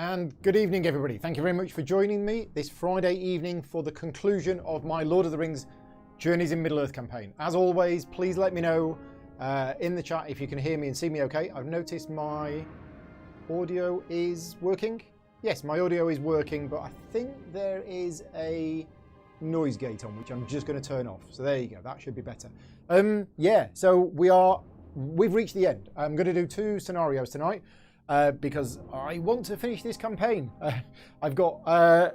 And good evening, everybody. Thank you very much for joining me this Friday evening for the conclusion of my Lord of the Rings Journeys in Middle-earth campaign. As always, please let me know in the chat if you can hear me and see me okay. I've noticed my audio is working. Yes, my audio is working, but I think there is a noise gate on, which I'm just going to turn off. So there you go. That should be better. Yeah, so we've reached the end. I'm going to do 2 scenarios tonight. Because I want to finish this campaign. I've got a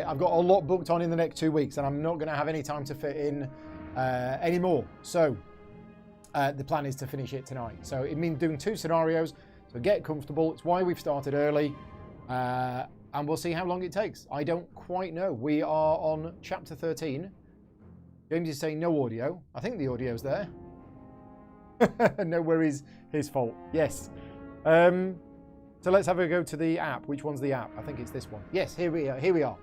lot booked on in the next 2 weeks, and I'm not going to have any time to fit in any more. So the plan is to finish it tonight. So it means doing 2 scenarios. So get comfortable. It's why we've started early, and we'll see how long it takes. I don't quite know. We are on chapter 13. James is saying no audio. I think the audio's there. No worries. His fault. Yes. So let's have a go to the app. Which one's the app? I think it's this one. Yes, here we are.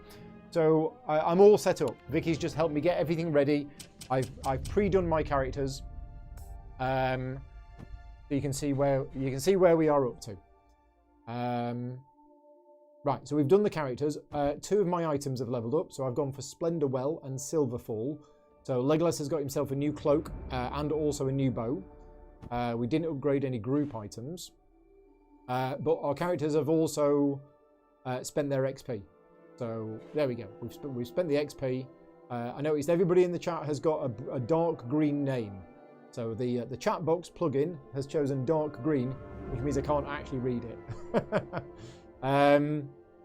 So I'm all set up. Vicky's just helped me get everything ready. I've pre-done my characters. So you can see where we are up to. Right, so we've done the characters. 2 of my items have leveled up. So I've gone for Splendor Well and Silverfall. So Legolas has got himself a new cloak and also a new bow. We didn't upgrade any group items. But our characters have also spent their XP. So there we go. We've spent the XP. I noticed everybody in the chat has got a dark green name. So the chat box plugin has chosen dark green, which means I can't actually read it.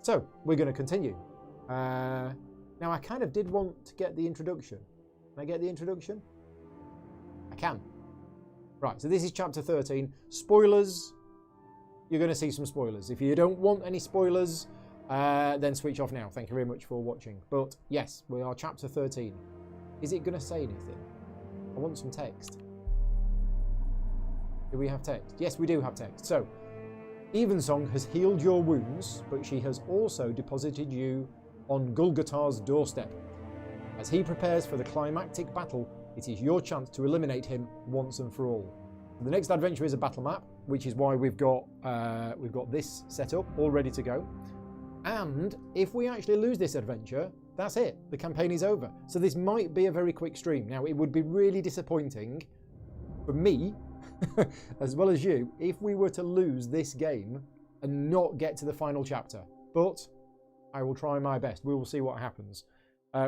So we're going to continue. Now I kind of did want to get the introduction. Can I get the introduction? I can. Right. So this is chapter 13. Spoilers. You're going to see some spoilers. If you don't want any spoilers, then switch off now. Thank you very much for watching. But yes, we are chapter 13. Is it going to say anything? I want some text. Do we have text? Yes, we do have text. So, Evensong has healed your wounds, but she has also deposited you on Gull-Gultar's doorstep. As he prepares for the climactic battle, it is your chance to eliminate him once and for all. The next adventure is a battle map, which is why we've got this set up all ready to go. And if we actually lose this adventure, that's it. The campaign is over. So this might be a very quick stream. Now, it would be really disappointing for me, as well as you, if we were to lose this game and not get to the final chapter. But I will try my best. We will see what happens.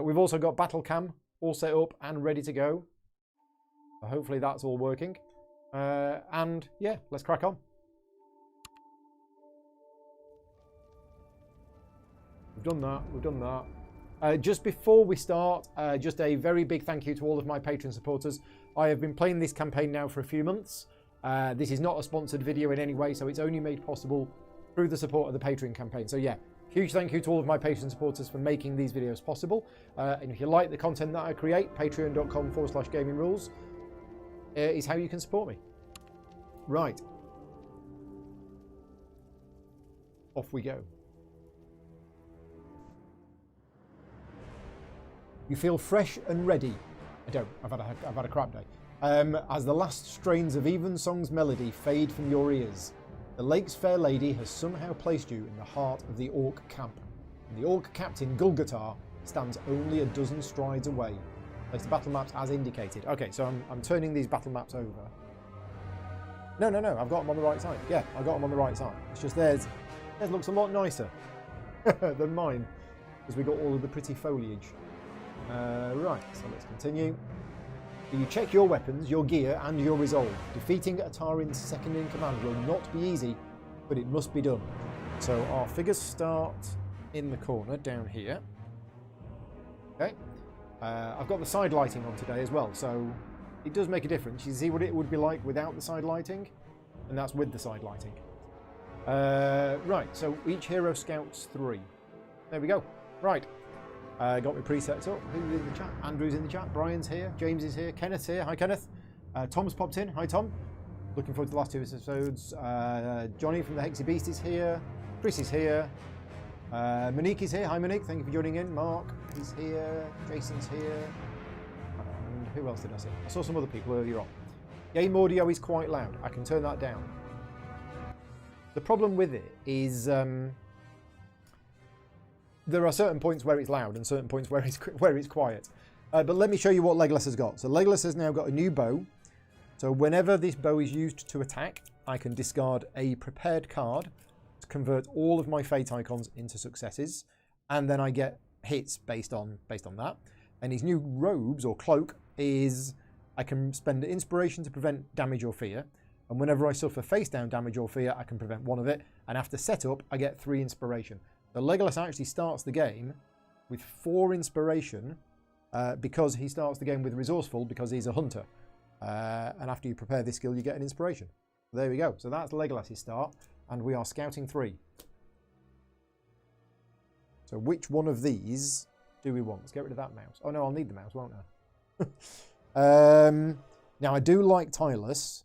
We've also got Battle Cam all set up and ready to go. So hopefully that's all working. And yeah, let's crack on. We've done that. Just before we start, just a very big thank you to all of my Patreon supporters. I have been playing this campaign now for a few months. This is not a sponsored video in any way, so it's only made possible through the support of the Patreon campaign. So yeah, huge thank you to all of my Patreon supporters for making these videos possible. And if you like the content that I create, patreon.com/gamingrules is how you can support me. Right. Off we go. You feel fresh and ready. I don't. I've had a crap day. As the last strains of Evensong's melody fade from your ears, the lake's fair lady has somehow placed you in the heart of the Orc camp. And the Orc captain Gull-Gultar stands only a dozen strides away. Place the battle maps as indicated. Okay, so I'm turning these battle maps over. No, I've got them on the right side. Yeah, I got them on the right side. It's just theirs looks a lot nicer than mine, because we got all of the pretty foliage. Right, so let's continue. You check your weapons, your gear, and your resolve. Defeating Atarin's second-in-command will not be easy, but it must be done. So our figures start in the corner down here. Okay. I've got the side lighting on today as well, so it does make a difference. You see what it would be like without the side lighting, and that's with the side lighting. Right, so each hero scouts 3. There we go. Right, got my presets up. Who's in the chat? Andrew's in the chat. Brian's here. James is here. Kenneth's here. Hi, Kenneth. Tom's popped in. Hi, Tom. Looking forward to the last 2 episodes. Johnny from the Hexy Beast is here. Chris is here. Monique is here. Hi, Monique. Thank you for joining in. Mark is here. Jason's here. And who else did I see? I saw some other people earlier on. Game audio is quite loud. I can turn that down. The problem with it is there are certain points where it's loud and certain points where it's quiet. But let me show you what Legolas has got. So Legolas has now got a new bow. So whenever this bow is used to attack, I can discard a prepared card to convert all of my fate icons into successes, and then I get hits based on that. And his new robes or cloak is I can spend inspiration to prevent damage or fear, and whenever I suffer face down damage or fear, I can prevent one of it, and after setup I get 3 inspiration. So Legolas actually starts the game with 4 inspiration because he starts the game with resourceful because he's a hunter. And after you prepare this skill, you get an inspiration. There we go. So that's Legolas's start, and we are scouting 3. So which one of these do we want? Let's get rid of that mouse. Oh no, I'll need the mouse, won't I? Now I do like Tylus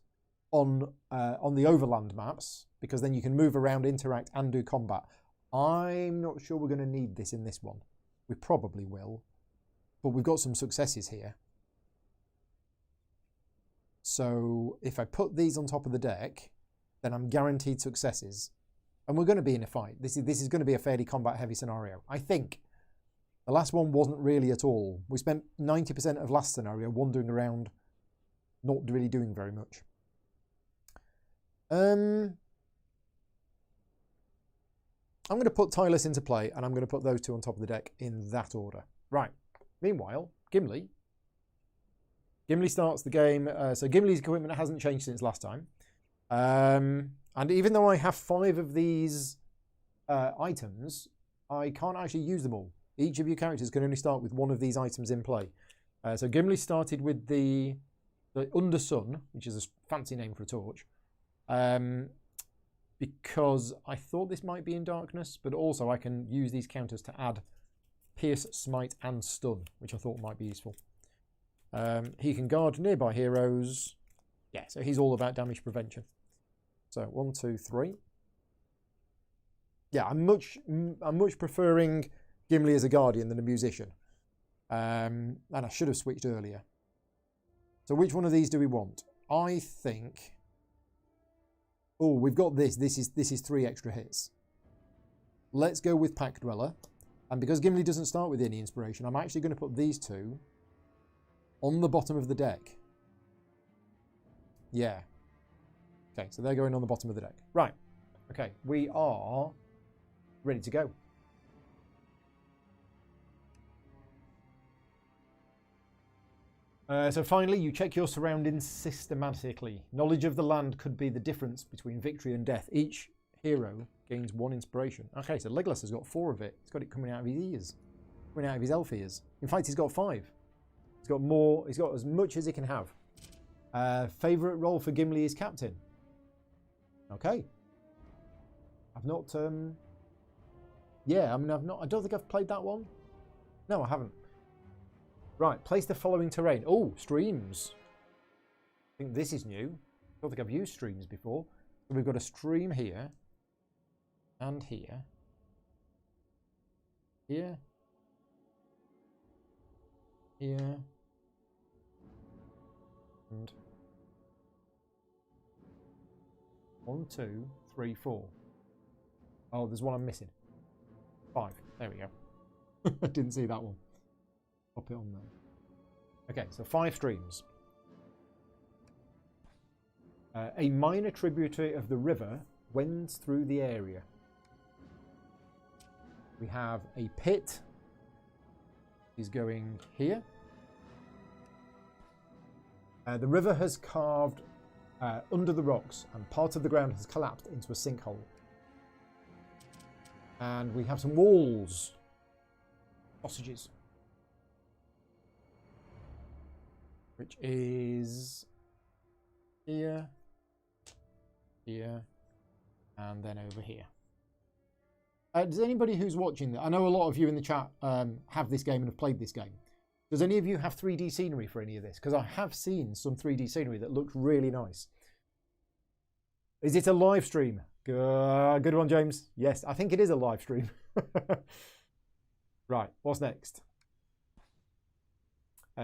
on the overland maps because then you can move around, interact, and do combat. I'm not sure we're going to need this in this one. We probably will, but we've got some successes here. So if I put these on top of the deck, then I'm guaranteed successes. And we're going to be in a fight. This is going to be a fairly combat-heavy scenario, I think. The last one wasn't really at all. We spent 90% of last scenario wandering around, not really doing very much. I'm going to put Tylus into play, and I'm going to put those 2 on top of the deck in that order. Right. Meanwhile, Gimli starts the game. So Gimli's equipment hasn't changed since last time. And even though I have 5 of these items, I can't actually use them all. Each of your characters can only start with 1 of these items in play. So Gimli started with the Undersun, which is a fancy name for a torch, because I thought this might be in darkness, but also I can use these counters to add Pierce, Smite, and Stun, which I thought might be useful. He can guard nearby heroes. Yeah, so he's all about damage prevention. So 1, 2, 3. Yeah, I'm much preferring Gimli as a guardian than a musician. And I should have switched earlier. So which one of these do we want? I think. Oh, we've got this. This is 3 extra hits. Let's go with Pack Dweller. And because Gimli doesn't start with any inspiration, I'm actually going to put these 2 on the bottom of the deck. Yeah. Okay, so they're going on the bottom of the deck. Right. Okay, we are ready to go. So finally, you check your surroundings systematically. Knowledge of the land could be the difference between victory and death. Each hero gains 1 inspiration. Okay, so Legolas has got 4 of it. He's got it coming out of his ears. Coming out of his elf ears. In fact, he's got 5. He's got more. He's got as much as he can have. Favourite role for Gimli is captain. Okay. I've not. Yeah, I mean, I've not. I don't think I've played that one. No, I haven't. Right, place the following terrain. Oh, streams. I think this is new. I don't think I've used streams before. So we've got a stream here. And here. Here. Here. And 1, 2, 3, 4. Oh, there's one I'm missing. 5. There we go. I didn't see that one. Pop it on there. Okay, so 5 streams. A minor tributary of the river wends through the area. We have a pit. Is going here. The river has carved under the rocks, and part of the ground has collapsed into a sinkhole. And we have some walls. Sausages. Which is here, here, and then over here. Does anybody who's watching, I know a lot of you in the chat have this game and have played this game. Does any of you have 3D scenery for any of this? Because I have seen some 3D scenery that looks really nice. Is it a live stream? Good one, James. Yes, I think it is a live stream. Right, what's next?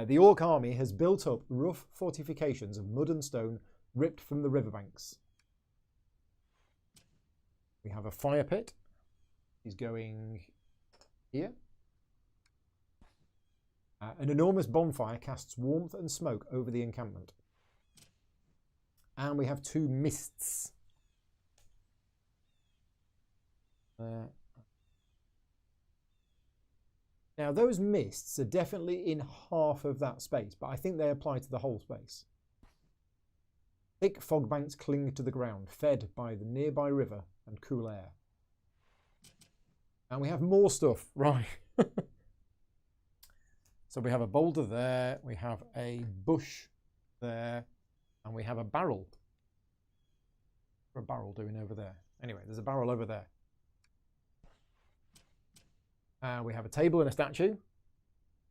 The Orc army has built up rough fortifications of mud and stone ripped from the riverbanks. We have a fire pit. He's going here. An enormous bonfire casts warmth and smoke over the encampment. And we have 2 mists. Now, those mists are definitely in half of that space, but I think they apply to the whole space. Thick fog banks cling to the ground, fed by the nearby river and cool air. And we have more stuff, right? So we have a boulder there, we have a bush there, and we have a barrel. What's a barrel doing over there? Anyway, there's a barrel over there. We have a table and a statue.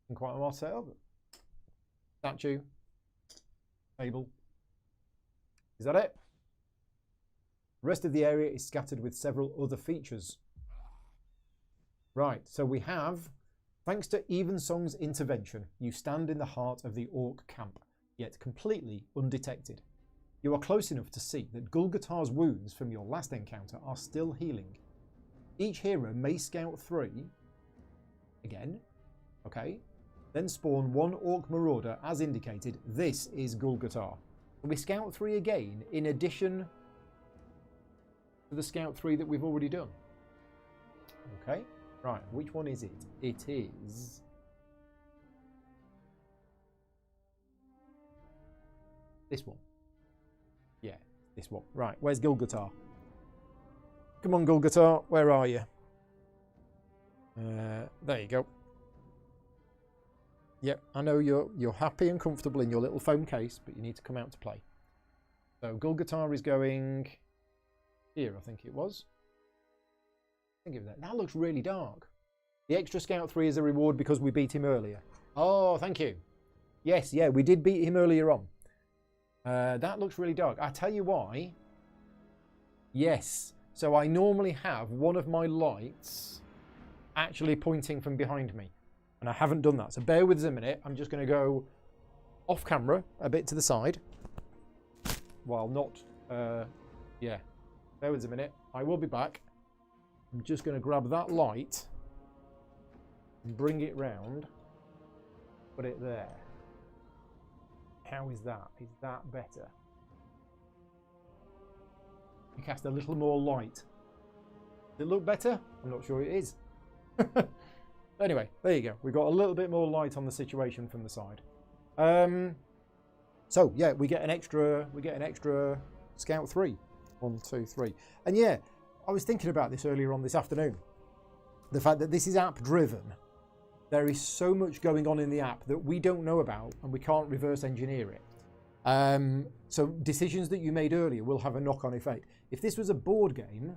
And quite a lot set up. Statue. Table. Is that it? The rest of the area is scattered with several other features. Right, so we have, thanks to Evensong's intervention, you stand in the heart of the orc camp, yet completely undetected. You are close enough to see that Gull-Gultar's wounds from your last encounter are still healing. Each hero may scout 3, again, okay, then spawn 1 orc marauder as indicated. This is Gull-Gultar. We scout 3 again in addition to the scout 3 that we've already done. Okay, right, which one is it? It is this one. Yeah, this one. Right, where's Gull-Gultar? Come on, Gull-Gultar, where are you? There you go. Yep, I know you're happy and comfortable in your little foam case, but you need to come out to play. So Gull-Gultar is going here, I think it was. I think it was that. That looks really dark. The extra scout 3 is a reward because we beat him earlier. Oh, thank you. Yes, yeah, we did beat him earlier on. That looks really dark. I tell you why. Yes, so I normally have one of my lights actually pointing from behind me. And I haven't done that, so bear with us a minute. I'm just going to go off camera a bit to the side. While not, yeah, bear with us a minute. I will be back. I'm just going to grab that light and bring it round. Put it there. How is that? Is that better? You cast a little more light. Does it look better? I'm not sure it is. Anyway, there you go. We've got a little bit more light on the situation from the side. So yeah, we get an extra scout 3. 1, 2, 3. And yeah, I was thinking about this earlier on this afternoon. The fact that this is app driven. There is so much going on in the app that we don't know about and we can't reverse engineer it. So decisions that you made earlier will have a knock-on effect. If this was a board game,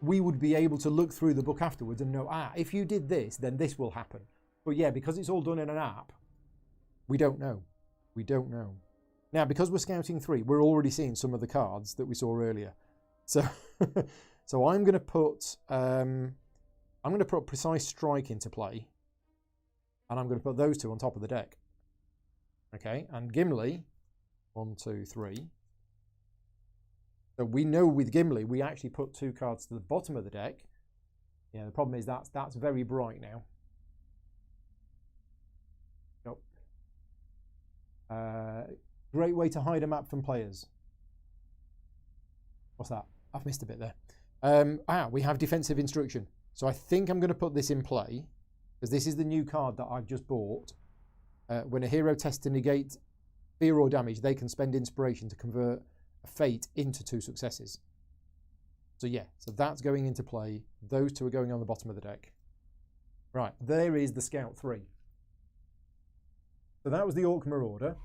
we would be able to look through the book afterwards and know, if you did this, then this will happen. But yeah, because it's all done in an app, we don't know. We don't know. Now, because we're scouting 3, we're already seeing some of the cards that we saw earlier. So, so I'm going to put Precise Strike into play, and I'm going to put those 2 on top of the deck. Okay, and Gimli, 1, 2, 3. So we know with Gimli, we actually put 2 cards to the bottom of the deck. Yeah, the problem is that's very bright now. Nope. Great way to hide a map from players. What's that? I've missed a bit there. We have Defensive Instruction. So I think I'm going to put this in play, because this is the new card that I've just bought. When a hero tests to negate fear or damage, they can spend Inspiration to convert a fate into 2 successes. So yeah, so that's going into play. Those 2 are going on the bottom of the deck. Right, there is the Scout 3. So that was the Orc Marauder.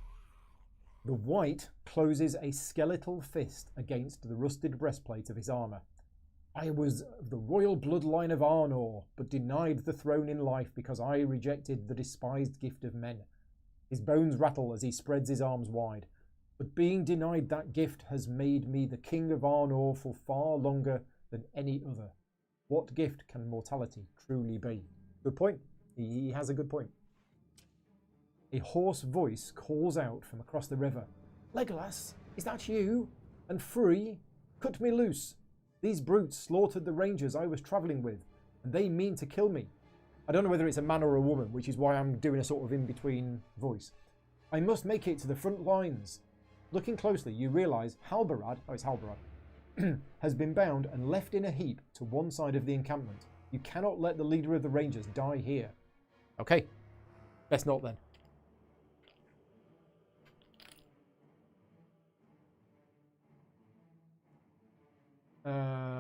The white closes a skeletal fist against the rusted breastplate of his armour. I was of the royal bloodline of Arnor, but denied the throne in life because I rejected the despised gift of men. His bones rattle as he spreads his arms wide. But being denied that gift has made me the king of Arnor for far longer than any other. What gift can mortality truly be? Good point. He has a good point. A hoarse voice calls out from across the river. Legolas, is that you? And free? Cut me loose. These brutes slaughtered the rangers I was travelling with, and they mean to kill me. I don't know whether it's a man or a woman, which is why I'm doing a sort of in-between voice. I must make it to the front lines. Looking closely, you realise Halbarad, oh it's Halbarad, has been bound and left in a heap to one side of the encampment. You cannot let the leader of the Rangers die here. Okay, best not then.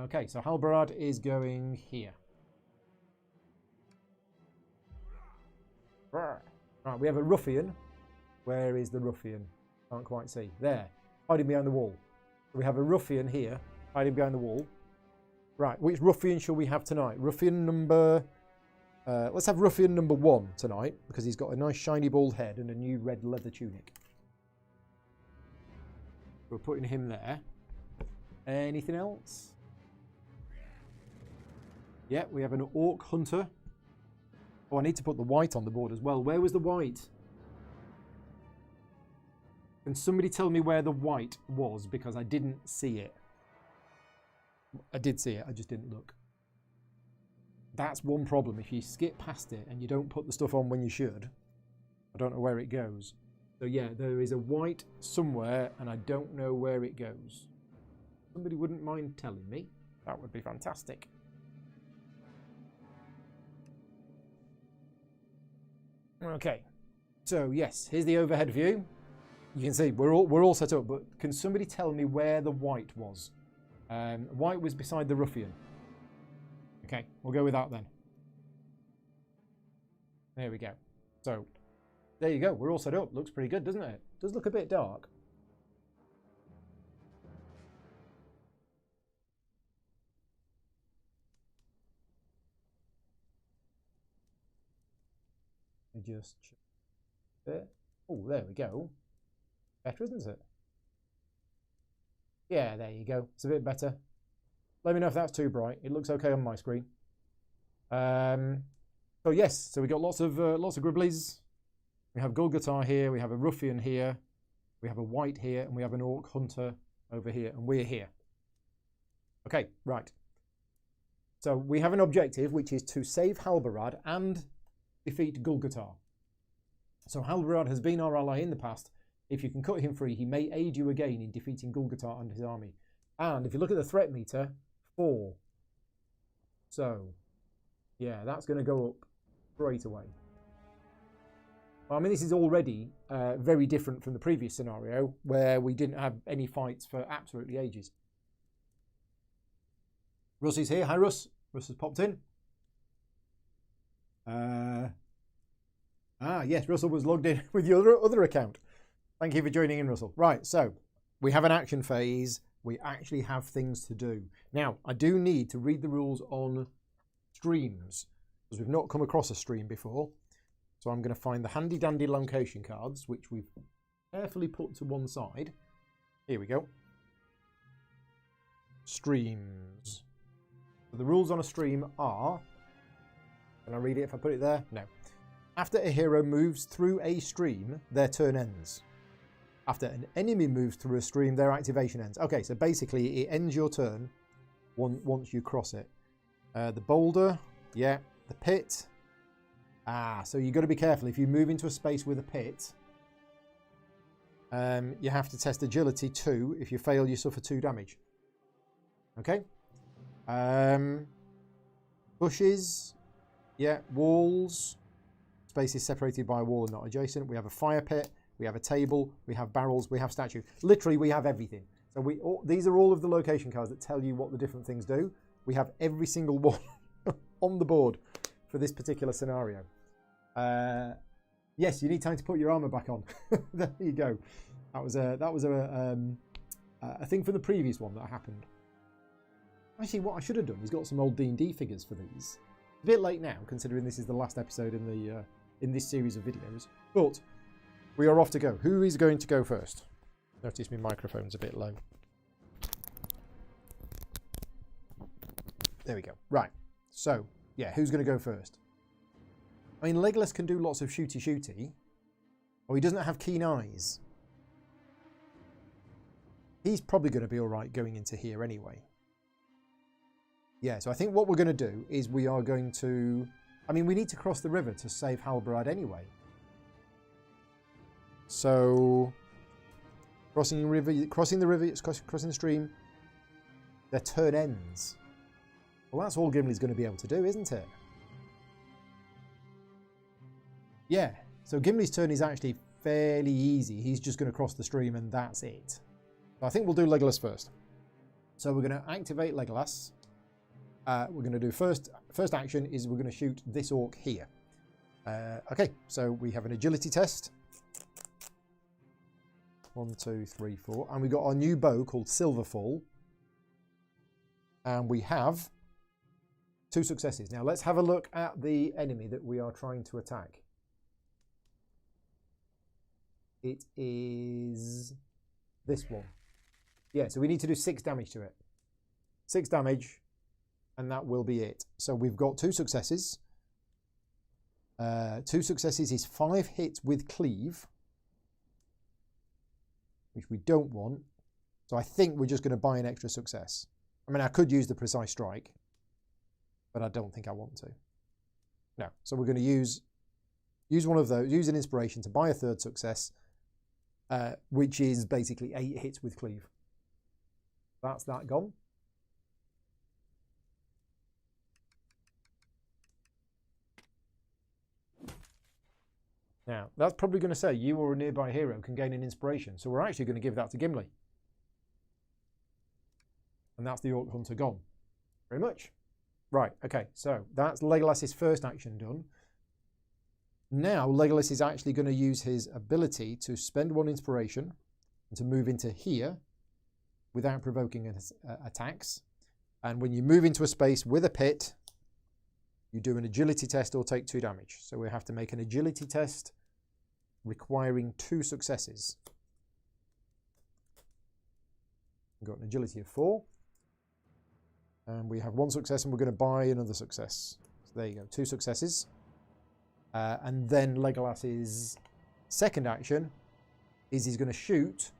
Okay, so Halbarad is going here. Right, we have a ruffian. Where is the ruffian? Can't quite see. There, hiding behind the wall. We have a ruffian here, hiding behind the wall. Right, which ruffian shall we have tonight? Ruffian number... let's have ruffian number 1 tonight, because he's got a nice shiny bald head and a new red leather tunic. We're putting him there. Anything else? Yeah, we have an orc hunter. Oh, I need to put the white on the board as well. Where was the white? Can somebody tell me where the white was? Because I didn't see it. I did see it, I just didn't look. That's one problem. If you skip past it and you don't put the stuff on when you should, I don't know where it goes. So yeah, there is a white somewhere and I don't know where it goes. Somebody wouldn't mind telling me. That would be fantastic. Okay, so yes, here's the overhead view. You can see we're all set up, but can somebody tell me where the white was? White was beside the ruffian. Okay, we'll go with that then. There we go. So, there you go. We're all set up. Looks pretty good, doesn't it? Does look a bit dark. Just check there. Oh, there we go. Better, isn't it? Yeah, there you go. It's a bit better. Let me know if that's too bright. It looks okay on my screen. So yes, so we got lots of gribblies. We have Gull-Gultar here. We have a ruffian here. We have a white here, and we have an orc hunter over here, and we're here. Okay, right. So we have an objective, which is to save Halbarad and defeat Gull-Gultar. So Halbarad has been our ally in the past. If you can cut him free, he may aid you again in defeating Gull-Gultar and his army. And if you look at the threat meter, 4. So, yeah, that's going to go up straight away. Well, I mean, this is already very different from the previous scenario, where we didn't have any fights for absolutely ages. Russ is here. Hi, Russ. Russ has popped in. Yes, Russell was logged in with your other account. Thank you for joining in, Russell. Right, so we have an action phase. We actually have things to do. Now, I do need to read the rules on streams, because we've not come across a stream before. So I'm going to find the handy-dandy location cards, which we've carefully put to one side. Here we go. Streams. So the rules on a stream are... Can I read it if I put it there? No. After a hero moves through a stream, their turn ends. After an enemy moves through a stream, their activation ends. Okay, so basically it ends your turn once you cross it. The boulder, yeah. The pit. So you've got to be careful. If you move into a space with a pit, you have to test agility 2. If you fail, you suffer 2 damage. Okay. Bushes, yeah. Walls. Space is separated by a wall and not adjacent. We have a fire pit. We have a table, we have barrels, we have statue. Literally, we have everything. So these are all of the location cards that tell you what the different things do. We have every single one on the board for this particular scenario. Yes, you need time to put your armor back on. There you go. That was a thing from the previous one that happened. Actually, what I should have done is got some old D&D figures for these. It's a bit late now, considering this is the last episode in this series of videos, but. We are off to go. Who is going to go first? Notice my microphone's a bit low. There we go. Right. So, yeah, who's going to go first? I mean, Legolas can do lots of shooty-shooty. Or he doesn't have keen eyes. He's probably going to be all right going into here anyway. Yeah, so I think what we're going to do is we are going to I mean, we need to cross the river to save Halbarad anyway. So, crossing the river, crossing the stream, their turn ends. Well, that's all Gimli's going to be able to do, isn't it? Yeah, so Gimli's turn is actually fairly easy. He's just going to cross the stream and that's it. So I think we'll do Legolas first. So we're going to activate Legolas. We're going to do first action is we're going to shoot this orc here. Okay, so we have an agility test. 1, 2, 3, 4. And we got our new bow called Silverfall. And we have 2 successes. Now let's have a look at the enemy that we are trying to attack. It is this one. Yeah, so we need to do 6 damage to it. 6 damage, and that will be it. So we've got 2 successes. 2 successes is 5 hits with cleave, which we don't want. So I think we're just going to buy an extra success. I mean, I could use the precise strike, but I don't think I want to. No, so we're going to use one of those, use an inspiration to buy a 3rd success, which is basically 8 hits with cleave. That's that gone. Now, that's probably going to say you or a nearby hero can gain an inspiration, so we're actually going to give that to Gimli. And that's the Orc Hunter gone. Very much. Right, okay, so that's Legolas's first action done. Now Legolas is actually going to use his ability to spend 1 inspiration and to move into here without provoking attacks. And when you move into a space with a pit, you do an agility test or take 2 damage. So we have to make an agility test requiring 2 successes. We've got an agility of 4. And we have 1 success and we're going to buy another success. So there you go, 2 successes. And then Legolas's second action is he's going to shoot.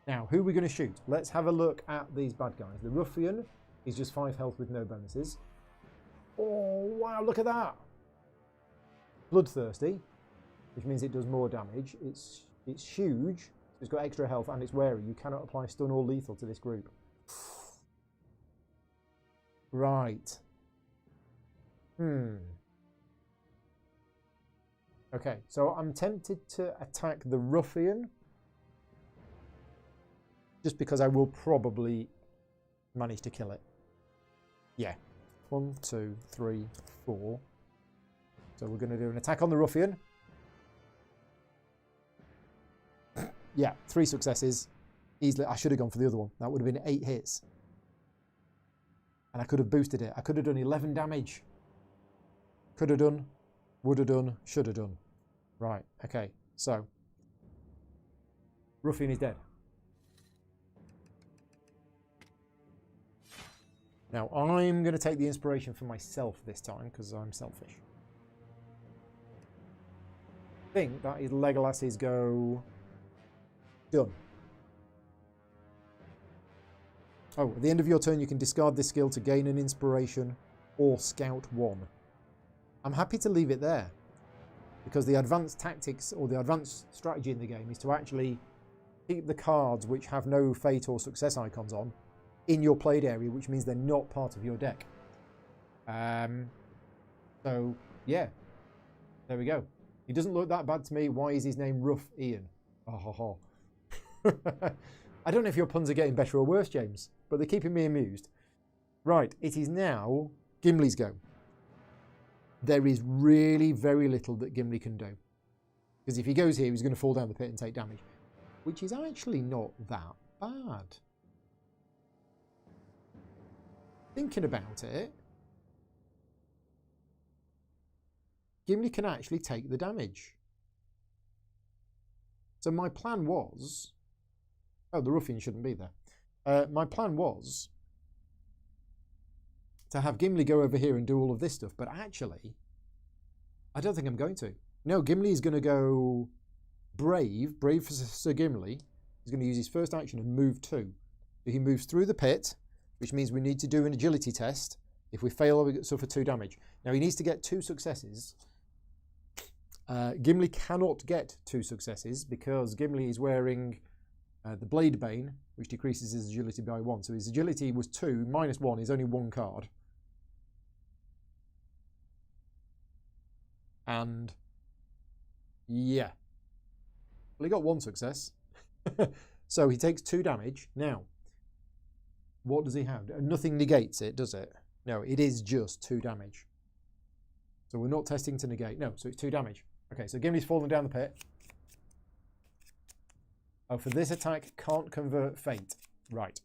Now, who are we going to shoot? Let's have a look at these bad guys. The Ruffian is just 5 health with no bonuses. Oh, wow, look at that. Bloodthirsty, which means it does more damage. It's huge. It's got extra health and it's wary. You cannot apply stun or lethal to this group. Right. Okay, so I'm tempted to attack the Ruffian just because I will probably manage to kill it. Yeah. 1, 2, 3, 4. So we're going to do an attack on the Ruffian. Yeah, 3 successes. Easily. I should have gone for the other one. That would have been 8 hits. And I could have boosted it. I could have done 11 damage. Could have done, would have done, should have done. Right, okay. So, Ruffian is dead. Now, I'm going to take the inspiration for myself this time, because I'm selfish. I think that is Legolas's go done. Oh, at the end of your turn, you can discard this skill to gain an inspiration or scout 1. I'm happy to leave it there, because the advanced tactics or the advanced strategy in the game is to actually keep the cards which have no fate or success icons on in your played area, which means they're not part of your deck. So, yeah, there we go. He doesn't look that bad to me. Why is his name Rough Ian? Oh, ho, ho. I don't know if your puns are getting better or worse, James, but they're keeping me amused. Right, it is now Gimli's go. There is really very little that Gimli can do. Because if he goes here, he's going to fall down the pit and take damage. Which is actually not that bad. Thinking about it, Gimli can actually take the damage. So my plan was... Oh, the Ruffian shouldn't be there. My plan was to have Gimli go over here and do all of this stuff, but actually, I don't think I'm going to. No, Gimli is going to go brave for Sir Gimli. He's going to use his first action and move 2. So he moves through the pit, which means we need to do an agility test, If we fail, we suffer 2 damage. Now he needs to get 2 successes. Gimli cannot get 2 successes because Gimli is wearing the Blade Bane, which decreases his agility by 1. So his agility was 2, minus 1 is only 1 card. And yeah. Well, he got 1 success. So he takes 2 damage. Now, what does he have? Nothing negates it, does it? No, it is just 2 damage. So we're not testing to negate. No, so it's 2 damage. Okay, so Gimli's fallen down the pit. Oh, for this attack, can't convert fate. Right.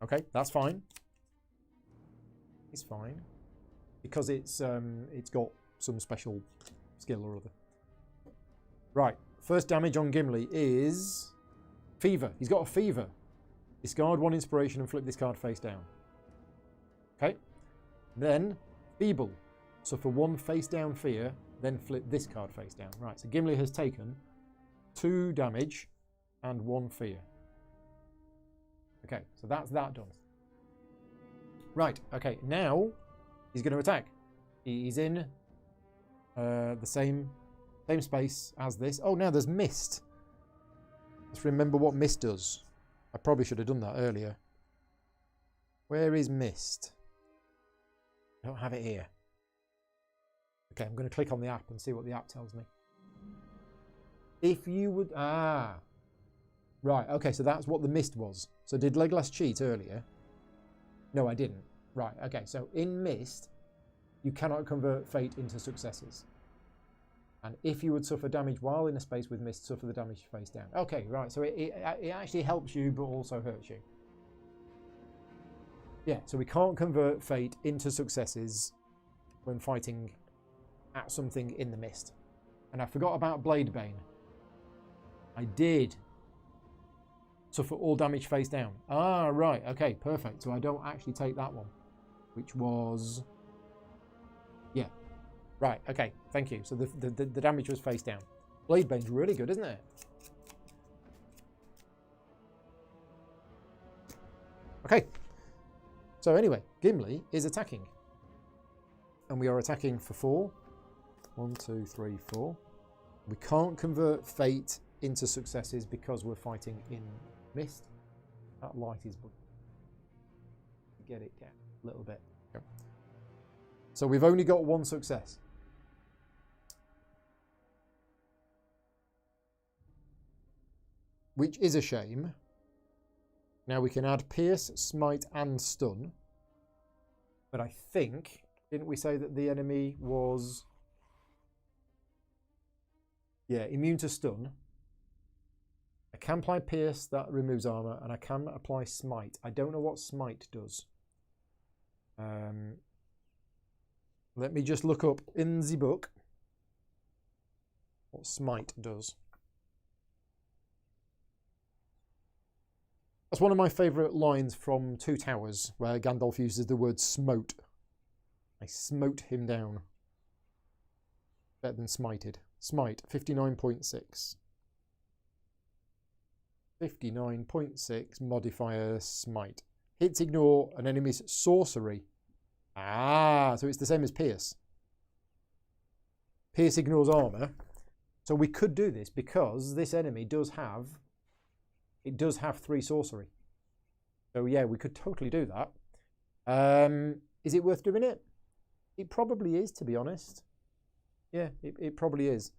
Okay, that's fine. It's fine. Because it's got some special skill or other. Right, first damage on Gimli is fever. He's got a fever. Discard 1 inspiration and flip this card face down. Okay. Then feeble. Suffer 1 face down fear, then flip this card face down. Right, so Gimli has taken 2 damage and 1 fear. Okay, so that's that done. Right, okay, now he's going to attack. He's in the same space as this. Oh, now there's mist. Let's remember what mist does. I probably should have done that earlier. Where is mist? I don't have it here. Okay, I'm going to click on the app and see what the app tells me. If you would... Ah. Right, okay, so that's what the mist was. So did Legolas cheat earlier? No, I didn't. Right, okay, so in mist, you cannot convert fate into successes. And if you would suffer damage while in a space with mist, suffer the damage face down. Okay, right, so it actually helps you, but also hurts you. Yeah, so we can't convert fate into successes when fighting at something in the mist. And I forgot about Blade Bane. I did suffer all damage face down. Ah, right, okay, perfect. So I don't actually take that one, which was... Yeah. Right, okay, thank you. So the damage was face down. Blade Bane's really good, isn't it? Okay. So anyway, Gimli is attacking. And we are attacking for 4. 1, 2, 3, 4. We can't convert fate into successes because we're fighting in mist. That light is... Get it down a little bit. Okay. So we've only got 1 success. Which is a shame. Now we can add Pierce, Smite and Stun. But I think, didn't we say that the enemy was... Yeah, immune to Stun. I can apply Pierce, that removes armor, and I can apply Smite. I don't know what Smite does. Let me just look up in the book what Smite does. That's one of my favourite lines from Two Towers, where Gandalf uses the word smote. I smote him down. Better than smited. Smite, 59.6. 59.6 modifier smite. Hits ignore an enemy's sorcery. Ah, so it's the same as Pierce. Pierce ignores armor. So we could do this because this enemy does have... It does have 3 sorcery. So yeah, we could totally do that. Is it worth doing it? It probably is, to be honest. Yeah, it probably is.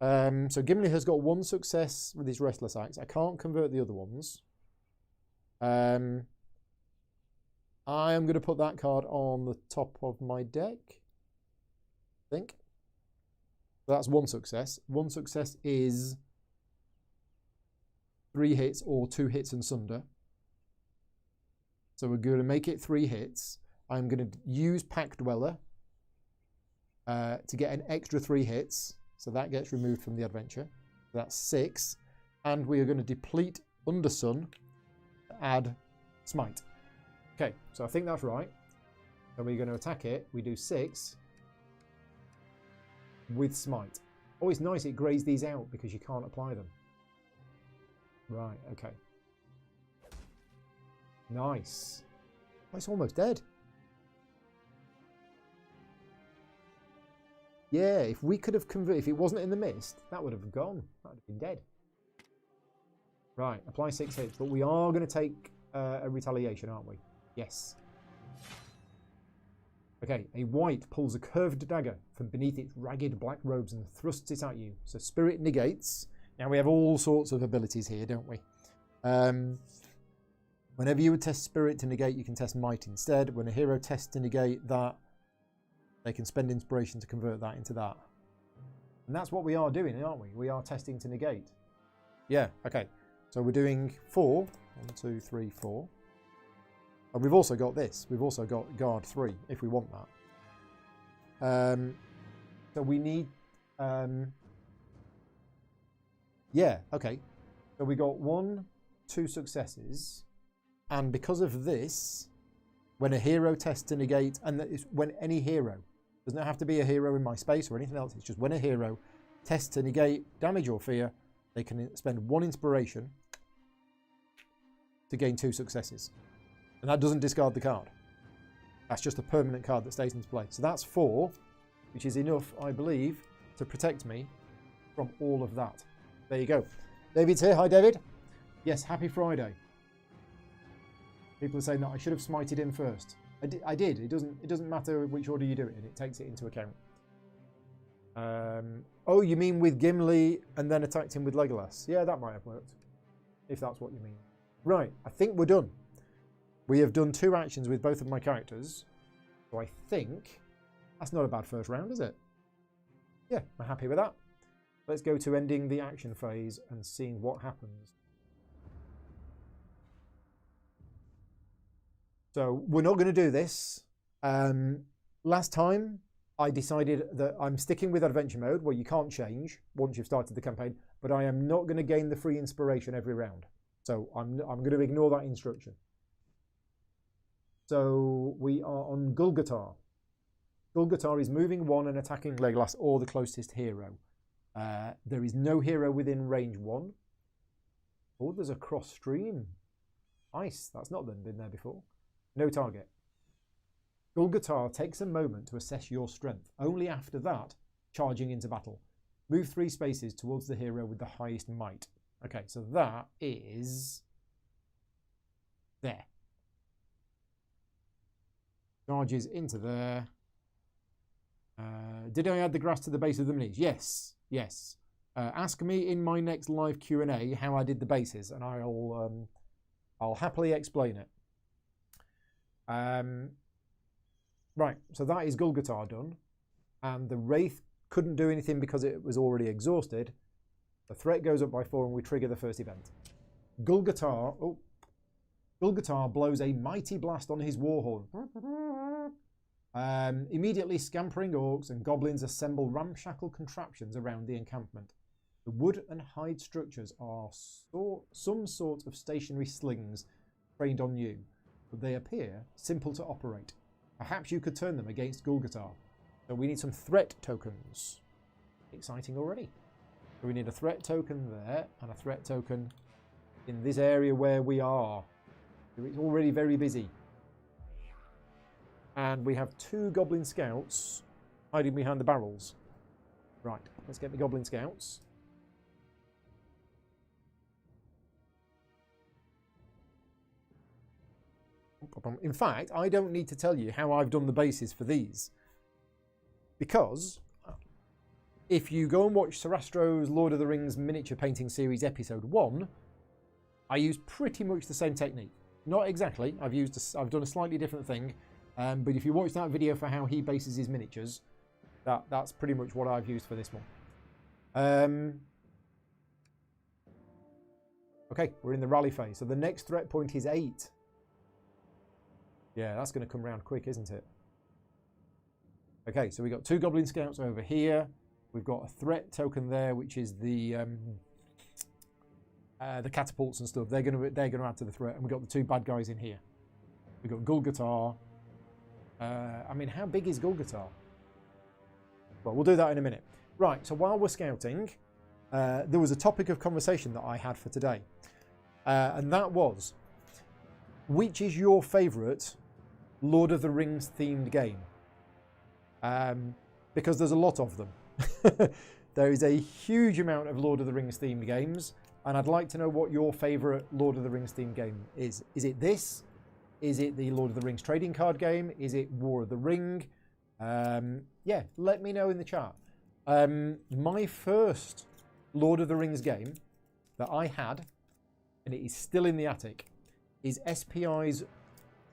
So Gimli has got 1 success with his Restless Axe. I can't convert the other ones. I am going to put that card on the top of my deck. I think. So that's 1 success. 1 success is 3 hits or 2 hits and sunder. So we're going to make it 3 hits. I'm going to use Pack Dweller to get an extra 3 hits. So that gets removed from the adventure. That's 6. And we are going to deplete Undersun to add Smite. Okay, so I think that's right. And we're going to attack it. We do 6 with Smite. Oh, it's nice. It grays these out because you can't apply them. Right, okay. Nice. Oh, it's almost dead. Yeah, if we could have converted, if it wasn't in the mist, that would have gone. That would have been dead. Right, apply 6 hits, but we are going to take a retaliation, aren't we? Yes. Okay, a white pulls a curved dagger from beneath its ragged black robes and thrusts it at you. So spirit negates. Now we have all sorts of abilities here, don't we? Whenever you would test spirit to negate, you can test might instead. When a hero tests to negate that, they can spend inspiration to convert that into that. And that's what we are doing, aren't we? We are testing to negate. Yeah, okay. So we're doing 4. 1, 2, 3, 4. And we've also got this. We've also got guard 3, if we want that. So we need... yeah, okay. So we got 1, 2 successes. And because of this, when a hero tests to negate, and that is when any hero, doesn't have to be a hero in my space or anything else, it's just when a hero tests to negate damage or fear, they can spend 1 inspiration to gain 2 successes. And that doesn't discard the card. That's just a permanent card that stays in its play. So that's 4, which is enough, I believe, to protect me from all of that. There you go. David's here. Hi, David. Yes, happy Friday. People are saying that I should have smited him first. I did. It doesn't matter which order you do it in. It takes it into account. Oh, you mean with Gimli and then attacked him with Legolas? Yeah, that might have worked. If that's what you mean. Right, I think we're done. We have done 2 actions with both of my characters. So I think that's not a bad first round, is it? Yeah, I'm happy with that. Let's go to ending the action phase and seeing what happens. So we're not going to do this. Last time I decided that I'm sticking with adventure mode where you can't change once you've started the campaign, but I am not going to gain the free inspiration every round. So I'm going to ignore that instruction. So we are on Gull-Gultar. Gull-Gultar is moving 1 and attacking Legolas or the closest hero. There is no hero within range 1. Oh, there's a cross stream. Nice, that's not been there before. No target. Gull-Gultar takes a moment to assess your strength. Only after that, charging into battle. Move 3 spaces towards the hero with the highest might. Okay, so that is... there. Charges into there. Did I add the grass to the base of the minis? Yes, yes. Ask me in my next live Q&A how I did the bases, and I'll happily explain it. Right, so that is Gull-Gultar done, and the Wraith couldn't do anything because it was already exhausted. The threat goes up by 4 and we trigger the first event. Gull-Gultar blows a mighty blast on his warhorn. Immediately scampering orcs and goblins assemble ramshackle contraptions around the encampment. The wood and hide structures are some sort of stationary slings trained on you, but they appear simple to operate. Perhaps you could turn them against Gull-Gultar. So we need some threat tokens. Exciting already. So we need a threat token there and a threat token in this area where we are. It's already very busy. And we have 2 goblin scouts hiding behind the barrels. Right, let's get the goblin scouts. In fact, I don't need to tell you how I've done the bases for these. Because if you go and watch Sarastro's Lord of the Rings miniature painting series episode 1, I use pretty much the same technique. Not exactly, I've done a slightly different thing, but if you watch that video for how he bases his miniatures, that's pretty much what I've used for this one. Okay, we're in the rally phase, so the next threat point is 8. Yeah, that's going to come round quick, isn't it? Okay, so we've got 2 goblin scouts over here. We've got a threat token there, which is the catapults and stuff. They're going to add to the threat, and we've got the 2 bad guys in here. We've got Gull-Gultar. I mean, how big is Gull-Gultar? Well, we'll do that in a minute. Right, so while we're scouting, there was a topic of conversation that I had for today, and that was, which is your favourite Lord of the Rings themed game? because there's a lot of them. There is a huge amount of Lord of the Rings themed games, and I'd like to know what your favourite Lord of the Rings themed game is. Is it this? Is it the Lord of the Rings trading card game? Is it War of the Ring? Yeah, let me know in the chat. My first Lord of the Rings game that I had, and it is still in the attic, is SPI's,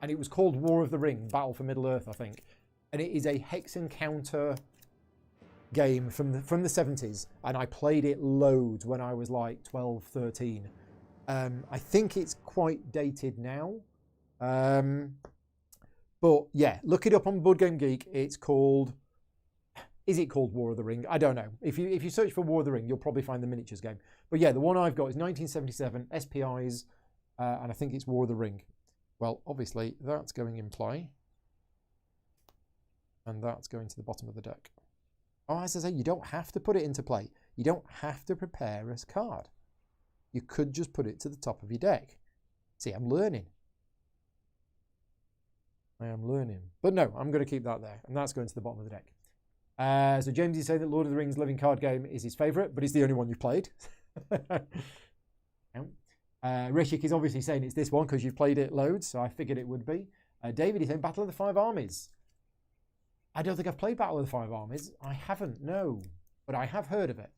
and it was called War of the Ring, Battle for Middle-earth, I think. And it is a hex and counter game from the 70s, and I played it loads when I was like 12, 13. I think it's quite dated now. But yeah, look it up on Board Game Geek. It's called... Is it called War of the Ring? I don't know. If you search for War of the Ring, you'll probably find the miniatures game. But yeah, the one I've got is 1977, SPI's, and I think it's War of the Ring. Well, obviously, that's going in play. And that's going to the bottom of the deck. Oh, as I say, you don't have to put it into play. You don't have to prepare a card. You could just put it to the top of your deck. See, I'm learning. I am learning. But no, I'm going to keep that there. And that's going to the bottom of the deck. So James is saying that Lord of the Rings living card game is his favourite, but it's the only one you've played. Rishik is obviously saying it's this one because you've played it loads, so I figured it would be. David is saying Battle of the Five Armies. I don't think I've played Battle of the Five Armies. I haven't, no. But I have heard of it.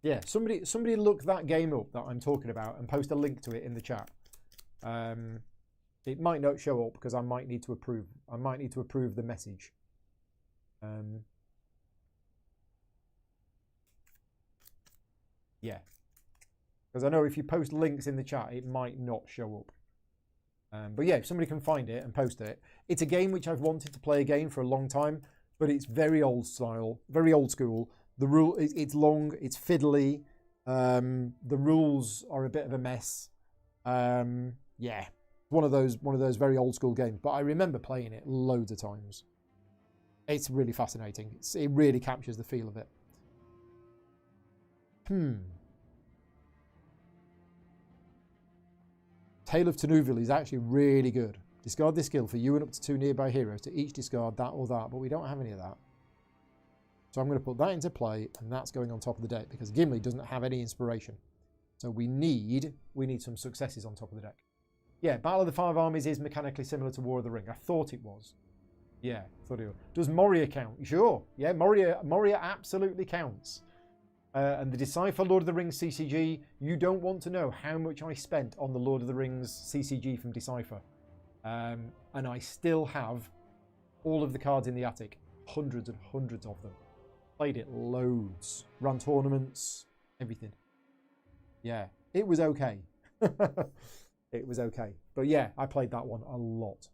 Yeah, somebody look that game up that I'm talking about and post a link to it in the chat. It might not show up because I might need to approve. I might need to approve the message. Yeah. Because I know if you post links in the chat, it might not show up. But yeah, if somebody can find it and post it. It's a game which I've wanted to play again for a long time, but it's very old style, very old school. The rule, it's long, it's fiddly. The rules are a bit of a mess. Yeah. One of those very old school games, but I remember playing it loads of times. It's really fascinating. It really captures the feel of it. Tale of Tanuvil is actually really good. Discard this skill for you and up to 2 nearby heroes to each discard that or that, but we don't have any of that. So I'm going to put that into play, and that's going on top of the deck because Gimli doesn't have any inspiration. So we need some successes on top of the deck. Yeah, Battle of the Five Armies is mechanically similar to War of the Ring. I thought it was. Yeah, thought it was. Does Moria count? Sure. Yeah, Moria absolutely counts. And the Decipher Lord of the Rings CCG, you don't want to know how much I spent on the Lord of the Rings CCG from Decipher. And I still have all of the cards in the attic. Hundreds and hundreds of them. Played it loads. Ran tournaments, everything. Yeah, it was okay. It was okay. But yeah, I played that one a lot.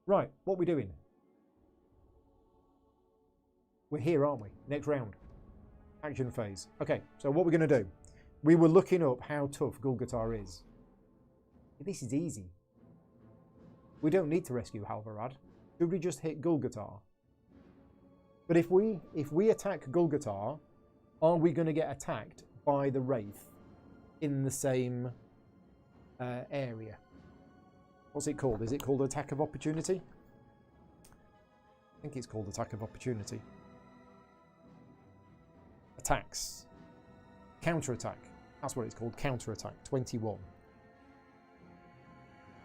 Right, what are we doing? We're here, aren't we? Next round. Action phase. Okay, so what we're going to do. We were looking up how tough Gull-Gultar is. This is easy. We don't need to rescue Halvarad. Should we just hit Gull-Gultar? But if we attack Gull-Gultar, are we going to get attacked by the Wraith in the same area? What's it called? Is it called Attack of Opportunity? I think it's called Attack of Opportunity. Attacks. Counter-attack. That's what it's called. Counter-attack. 21.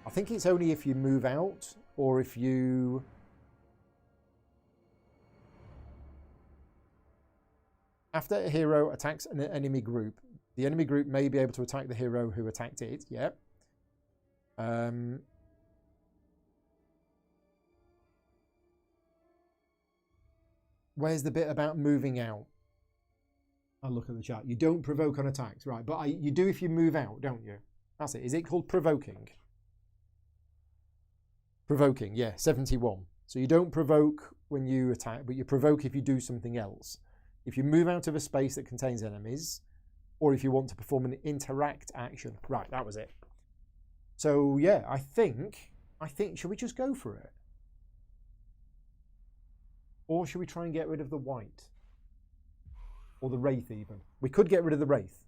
I think it's only if you move out or if you... After a hero attacks an enemy group, the enemy group may be able to attack the hero who attacked it. Yep. Where's the bit about moving out? I'll look at the chat. You don't provoke on attacks, right? But you do if you move out, don't you? That's it. Is it called provoking? Provoking, yeah, 71. So you don't provoke when you attack, but you provoke if you do something else. If you move out of a space that contains enemies, or if you want to perform an interact action. Right, that was it. So yeah, I think, should we just go for it? Or should we try and get rid of the white? Or the Wraith even? We could get rid of the Wraith.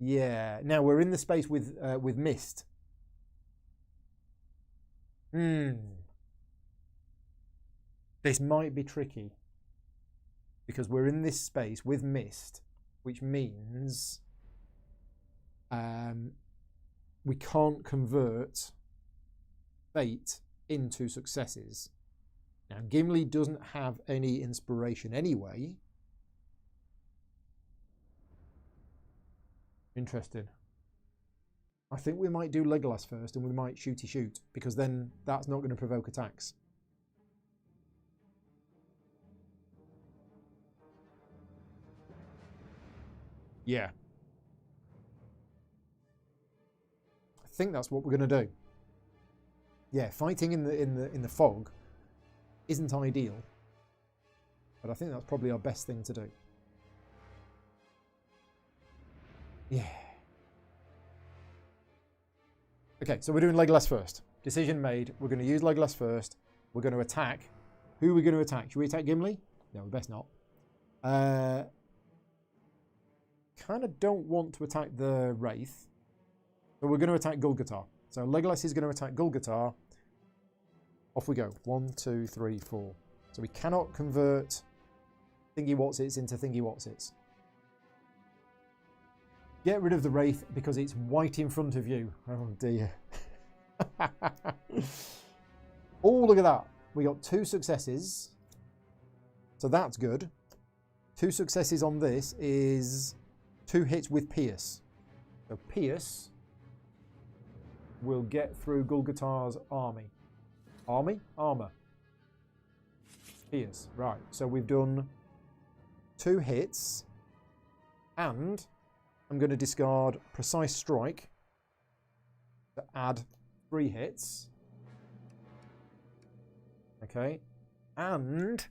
Yeah. Now we're in the space with mist. This might be tricky because we're in this space with mist, which means we can't convert fate into successes. Now, Gimli doesn't have any inspiration anyway. Interesting. I think we might do Legolas first and we might shooty shoot because then that's not going to provoke attacks. Yeah. I think that's what we're going to do. Yeah, fighting in the fog isn't ideal, but I think that's probably our best thing to do. Yeah. Okay, so we're doing Legolas first. Decision made. We're going to use Legolas first. We're going to attack. Who are we going to attack? Should we attack Gimli? No, we best not. Kind of don't want to attack the Wraith, but we're going to attack Gull-Gultar. So Legolas is going to attack Gull-Gultar. Off we go. 1, 2, 3, 4. So we cannot convert Thingy Whatsits into Thingy Whatsits. Get rid of the Wraith because it's white in front of you. Oh dear. Oh, look at that. We got 2 successes. So that's good. 2 successes on this is 2 hits with Pierce. So Pierce will get through Gull-Gultar's army. Armor. Pierce. Right. So we've done 2 hits. And I'm going to discard Precise Strike to add 3 hits. Okay. And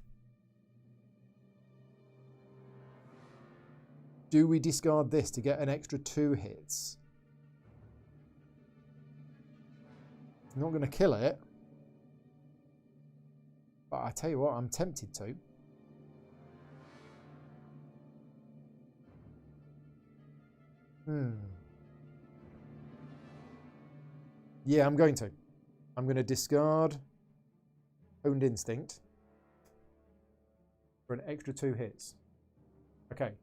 do we discard this to get an extra 2 hits? I'm not going to kill it. But I tell you what, I'm tempted to. Yeah, I'm going to. I'm going to discard Honed Instinct for an extra 2 hits. Okay.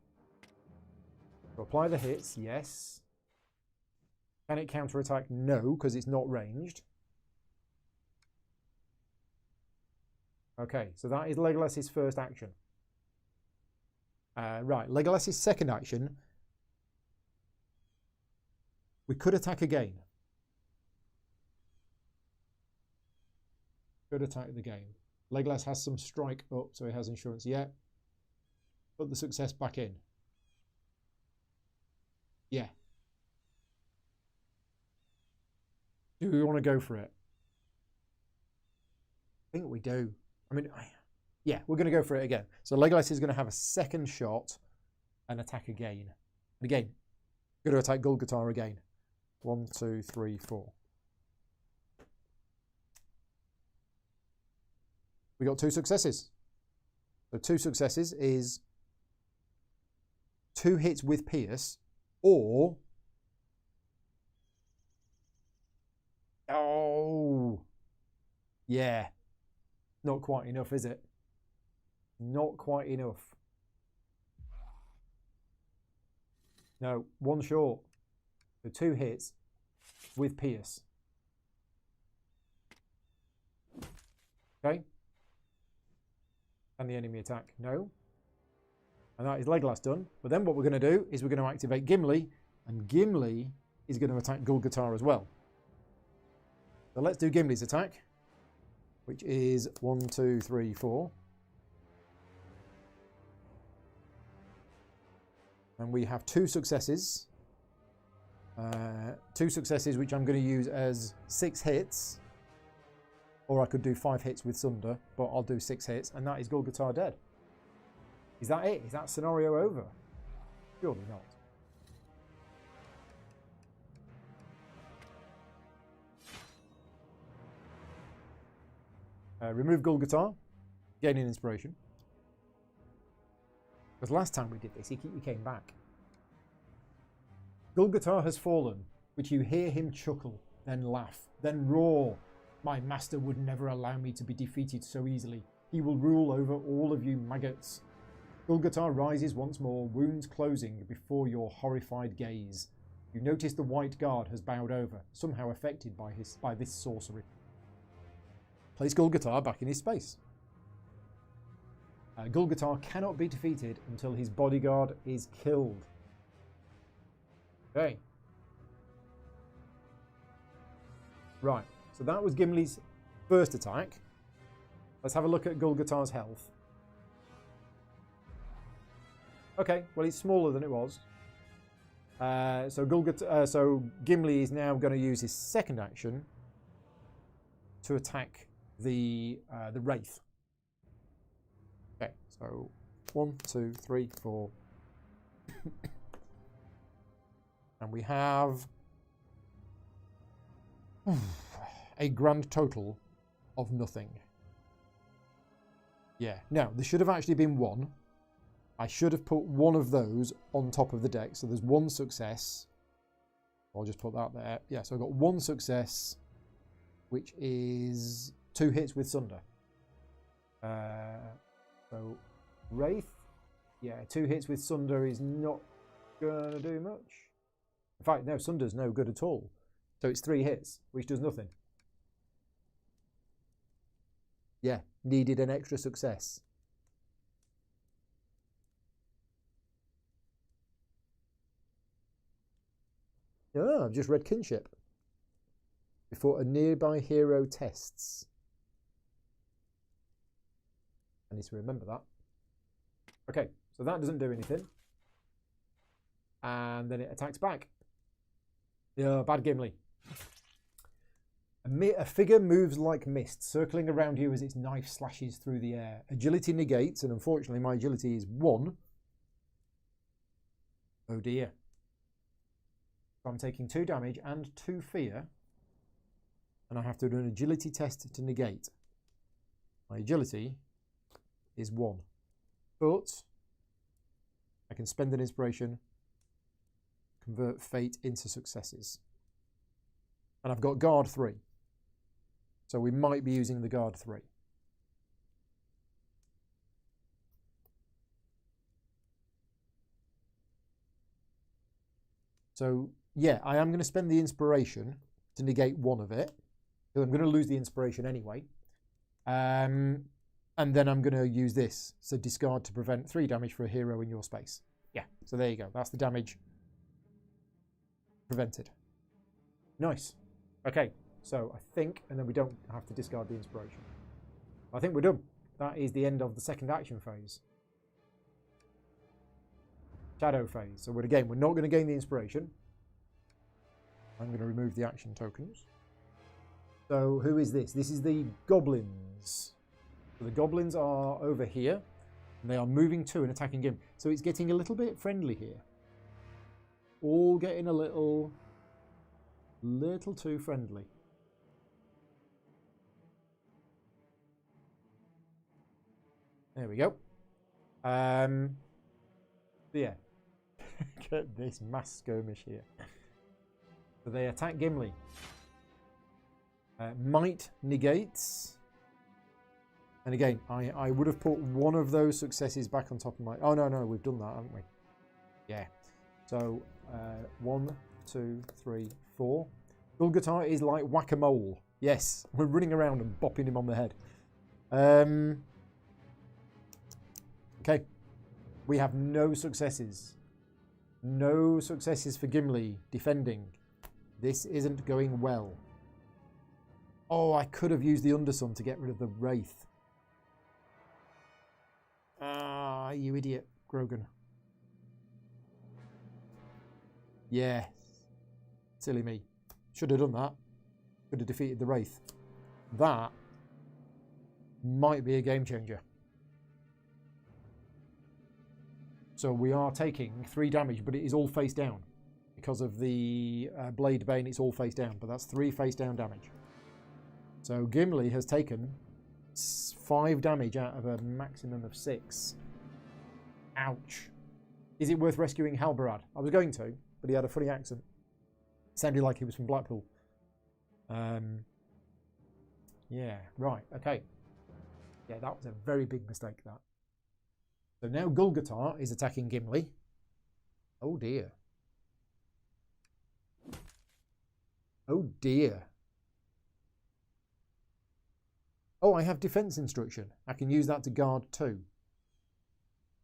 So apply the hits, yes. Can it counterattack? No, because it's not ranged. Okay, so that is Legolas's first action. Right, Legolas's second action. We could attack again. Could attack the game. Legolas has some strike up, so he has insurance yet. Put the success back in. Yeah. Do we want to go for it? I think we do. I mean, yeah, we're going to go for it again. So Legolas is going to have a second shot and attack again. And again, going to attack Gull-Gultar again. 1, 2, 3, 4. We got 2 successes. So 2 successes is 2 hits with Pierce, or oh, yeah, not quite enough, is it? Not quite enough. No, 1 short. So 2 hits with Pierce. Okay. Can the enemy attack? No. And that is Legolas done. But then what we're going to do is we're going to activate Gimli, and Gimli is going to attack Gull-Gultar as well. So let's do Gimli's attack, which is 1, 2, 3, 4. And we have 2 successes. 2 successes, which I'm going to use as 6 hits. Or I could do 5 hits with Sunder, but I'll do 6 hits, and that is Gull-Gultar dead. Is that it? Is that scenario over? Surely not. Remove Gull-Gultar, gaining inspiration. Because last time we did this, he came back. Gull-Gultar has fallen, but you hear him chuckle, then laugh, then roar. My master would never allow me to be defeated so easily. He will rule over all of you maggots. Gull-Gultar rises once more, wounds closing before your horrified gaze. You notice the white guard has bowed over, somehow affected by this sorcery. Place Gull-Gultar back in his space. Gull-Gultar cannot be defeated until his bodyguard is killed. Okay. Right, so that was Gimli's first attack. Let's have a look at Gull-Gultar's health. Okay, well, it's smaller than it was. So Gimli is now going to use his second action to attack the Wraith. Okay, so 1, 2, 3, 4. And we have a grand total of nothing. Yeah, now, there should have actually been one. I should have put one of those on top of the deck. So there's one success. I'll just put that there. Yeah, so I've got one success, which is 2 hits with Sunder. So Wraith, yeah, 2 hits with Sunder is not going to do much. In fact, no, Sunder's no good at all. So it's 3 hits, which does nothing. Yeah, needed an extra success. Oh, I've just read Kinship. Before a nearby hero tests. I need to remember that. Okay, so that doesn't do anything. And then it attacks back. Yeah, bad Gimli. A figure moves like mist, circling around you as its knife slashes through the air. Agility negates, and unfortunately my agility is 1. Oh dear. So I'm taking 2 damage and 2 fear. And I have to do an agility test to negate. My agility is 1. But I can spend an inspiration, convert fate into successes. And I've got guard 3. So we might be using the guard 3. So yeah, I am going to spend the inspiration to negate 1 of it. Because I'm going to lose the inspiration anyway. And then I'm going to use this. So discard to prevent 3 damage for a hero in your space. Yeah, so there you go. That's the damage prevented. Nice. Okay, so I think, and then we don't have to discard the inspiration. I think we're done. That is the end of the second action phase. Shadow phase. So we're not going to gain the inspiration. I'm going to remove the action tokens. So who is this? This is the goblins. So the goblins are over here. And they are moving to and attacking him. So it's getting a little bit friendly here. All getting a little too friendly. There we go. Yeah. Get this mass skirmish here. So they attack Gimli. Might negates. And again, I would have put one of those successes back on top of my... Oh, no, we've done that, haven't we? Yeah. So, 1, 2, 3, 4. Gull-Gultar is like whack-a-mole. Yes, we're running around and bopping him on the head. Okay. We have no successes. No successes for Gimli defending. This isn't going well. Oh, I could have used the Undersun to get rid of the Wraith. Ah, you idiot, Grogan. Yeah. Silly me. Should have done that. Could have defeated the Wraith. That might be a game changer. So we are taking 3 damage, but it is all face down. Because of the Blade Bane, it's all face down. But that's 3 face down damage. So Gimli has taken 5 damage out of a maximum of 6. Ouch. Is it worth rescuing Halbarad? I was going to, but he had a funny accent. Sounded like he was from Blackpool. Yeah, right, okay. Yeah, that was a very big mistake, that. So now Gull-Gultar is attacking Gimli. Oh dear. Oh dear. Oh, I have defense instruction. I can use that to guard too.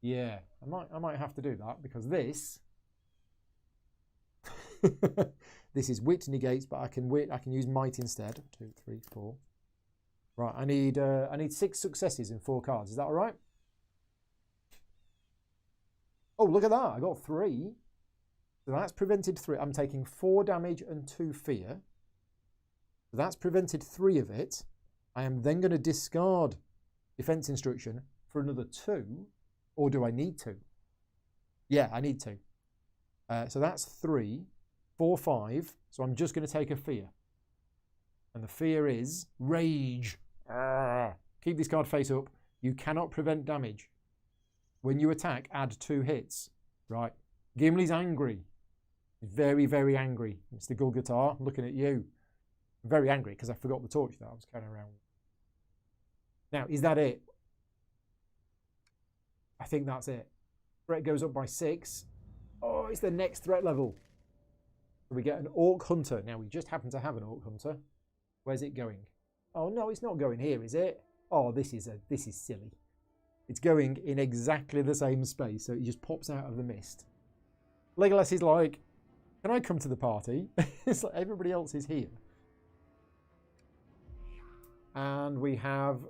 Yeah, I might have to do that because this this is wit negates, but I can use might instead. 2, 3, 4. Right, I need 6 successes in 4 cards. Is that all right? Oh, look at that. I got 3. So that's prevented 3. I'm taking 4 damage and 2 fear. So that's prevented 3 of it. I am then going to discard defense instruction for another 2. Or do I need to? Yeah, I need to. So that's 3, 4, 5. So I'm just going to take a fear. And the fear is rage. Keep this card face up. You cannot prevent damage. When you attack, add 2 hits. Right. Gimli's angry. He's very, very angry. Mr. Gull-Gultar, I'm looking at you. I'm very angry because I forgot the torch that I was carrying around. Now, is that it? I think that's it. Threat goes up by 6. Oh, it's the next threat level. So we get an Orc Hunter. Now, we just happen to have an Orc Hunter. Where's it going? Oh, no, it's not going here, is it? Oh, this is silly. It's going in exactly the same space, so it just pops out of the mist. Legolas is like, can I come to the party? It's like everybody else is here. And we have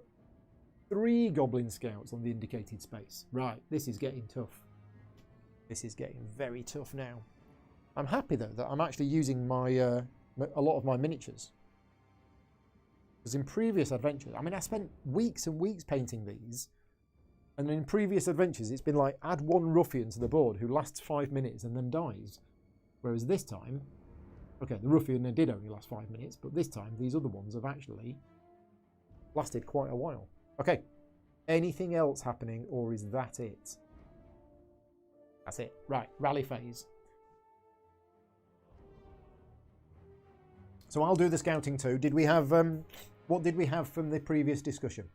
3 Goblin Scouts on the indicated space. Right, this is getting tough. This is getting very tough now. I'm happy, though, that I'm actually using my a lot of my miniatures. Because in previous adventures, I mean, I spent weeks and weeks painting these. And in previous adventures, it's been like, add 1 ruffian to the board who lasts 5 minutes and then dies. Whereas this time, okay, the ruffian did only last 5 minutes, but this time, these other ones have actually lasted quite a while. Okay, anything else happening, or is that it? That's it. Right, rally phase. So I'll do the scouting too. Did we have, what did we have from the previous discussion?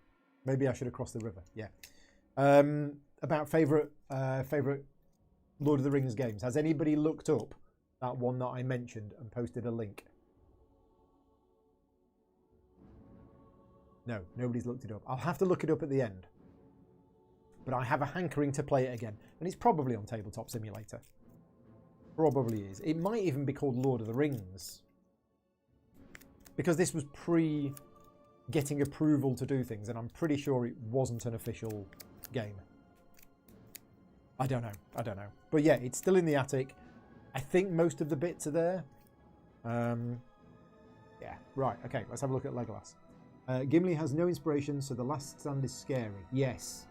Maybe I should have crossed the river, yeah. About favourite Lord of the Rings games. Has anybody looked up that one that I mentioned and posted a link? No, nobody's looked it up. I'll have to look it up at the end. But I have a hankering to play it again. And it's probably on Tabletop Simulator. Probably is. It might even be called Lord of the Rings. Because this was pre-getting approval to do things. And I'm pretty sure it wasn't an official game. I don't know. I don't know. But yeah, it's still in the attic. I think most of the bits are there. Yeah, right. Okay, let's have a look at Legolas. Gimli has no inspiration, so the last stand is scary. Yes.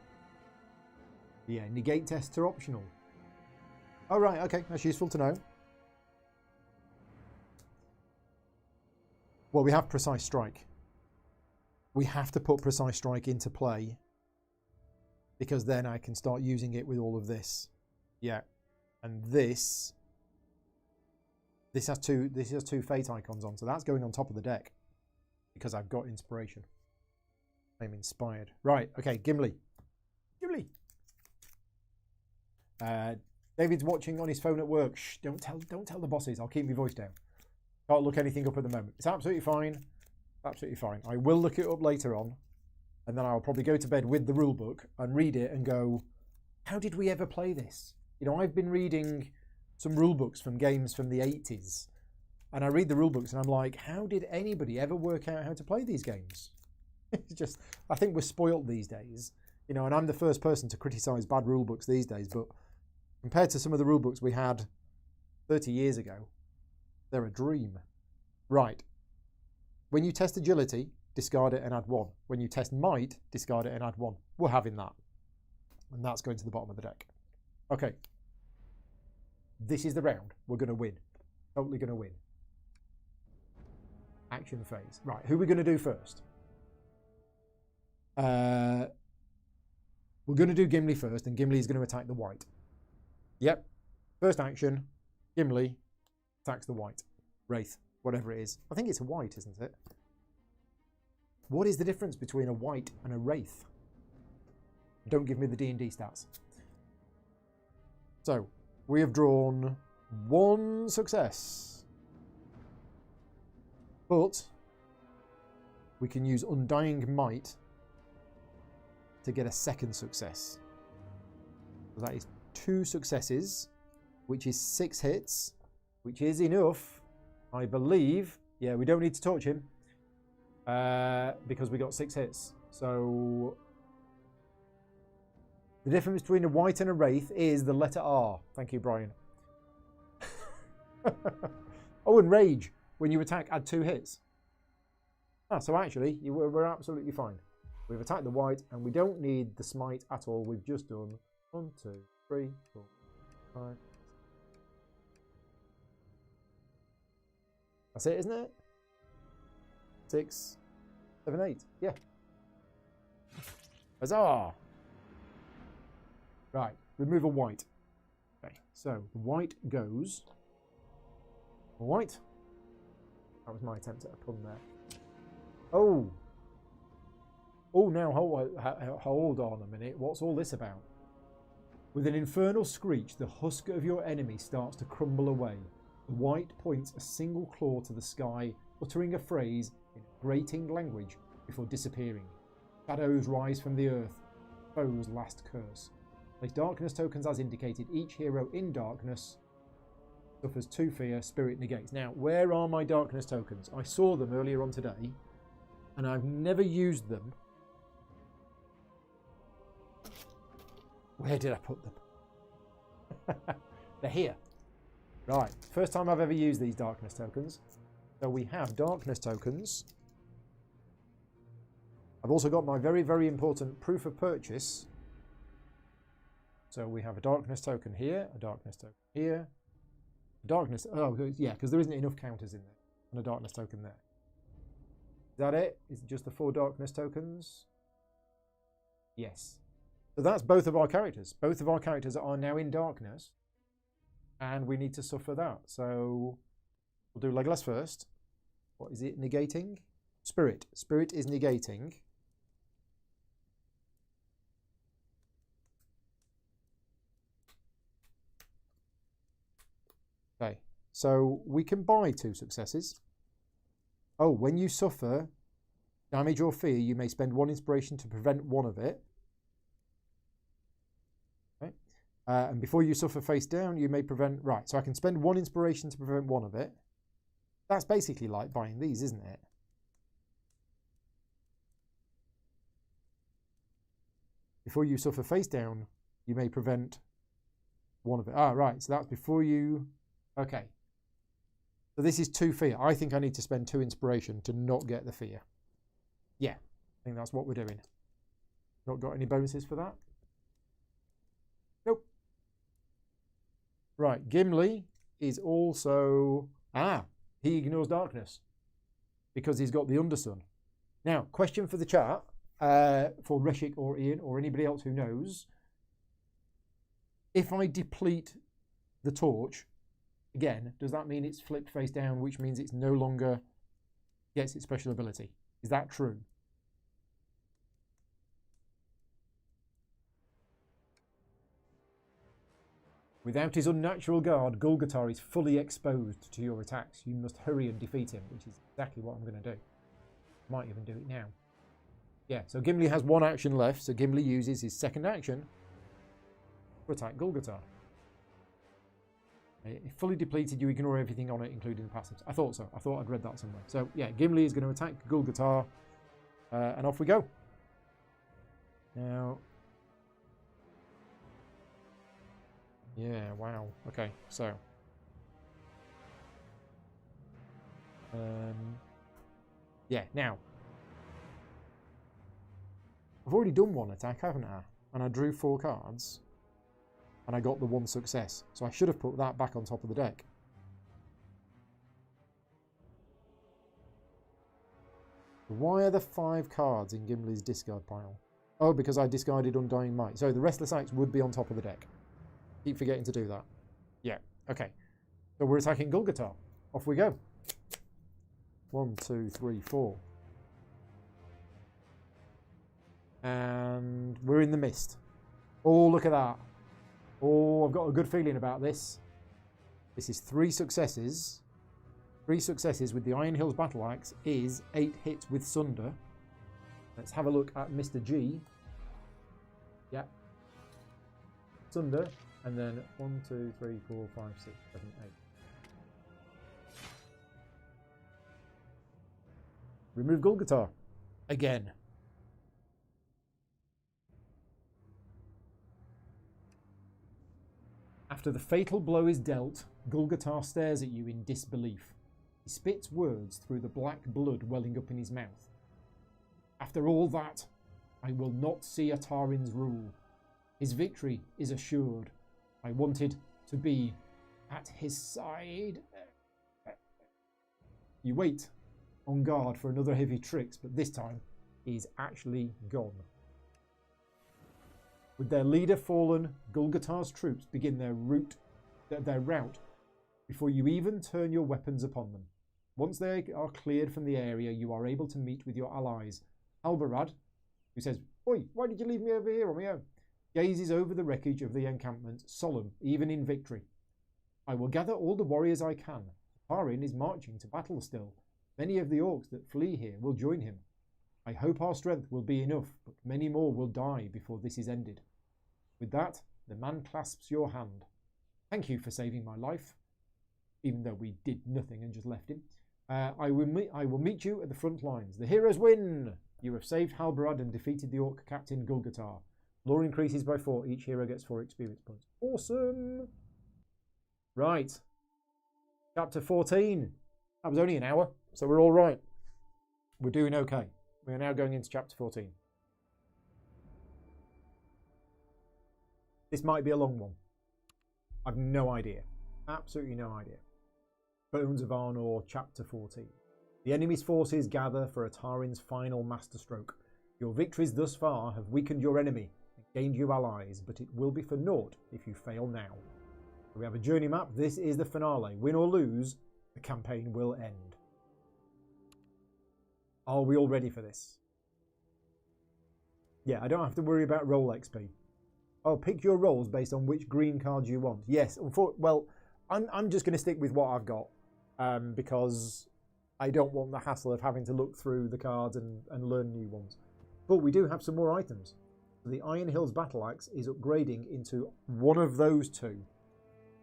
Yeah, negate tests are optional. Oh, right, okay, that's useful to know. Well, we have Precise Strike. We have to put Precise Strike into play because then I can start using it with all of this. Yeah, and this has two fate icons on, so that's going on top of the deck. Because I've got inspiration. I'm inspired. Right, okay, Gimli. Gimli! David's watching on his phone at work. Shh, don't tell the bosses. I'll keep my voice down. Can't look anything up at the moment. It's absolutely fine. Absolutely fine. I will look it up later on. And then I'll probably go to bed with the rule book and read it and go, how did we ever play this? You know, I've been reading some rule books from games from the 80s. And I read the rule books and I'm like, how did anybody ever work out how to play these games? It's just, I think we're spoilt these days. You know, and I'm the first person to criticise bad rule books these days, but compared to some of the rule books we had 30 years ago, they're a dream. Right. When you test agility, discard it and add 1. When you test might, discard it and add 1. We're having that. And that's going to the bottom of the deck. Okay. This is the round. We're going to win. Totally going to win. Action phase. Right, who are we going to do first? We're going to do Gimli first, and Gimli is going to attack the white. Yep. First action, Gimli attacks the white. Wraith, whatever it is. I think it's a white, isn't it? What is the difference between a white and a wraith? Don't give me the D&D stats. So, we have drawn 1 success. But we can use Undying Might to get a second success. So that is 2 successes, which is 6 hits, which is enough, I believe. Yeah, we don't need to torch him because we got 6 hits. So the difference between a white and a wraith is the letter R. Thank you, Brian. Oh, and rage. When you attack, add 2 hits. Ah, so actually, we're absolutely fine. We've attacked the white, and we don't need the smite at all. We've just done 1, 2, 3, 4, 5. That's it, isn't it? 6, 7, 8. Yeah. Huzzah! Right, remove a white. Okay, so the white goes. White. That was my attempt at a pun there. Oh. Oh, now hold on a minute. What's all this about? With an infernal screech, the husk of your enemy starts to crumble away. The white points a single claw to the sky, uttering a phrase in grating language before disappearing. Shadows rise from the earth. Foe's last curse. Place darkness tokens as indicated. Each hero in darkness suffers 2 fear, spirit negates. Now, where are my darkness tokens? I saw them earlier on today, and I've never used them. Where did I put them? They're here. Right, first time I've ever used these darkness tokens. So we have darkness tokens. I've also got my very, very important proof of purchase. So we have a darkness token here, a darkness token here, darkness, oh yeah, because there isn't enough counters in there, and a darkness token there. Is that it? Is it just the 4 darkness tokens? Yes. So that's both of our characters. Both of our characters are now in darkness, and we need to suffer that. So we'll do Legolas first. What is it negating? Spirit. Spirit is negating. Okay, so we can buy 2 successes. Oh, when you suffer damage or fear, you may spend 1 inspiration to prevent 1 of it. Okay. And before you suffer face down, you may prevent... Right, so I can spend 1 inspiration to prevent 1 of it. That's basically like buying these, isn't it? Before you suffer face down, you may prevent 1 of it. Ah, right, so that's before you... Okay. So this is 2 fear. I think I need to spend 2 inspiration to not get the fear. Yeah, I think that's what we're doing. Not got any bonuses for that? Nope. Right, Gimli is also... Ah, he ignores darkness because he's got the Undersun. Now, question for the chat, for Reshik or Ian or anybody else who knows. If I deplete the torch, again, does that mean it's flipped face down, which means it's no longer gets its special ability? Is that true? Without his unnatural guard, Gull-Gultar is fully exposed to your attacks. You must hurry and defeat him, which is exactly what I'm going to do. Might even do it now. Yeah, so Gimli has 1 action left, so Gimli uses his second action to attack Gull-Gultar. If fully depleted, you ignore everything on it, including the passives. I thought so. I thought I'd read that somewhere. So, yeah, Gimli is going to attack Gull-Gultar, and off we go. Now... Yeah, wow. Okay, so... yeah, now... I've already done 1 attack, haven't I? And I drew 4 cards. And I got the 1 success. So I should have put that back on top of the deck. Why are there 5 cards in Gimli's discard pile? Oh, because I discarded Undying Might. So the Restless Axe would be on top of the deck. Keep forgetting to do that. Yeah, okay. So we're attacking Gull-Gultar. Off we go. 1, 2, 3, 4. And we're in the mist. Oh, look at that. Oh, I've got a good feeling about this. This is 3 successes. 3 successes with the Iron Hills Battle Axe is 8 hits with Sunder. Let's have a look at Mr. G. Yeah. Sunder. And then 1, 2, 3, 4, 5, 6, 7, 8. Remove Gull-Gultar. Again. After the fatal blow is dealt, Gull-Gultar stares at you in disbelief. He spits words through the black blood welling up in his mouth. After all that, I will not see Atarin's rule. His victory is assured. I wanted to be at his side. You wait on guard for another heavy tricks, but this time he's actually gone. With their leader fallen, Gull-Gultar's troops begin their rout before you even turn your weapons upon them. Once they are cleared from the area, you are able to meet with your allies. Halbarad, who says, "Oi, why did you leave me over here on my own?" gazes over the wreckage of the encampment, solemn, even in victory. I will gather all the warriors I can. Atarin is marching to battle still. Many of the orcs that flee here will join him. I hope our strength will be enough, but many more will die before this is ended. With that, the man clasps your hand. Thank you for saving my life, even though we did nothing and just left him. I will meet you at the front lines. The heroes win! You have saved Halbarad and defeated the orc captain Gull-Gultar. Lore increases by 4. Each hero gets 4 experience points. Awesome! Right. Chapter 14. That was only an hour, so we're all right. We're doing okay. We are now going into chapter 14. This might be a long one. I've no idea. Absolutely no idea. Bones of Arnor, chapter 14. The enemy's forces gather for Atarin's final masterstroke. Your victories thus far have weakened your enemy and gained you allies, but it will be for naught if you fail now. We have a journey map. This is the finale. Win or lose, the campaign will end. Are we all ready for this? Yeah, I don't have to worry about roll XP. Oh, pick your rolls based on which green cards you want. Yes, well, I'm just going to stick with what I've got because I don't want the hassle of having to look through the cards and learn new ones. But we do have some more items. The Iron Hills Battle Axe is upgrading into one of those 2.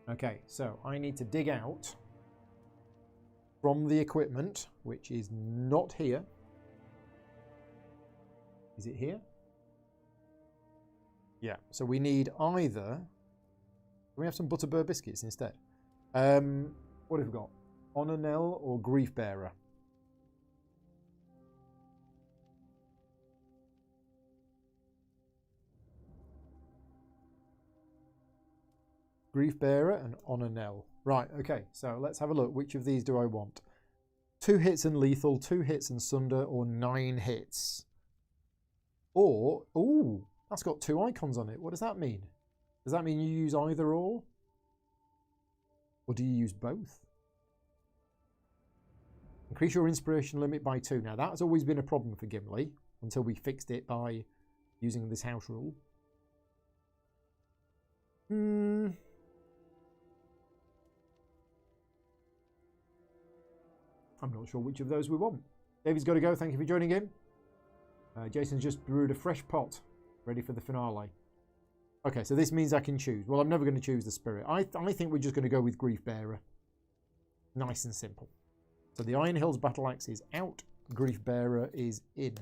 Okay, so I need to dig out from the equipment, which is not here. Is it here? Yeah, so we need either... Can we have some Butterbur biscuits instead? What have we got? Honornell or Grief Bearer? Grief Bearer and Honornell. Right, okay, so let's have a look. Which of these do I want? 2 hits and lethal, 2 hits and sunder, or 9 hits? Or, ooh, that's got 2 icons on it. What does that mean? Does that mean you use either or? Or do you use both? Increase your inspiration limit by 2. Now, that has always been a problem for Gimli until we fixed it by using this house rule. I'm not sure which of those we want. David's got to go. Thank you for joining in. Jason's just brewed a fresh pot, ready for the finale. Okay, so this means I can choose. Well, I'm never going to choose the spirit. I think we're just going to go with Grief Bearer. Nice and simple. So the Iron Hills Battle Axe is out. Grief Bearer is in.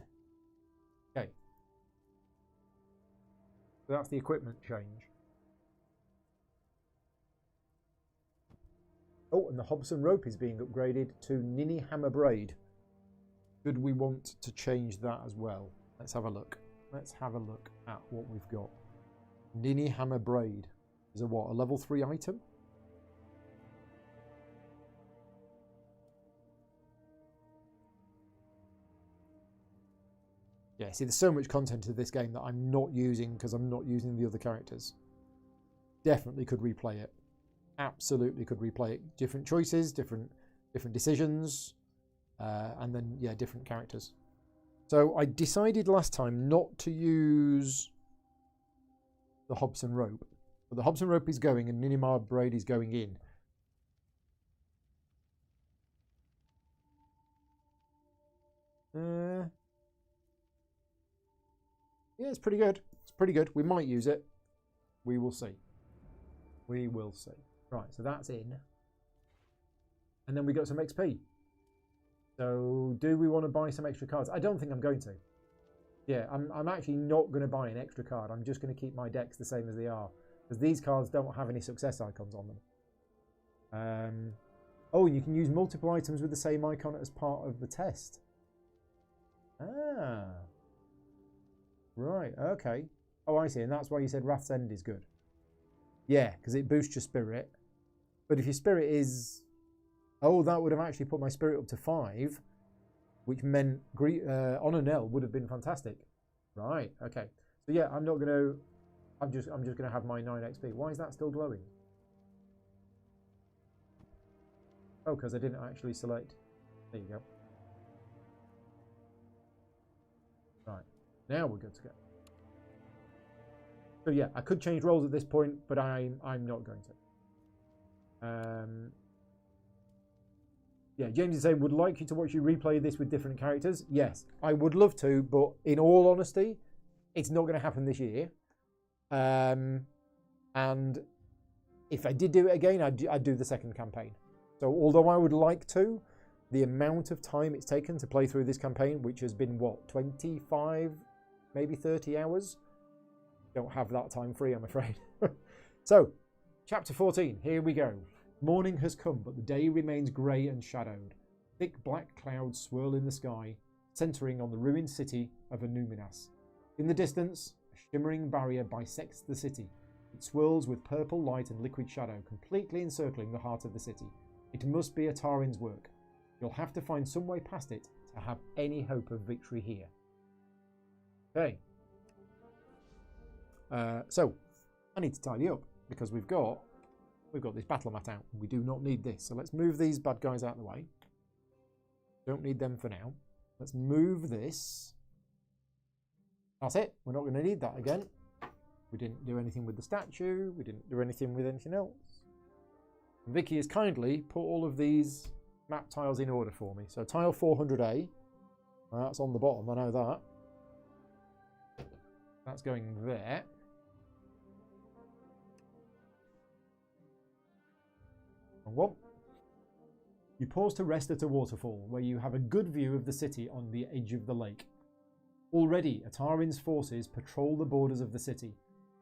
Okay. So that's the equipment change. Oh, and the Hobson rope is being upgraded to Ninny Hammer Braid. Should we want to change that as well? Let's have a look. Let's have a look at what we've got. Ninny Hammer Braid is a what? A level 3 item? Yeah, see, there's so much content to this game that I'm not using because I'm not using the other characters. definitely could replay it. Absolutely could replay it. Different choices, different decisions, and then, yeah, different characters. So I decided last time not to use the Hobson rope. But the Hobson rope is going and Ninimar braid is going in. Yeah, it's pretty good. It's pretty good. We might use it. We will see. We will see. Right, so that's in. And then we got some XP. So do we want to buy some extra cards? I don't think I'm going to. Yeah, I'm actually not going to buy an extra card. I'm just going to keep my decks the same as they are. Because these cards don't have any success icons on them. Oh, you can use multiple items with the same icon as part of the test. Ah. Right, okay. Oh, I see. And that's why you said Wrath's End is good. Yeah, because it boosts your spirit. But if your spirit is... Oh, that would have actually put my spirit up to 5, which meant Honor Nell would have been fantastic. Right, okay. So yeah, I'm not going to... I'm just going to have my 9 XP. Why is that still glowing? Oh, because I didn't actually select. There you go. Right, now we're good to go. So yeah, I could change roles at this point, but I'm not going to. Yeah, James is saying, would like you to watch you replay this with different characters. Yes, I would love to, but in all honesty, it's not going to happen this year. And if I did do it again, I'd do the second campaign. So although I would like to, the amount of time it's taken to play through this campaign, which has been, what, 25, maybe 30 hours? Don't have that time free, I'm afraid. So, chapter 14, here we go. Morning has come, but the day remains grey and shadowed. Thick black clouds swirl in the sky, centering on the ruined city of Anuminas. In the distance, a shimmering barrier bisects the city. It swirls with purple light and liquid shadow, completely encircling the heart of the city. It must be Atarin's work. You'll have to find some way past it to have any hope of victory here. Okay. So, I need to tidy up, because we've got this battle mat out. We do not need this. So let's move these bad guys out of the way. Don't need them for now. Let's move this. That's it. We're not going to need that again. We didn't do anything with the statue. We didn't do anything with anything else. And Vicky has kindly put all of these map tiles in order for me. So tile 400A. That's on the bottom. I know that. That's going there. One. You pause to rest at a waterfall where you have a good view of the city on the edge of the lake. Already, Atarin's forces patrol the borders of the city.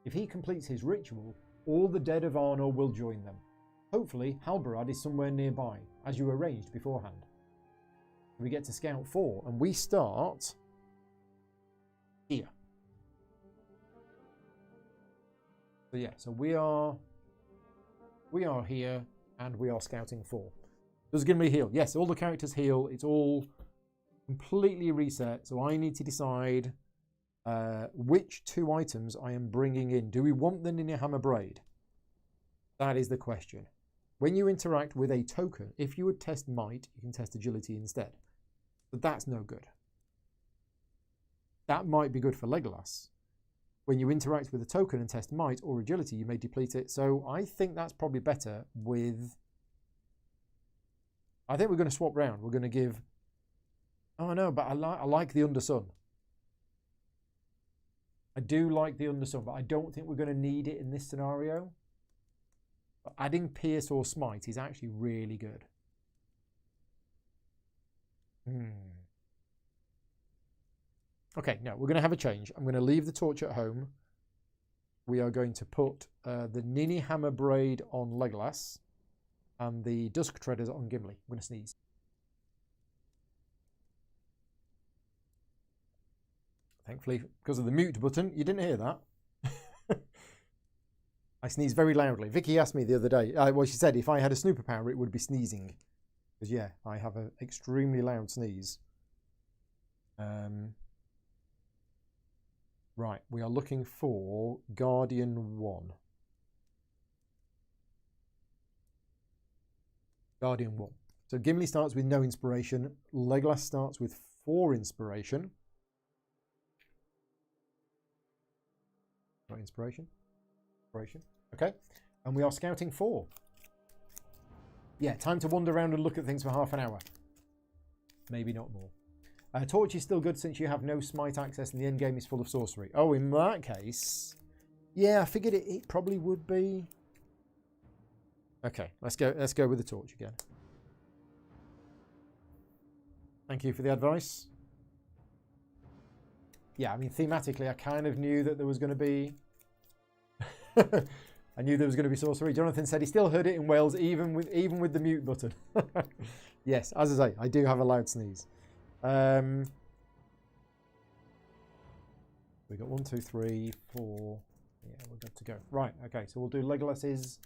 If he completes his ritual, all the dead of Arnor will join them. Hopefully, Halbarad is somewhere nearby, as you arranged beforehand. We get to Scout 4, and we start here. So yeah, so we are here. And we are scouting 4. Does it give me a heal? Yes, all the characters heal. It's all completely reset. So I need to decide which 2 items I am bringing in. Do we want the Ninjahammer Braid? That is the question. When you interact with a token, if you would test Might, you can test Agility instead. But that's no good. That might be good for Legolas. When you interact with a token and test Might or Agility, you may deplete it. So I think that's probably better with... I think we're going to swap round. We're going to give... Oh, no, but I like the Undersun. I do like the Undersun, but I don't think we're going to need it in this scenario. But adding Pierce or Smite is actually really good. Okay, no, we're going to have a change. I'm going to leave the torch at home. We are going to put the Ninjahammer Braid on Legolas and the Dusk Treaders on Gimli. I'm going to sneeze. Thankfully, because of the mute button, you didn't hear that. I sneeze very loudly. Vicky asked me the other day, well, she said if I had a superpower, it would be sneezing. Because, yeah, I have an extremely loud sneeze. Right, we are looking for Guardian 1. Guardian 1. So Gimli starts with no inspiration. Legolas starts with 4 inspiration. Not inspiration. Inspiration. Okay. And we are scouting 4. Yeah, time to wander around and look at things for half an hour. Maybe not more. Torch is still good since you have no smite access and the end game is full of sorcery. Oh, in that case... Yeah, I figured it probably would be. Okay, let's go with the torch again. Thank you for the advice. Yeah, I mean, thematically, I kind of knew that there was going to be... I knew there was going to be sorcery. Jonathan said he still heard it in Wales, even with the mute button. Yes, as I say, I do have a loud sneeze. We got 1, 2, 3, 4... Yeah, we're good to go. Right, okay, so we'll do Legolas's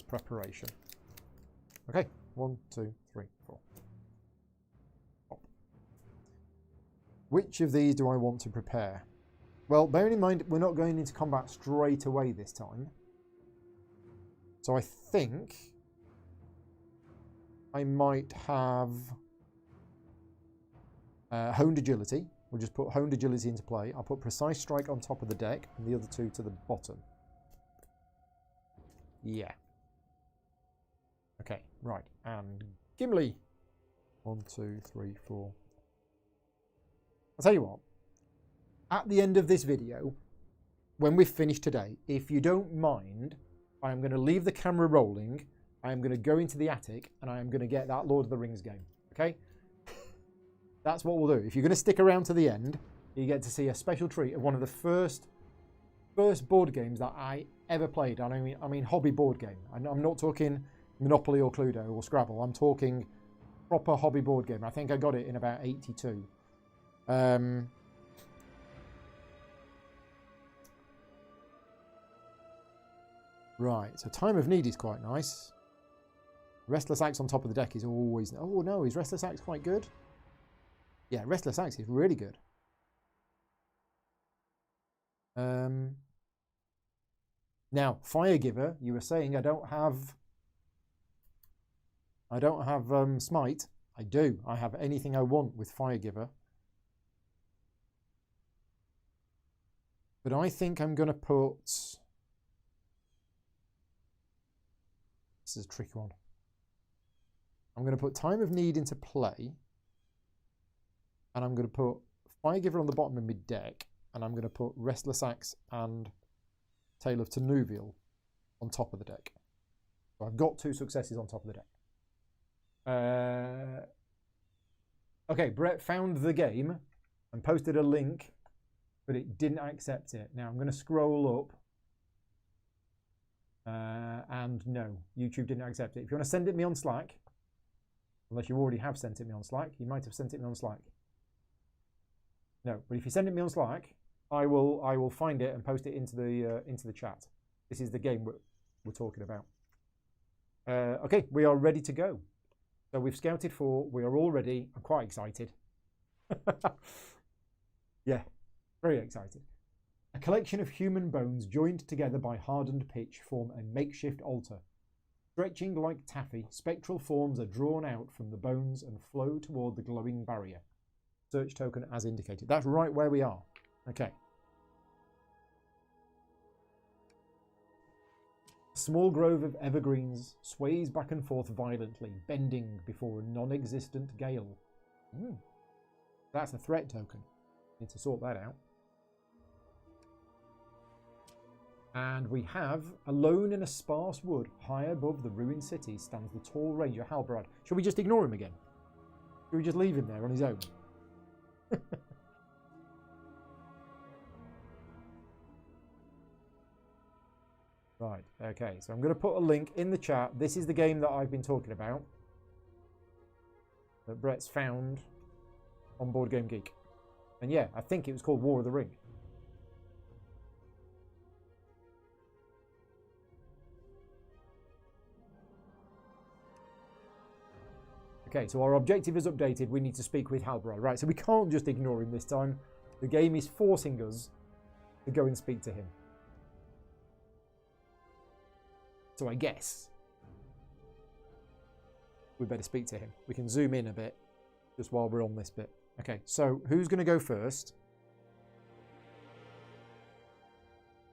preparation. Okay, 1, 2, 3, 4. Pop. Which of these do I want to prepare? Well, bearing in mind we're not going into combat straight away this time. So I think I might have honed agility. We'll just put honed agility into play. I'll put precise strike on top of the deck and the other 2 to the bottom. Yeah. Okay, right. And Gimli. 1, 2, 3, 4. I'll tell you what. At the end of this video, when we've finished today, if you don't mind, I am going to leave the camera rolling. I am going to go into the attic and I am going to get that Lord of the Rings game. Okay? That's what we'll do. If you're going to stick around to the end, you get to see a special treat of one of the first board games that I ever played. And I mean hobby board game. I'm not talking Monopoly or Cluedo or Scrabble. I'm talking proper hobby board game. I think I got it in about 82. Right, so Time of Need is quite nice. Restless Axe on top of the deck is always... Oh no, is Restless Axe quite good? Yeah, Restless Axe is really good. Now, Firegiver, you were saying I don't have Smite. I do. I have anything I want with Firegiver. But I think I'm going to put... This is a tricky one. I'm going to put Time of Need into play. And I'm going to put Firegiver on the bottom of my deck. And I'm going to put Restless Axe and Tale of Tenuvial on top of the deck. So I've got 2 successes on top of the deck. Okay, Brett found the game and posted a link, but it didn't accept it. Now I'm going to scroll up. And no, YouTube didn't accept it. If you want to send it me on Slack, unless you already have sent it me on Slack, you might have sent it me on Slack. No, but if you send it me on Slack, I will find it and post it into the chat. This is the game we're talking about. Okay, we are ready to go. So we've scouted 4. We are all ready. I'm quite excited. Yeah, very excited. A collection of human bones joined together by hardened pitch form a makeshift altar. Stretching like taffy, spectral forms are drawn out from the bones and flow toward the glowing barrier. Search token as indicated. That's right where we are. Okay. A small grove of evergreens sways back and forth violently, bending before a non-existent gale. That's a threat token. Need to sort that out. And we have, alone in a sparse wood, high above the ruined city, stands the tall ranger Halbrand. Should we just ignore him again? Should we just leave him there on his own? Right, okay, so I'm going to put a link in the chat. This is the game that I've been talking about, that Brett's found on Board Game Geek. And yeah, I think it was called War of the Ring. Okay, so our objective is updated. We need to speak with Halbrand. Right, so we can't just ignore him this time. The game is forcing us to go and speak to him. So I guess we better speak to him. We can zoom in a bit just while we're on this bit. Okay, so who's going to go first?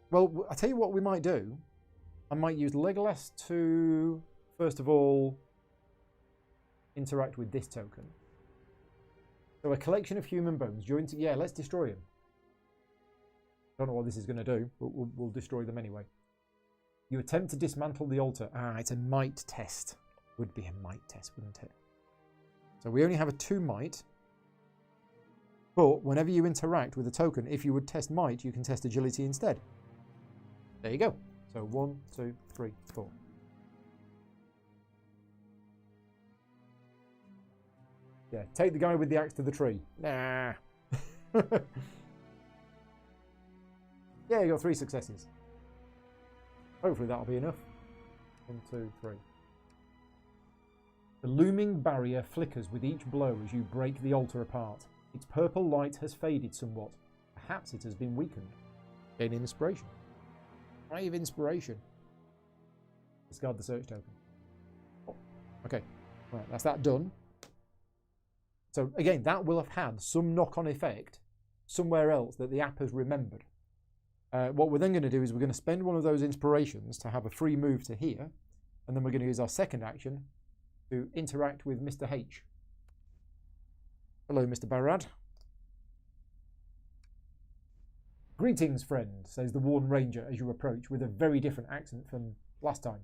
Well, I'll tell you what we might do. I might use Legolas to, first of all, interact with this token. So a collection of human bones joined together. Yeah, let's destroy him. Don't know what this is going to do, but we'll destroy them anyway. You attempt to dismantle the altar. It's a might test. Would be a might test, wouldn't it? So we only have a 2 might. But whenever you interact with a token, if you would test might, you can test agility instead. There you go. So 1, 2, 3, 4. Yeah, take the guy with the axe to the tree. Nah. Yeah, you got 3 successes. Hopefully that'll be enough. 1, 2, 3. The looming barrier flickers with each blow as you break the altar apart. Its purple light has faded somewhat. Perhaps it has been weakened. Gain inspiration. 5 inspiration. Discard the search token. Oh, okay, right, that's that done. So again, that will have had some knock-on effect somewhere else that the app has remembered. What we're then going to do is we're going to spend one of those inspirations to have a free move to here, and then we're going to use our second action to interact with Mr. H. Hello, Mr. Barad. Greetings, friend, says the Worn Ranger as you approach with a very different accent from last time.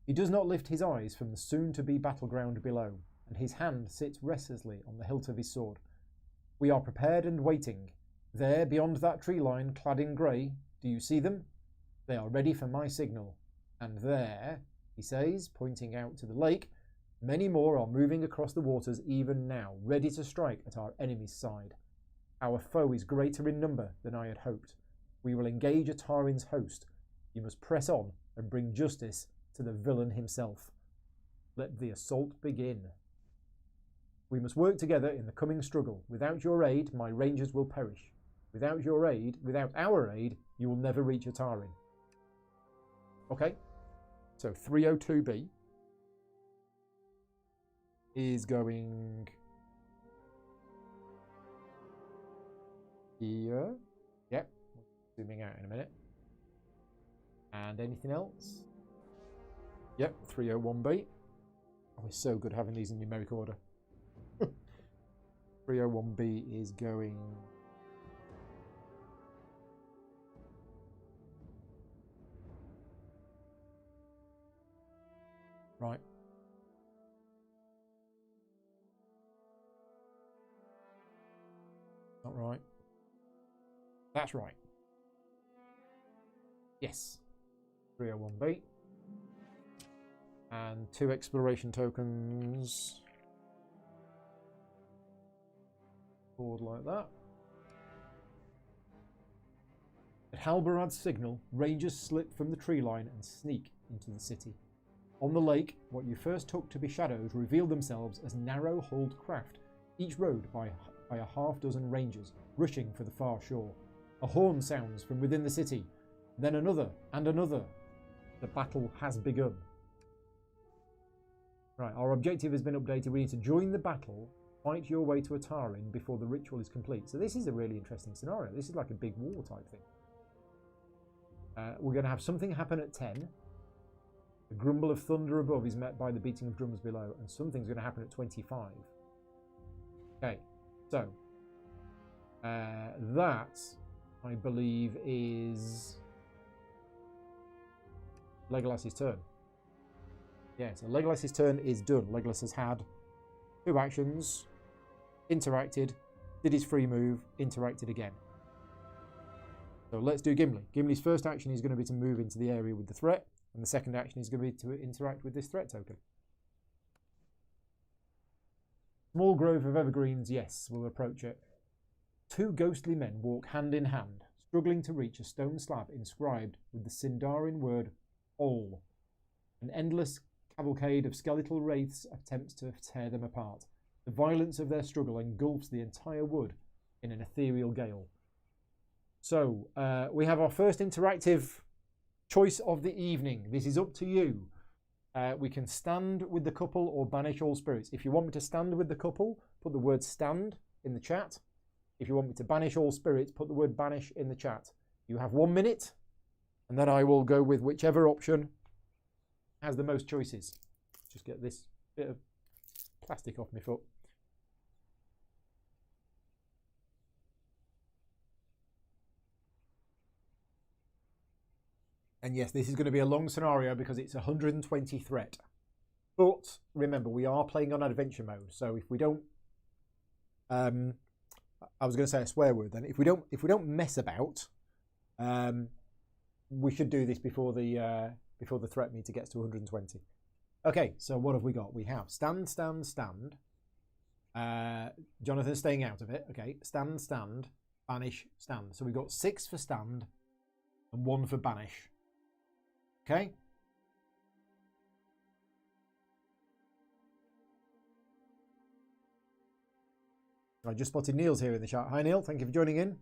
He does not lift his eyes from the soon-to-be battleground below, and his hand sits restlessly on the hilt of his sword. We are prepared and waiting. There, beyond that tree line, clad in grey, do you see them? They are ready for my signal. And there, he says, pointing out to the lake, many more are moving across the waters even now, ready to strike at our enemy's side. Our foe is greater in number than I had hoped. We will engage Atarin's host. You must press on and bring justice to the villain himself. Let the assault begin. We must work together in the coming struggle. Without your aid, my rangers will perish. Without our aid, you will never reach Atarin. Okay, so 302B is going here. Yep, zooming out in a minute. And anything else? Yep, 301B. Oh, it's so good having these in numeric order. 301B is going... Right. Not right. That's right. Yes. 301B. And 2 exploration tokens. Forward like that. At Halbarad's signal, rangers slip from the tree line and sneak into the city. On the lake, what you first took to be shadows revealed themselves as narrow-hulled craft, each rowed by a half-dozen rangers, rushing for the far shore. A horn sounds from within the city, then another and another. The battle has begun. Right, our objective has been updated. We need to join the battle, fight your way to Atarin before the ritual is complete. So this is a really interesting scenario. This is like a big war type thing. We're going to have something happen at 10. The grumble of thunder above is met by the beating of drums below, and something's going to happen at 25. Okay, so that, I believe, is Legolas's turn. Yeah, so Legolas's turn is done. Legolas has had 2 actions, interacted, did his free move, interacted again. So let's do Gimli. Gimli's first action is going to be to move into the area with the threat, and the second action is going to be to interact with this threat token. Small grove of evergreens, yes, we'll approach it. 2 ghostly men walk hand in hand, struggling to reach a stone slab inscribed with the Sindarin word Ol. An endless cavalcade of skeletal wraiths attempts to tear them apart. The violence of their struggle engulfs the entire wood in an ethereal gale. So, we have our first interactive choice of the evening. This is up to you. We can stand with the couple or banish all spirits. If you want me to stand with the couple, put the word stand in the chat. If you want me to banish all spirits, put the word banish in the chat. You have 1 minute, and then I will go with whichever option has the most choices. Just get this bit of plastic off my foot. And yes, this is going to be a long scenario because it's 120 threat. But remember, we are playing on adventure mode, so if we don't, I was going to say a swear word then. If we don't mess about, we should do this before the threat meter gets to 120. Okay, so what have we got? We have stand, stand, stand. Jonathan's staying out of it. Okay, stand, stand, banish, stand. So we've got 6 for stand and 1 for banish. Okay. I just spotted Neil's here in the chat. Hi Neil, thank you for joining in.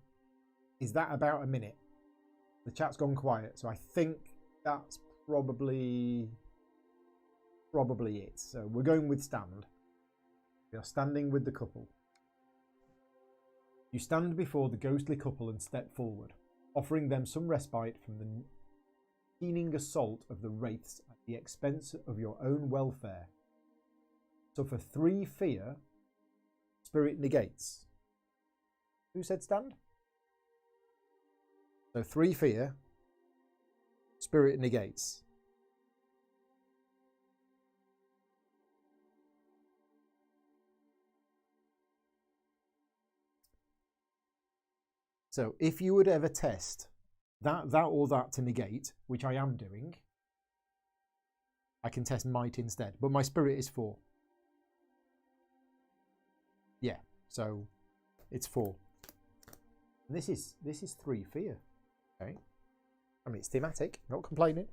Is that about a minute? The chat's gone quiet, so I think that's probably it. So we're going with stand. We are standing with the couple. You stand before the ghostly couple and step forward, offering them some respite from the keening assault of the wraiths at the expense of your own welfare. Suffer 3 fear, spirit negates. Who said stand? So 3 fear, spirit negates. So if you would ever test that or that to negate, which I am doing, I can test might instead. But my spirit is 4. Yeah, so it's 4. And this is 3 fear. Okay. I mean, it's thematic, not complaining.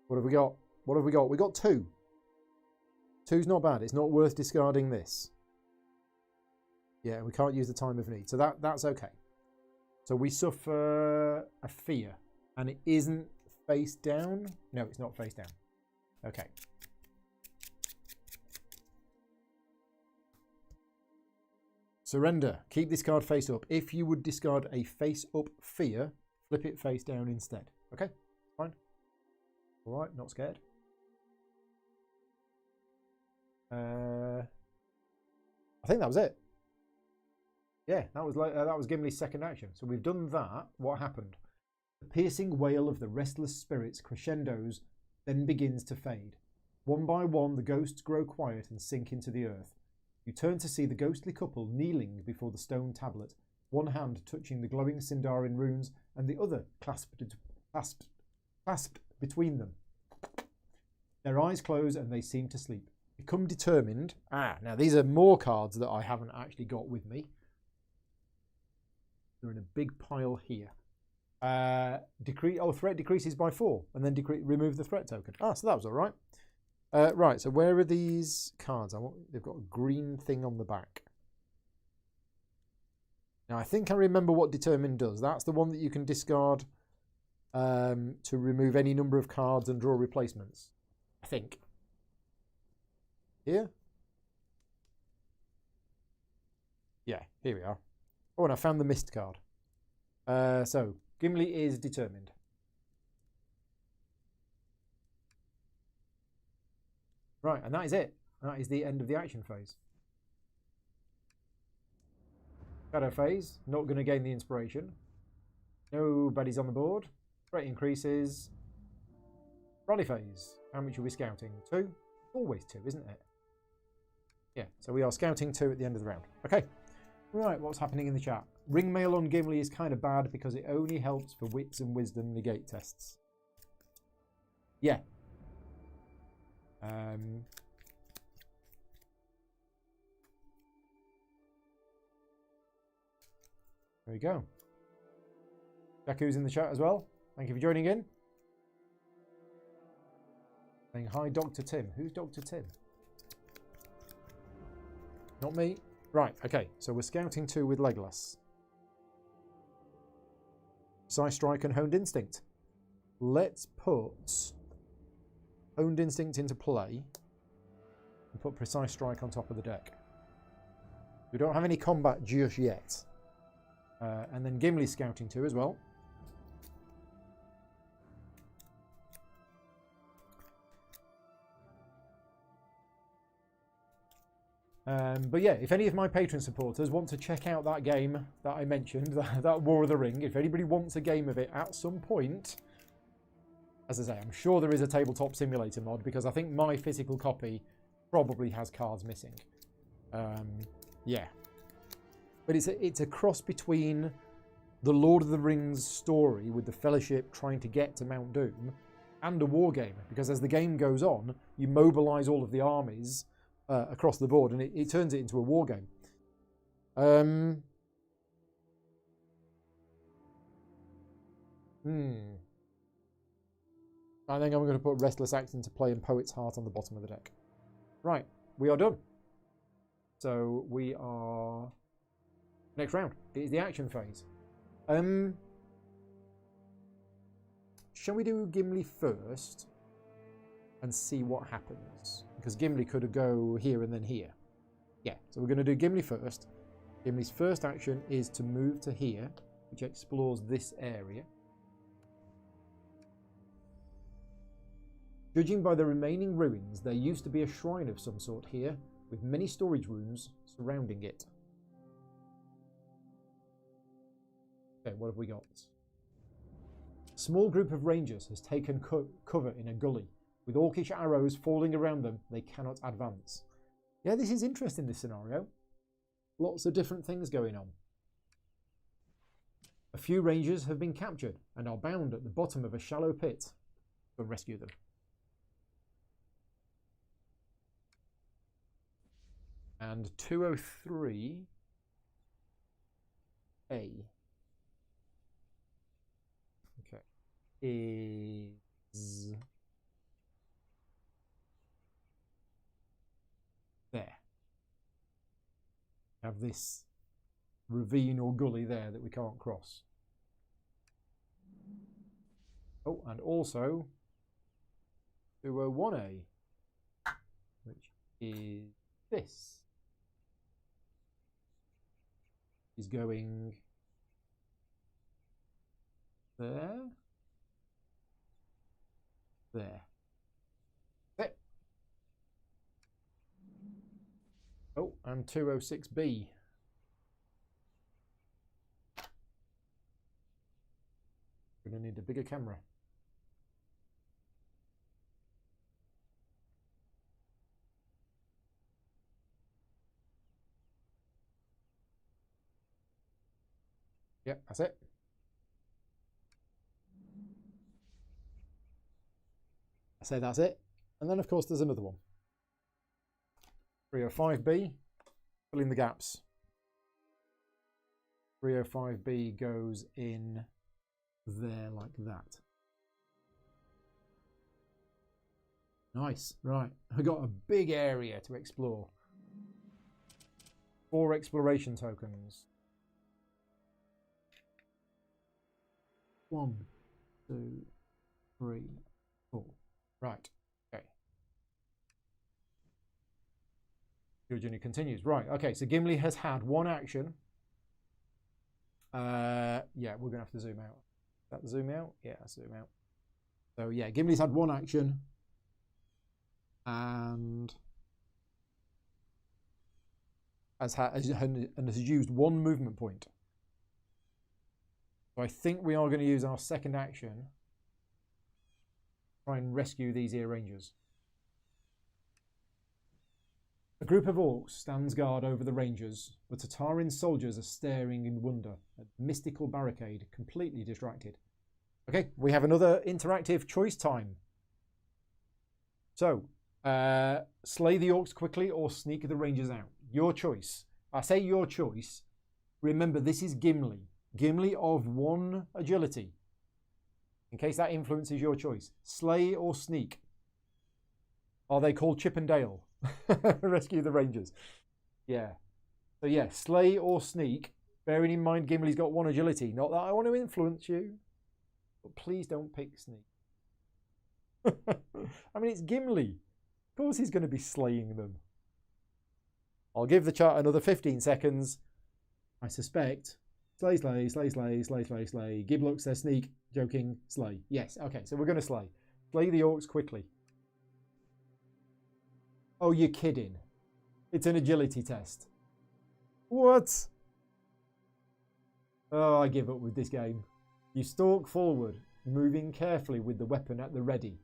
What have we got? What have we got? We got 2. 2's not bad. It's not worth discarding this. Yeah, we can't use the time of need. So that's okay. So we suffer a fear. And it isn't face down? No, it's not face down. Okay. Surrender. Keep this card face up. If you would discard a face up fear, flip it face down instead. Okay, fine. All right, not scared. I think that was it. Yeah, that was Gimli's second action. So we've done that. What happened? The piercing wail of the restless spirits crescendos, then begins to fade. One by one, the ghosts grow quiet and sink into the earth. You turn to see the ghostly couple kneeling before the stone tablet, one hand touching the glowing Sindarin runes and the other clasped between them. Their eyes close and they seem to sleep. Become determined. Now these are more cards that I haven't actually got with me. They're in a big pile here. Threat decreases by 4, and then remove the threat token. So that was all right. Right, so where are these cards? They've got a green thing on the back. Now, I think I remember what Determine does. That's the one that you can discard to remove any number of cards and draw replacements. I think. Here? Yeah, here we are. Oh, and I found the mist card. So, Gimli is determined. Right, and that is it. That is the end of the action phase. Shadow phase, not going to gain the inspiration. Nobody's on the board. Threat increases. Rally phase. How much are we scouting? 2? Always 2, isn't it? Yeah, so we are scouting 2 at the end of the round. Okay. Right, what's happening in the chat? Ring mail on Gimli is kind of bad because it only helps for wits and wisdom negate tests. Yeah. There we go. Jaku's in the chat as well. Thank you for joining in. Saying hi, Dr. Tim. Who's Dr. Tim? Not me. Right, okay. So we're scouting 2 with Legolas. Precise Strike and Honed Instinct. let's put Honed Instinct into play and put Precise Strike on top of the deck. We don't have any combat just yet. And then Gimli Scouting 2 as well. But yeah, if any of my Patreon supporters want to check out that game that I mentioned, that War of the Ring, if anybody wants a game of it at some point, as I say, I'm sure there is a tabletop simulator mod, because I think my physical copy probably has cards missing. Yeah. But it's a cross between the Lord of the Rings story with the Fellowship trying to get to Mount Doom and a war game, because as the game goes on, you mobilize all of the armies across the board, and it turns it into a war game. I think I'm going to put Restless Act into play and Poet's Heart on the bottom of the deck. Right, we are done. So we are... Next round. It is the action phase. Shall we do Gimli first and see what happens? Because Gimli could go here and then here. Yeah, so we're going to do Gimli first. Gimli's first action is to move to here, which explores this area. Judging by the remaining ruins, there used to be a shrine of some sort here, with many storage rooms surrounding it. Okay, what have we got? A small group of rangers has taken cover in a gully. With orcish arrows falling around them, they cannot advance. Yeah, this is interesting, this scenario. Lots of different things going on. A few rangers have been captured and are bound at the bottom of a shallow pit. Go and rescue them. And 203A. Okay. Is there. Have this ravine or gully there that we can't cross. Oh, and also 201A, which is this. Is going there. There. There. Oh, and 206B. We're going to need a bigger camera. Yep, that's it. I say that's it. And then, of course, there's another one. 305B, fill in the gaps. 305B goes in there like that. Nice, right. I've got a big area to explore. 4 exploration tokens. 1, 2, 3, 4. Right, okay. Your journey continues. Right, okay, so Gimli has had one action. Yeah, we're going to have to zoom out. Is that the zoom out? Yeah, zoom out. So, yeah, Gimli's had one action. And has used one movement point. So I think we are going to use our second action to try and rescue these ear rangers. A group of orcs stands guard over the rangers, but Atarin soldiers are staring in wonder at the mystical barricade, completely distracted. Okay, we have another interactive choice time. So, slay the orcs quickly or sneak the rangers out. Your choice. I say your choice. Remember, this is Gimli. Gimli of 1 agility. In case that influences your choice. Slay or sneak. Are they called Chip and Dale? Rescue the rangers. Yeah. So yeah, slay or sneak. Bearing in mind Gimli's got 1 agility. Not that I want to influence you. But please don't pick Sneak. I mean, it's Gimli. Of course he's going to be slaying them. I'll give the chart another 15 seconds. I suspect. Slay, slay, slay, slay, slay, slay, slay. Giblux says Sneak. Joking. Slay. Yes. Okay, so we're going to slay. Slay the orcs quickly. Oh, you're kidding. It's an agility test. What? Oh, I give up with this game. You stalk forward, moving carefully with the weapon at the ready.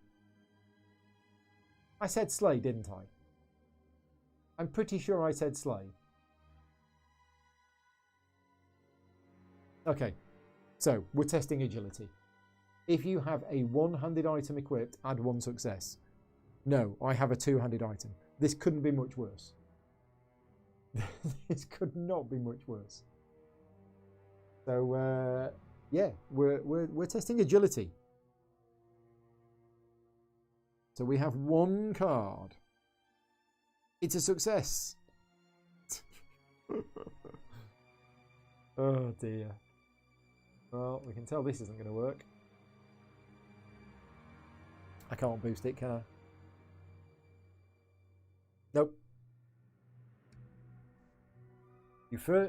I said slay, didn't I? I'm pretty sure I said slay. Okay, so we're testing agility. If you have a one-handed item equipped, add 1 success. No, I have a two-handed item. This couldn't be much worse. This could not be much worse. So yeah, we're testing agility. So we have 1 card. It's a success. Oh dear. Well, we can tell this isn't going to work. I can't boost it, can I? Nope.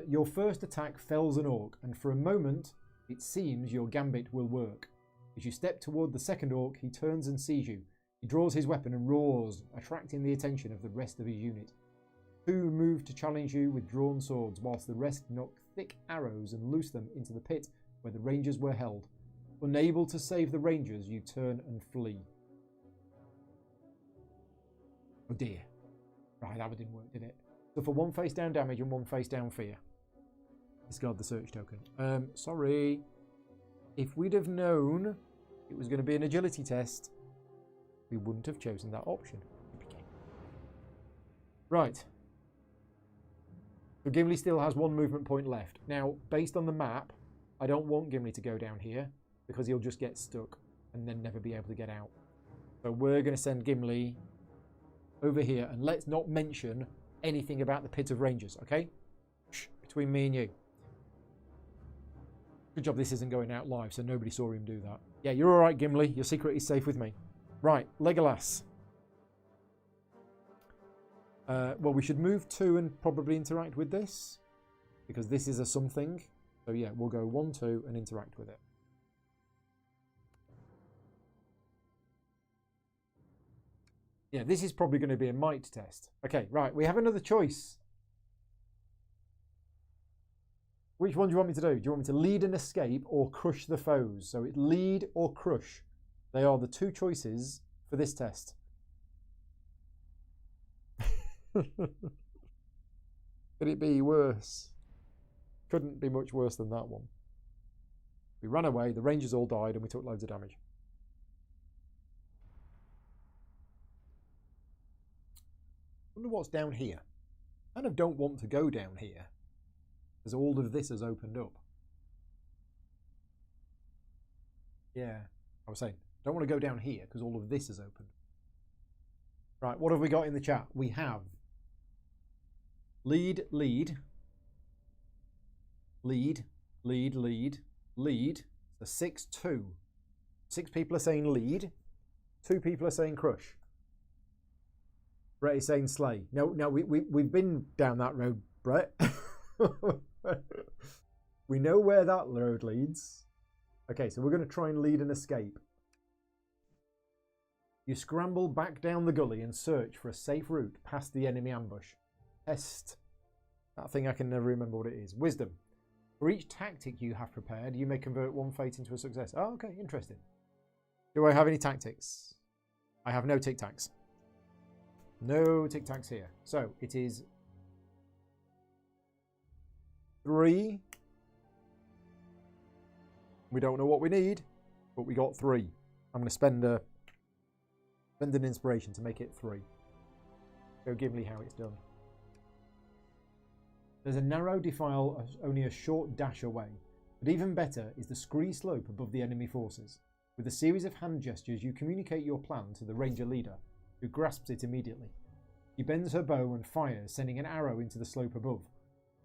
Your first attack fells an orc, and for a moment, it seems your gambit will work. As you step toward the second orc, he turns and sees you. He draws his weapon and roars, attracting the attention of the rest of his unit. 2 move to challenge you with drawn swords, whilst the rest knock thick arrows and loose them into the pit where the rangers were held. Unable to save the rangers, you turn and flee. Oh dear. Right, that didn't work, did it? So for 1 face down damage and 1 face down fear. Discard the search token. Sorry. If we'd have known it was going to be an agility test, we wouldn't have chosen that option. Right. So Gimli still has 1 movement point left. Now, based on the map, I don't want Gimli to go down here because he'll just get stuck and then never be able to get out. So we're going to send Gimli over here, and let's not mention anything about the Pit of Rangers, okay? Shh, between me and you. Good job this isn't going out live, so nobody saw him do that. Yeah, you're all right, Gimli. Your secret is safe with me. Right, Legolas. Well, we should move 2 and probably interact with this, because this is a something. So yeah, we'll go 1, 2 and interact with it. Yeah, this is probably going to be a might test. Okay, right, we have another choice. Which one do you want me to do? Do you want me to lead and escape or crush the foes? So it's lead or crush. They are the 2 choices for this test. Could it be worse? Couldn't be much worse than that one. We ran away, the rangers all died, and we took loads of damage. Wonder what's down here. I kind of don't want to go down here, because all of this has opened up. Yeah, I was saying, don't want to go down here, because all of this has opened. Right, what have we got in the chat? We have lead, lead, lead, lead, lead, lead. The 6-2. 6 people are saying lead. 2 people are saying crush. Brett is saying slay. No, we've been down that road, Brett. We know where that road leads. Okay, so we're going to try and lead and escape. You scramble back down the gully and search for a safe route past the enemy ambush. Test. That thing I can never remember what it is. Wisdom. For each tactic you have prepared, you may convert 1 fate into a success. Oh, okay, interesting. Do I have any tactics? I have no tic-tacs. No tic-tacs here. So, it is 3. We don't know what we need, but we got 3. I'm going to spend an inspiration to make it 3. Go Gimli how it's done. There's a narrow defile only a short dash away, but even better is the scree slope above the enemy forces. With a series of hand gestures, you communicate your plan to the ranger leader, who grasps it immediately. He bends her bow and fires, sending an arrow into the slope above.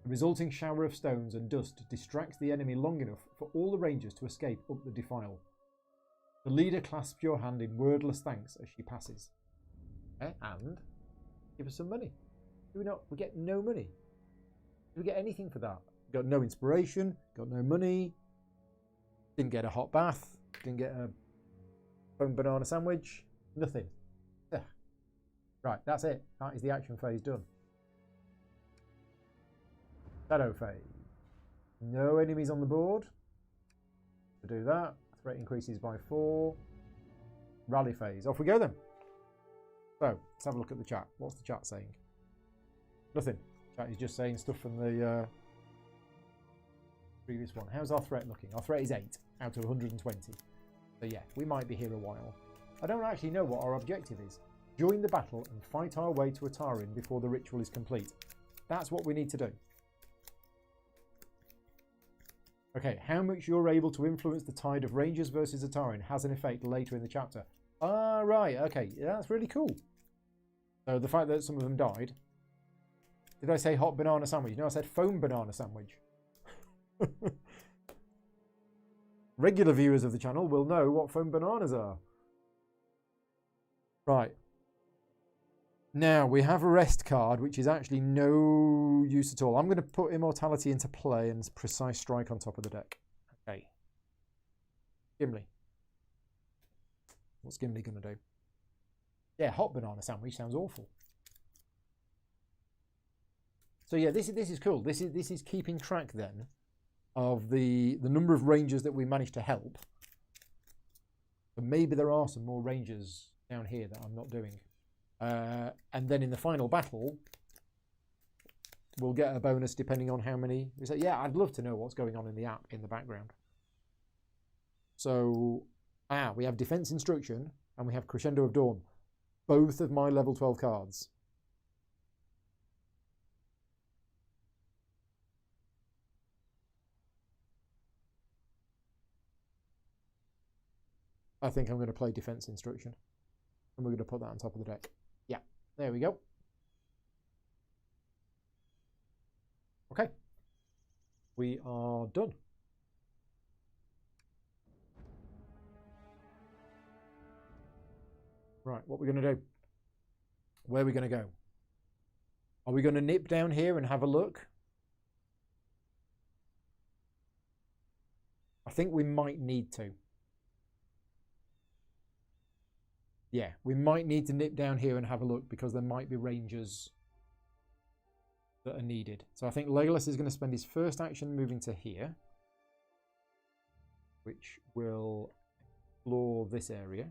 The resulting shower of stones and dust distracts the enemy long enough for all the rangers to escape up the defile. The leader clasps your hand in wordless thanks as she passes. Okay, and give us some money. Do we not? We get no money. Do we get anything for that? We got no inspiration. Got no money. Didn't get a hot bath. Didn't get a foam banana sandwich. Nothing. Ugh. Right, that's it. That is the action phase done. Shadow phase. No enemies on the board. To do that, threat increases by 4. Rally phase. Off we go then. So, let's have a look at the chat. What's the chat saying? Nothing. Chat is just saying stuff from the previous one. How's our threat looking? Our threat is 8 out of 120. So yeah, we might be here a while. I don't actually know what our objective is. Join the battle and fight our way to Atarin before the ritual is complete. That's what we need to do. Okay, how much you're able to influence the tide of Rangers versus Atarin has an effect later in the chapter. Ah, right, okay, yeah, that's really cool. So the fact that some of them died. Did I say hot banana sandwich? No, I said foam banana sandwich. Regular viewers of the channel will know what foam bananas are. Right. Now, we have a rest card, which is actually no use at all. I'm going to put Immortality into play and Precise Strike on top of the deck. Okay. Gimli. What's Gimli going to do? Yeah, hot banana sandwich sounds awful. So yeah, this is cool. This is keeping track then of the number of rangers that we managed to help. But maybe there are some more rangers down here that I'm not doing. And then in the final battle, we'll get a bonus depending on how many. We say, yeah, I'd love to know what's going on in the app in the background. So, we have Defense Instruction and we have Crescendo of Dawn. Both of my level 12 cards. I think I'm going to play Defense Instruction. And we're going to put that on top of the deck. Yeah, there we go. Okay. We are done. Right, what we're going to do? Where are we going to go? Are we going to nip down here and have a look? I think we might need to. Yeah, we might need to nip down here and have a look because there might be rangers that are needed. So I think Legolas is going to spend his first action moving to here, which will explore this area.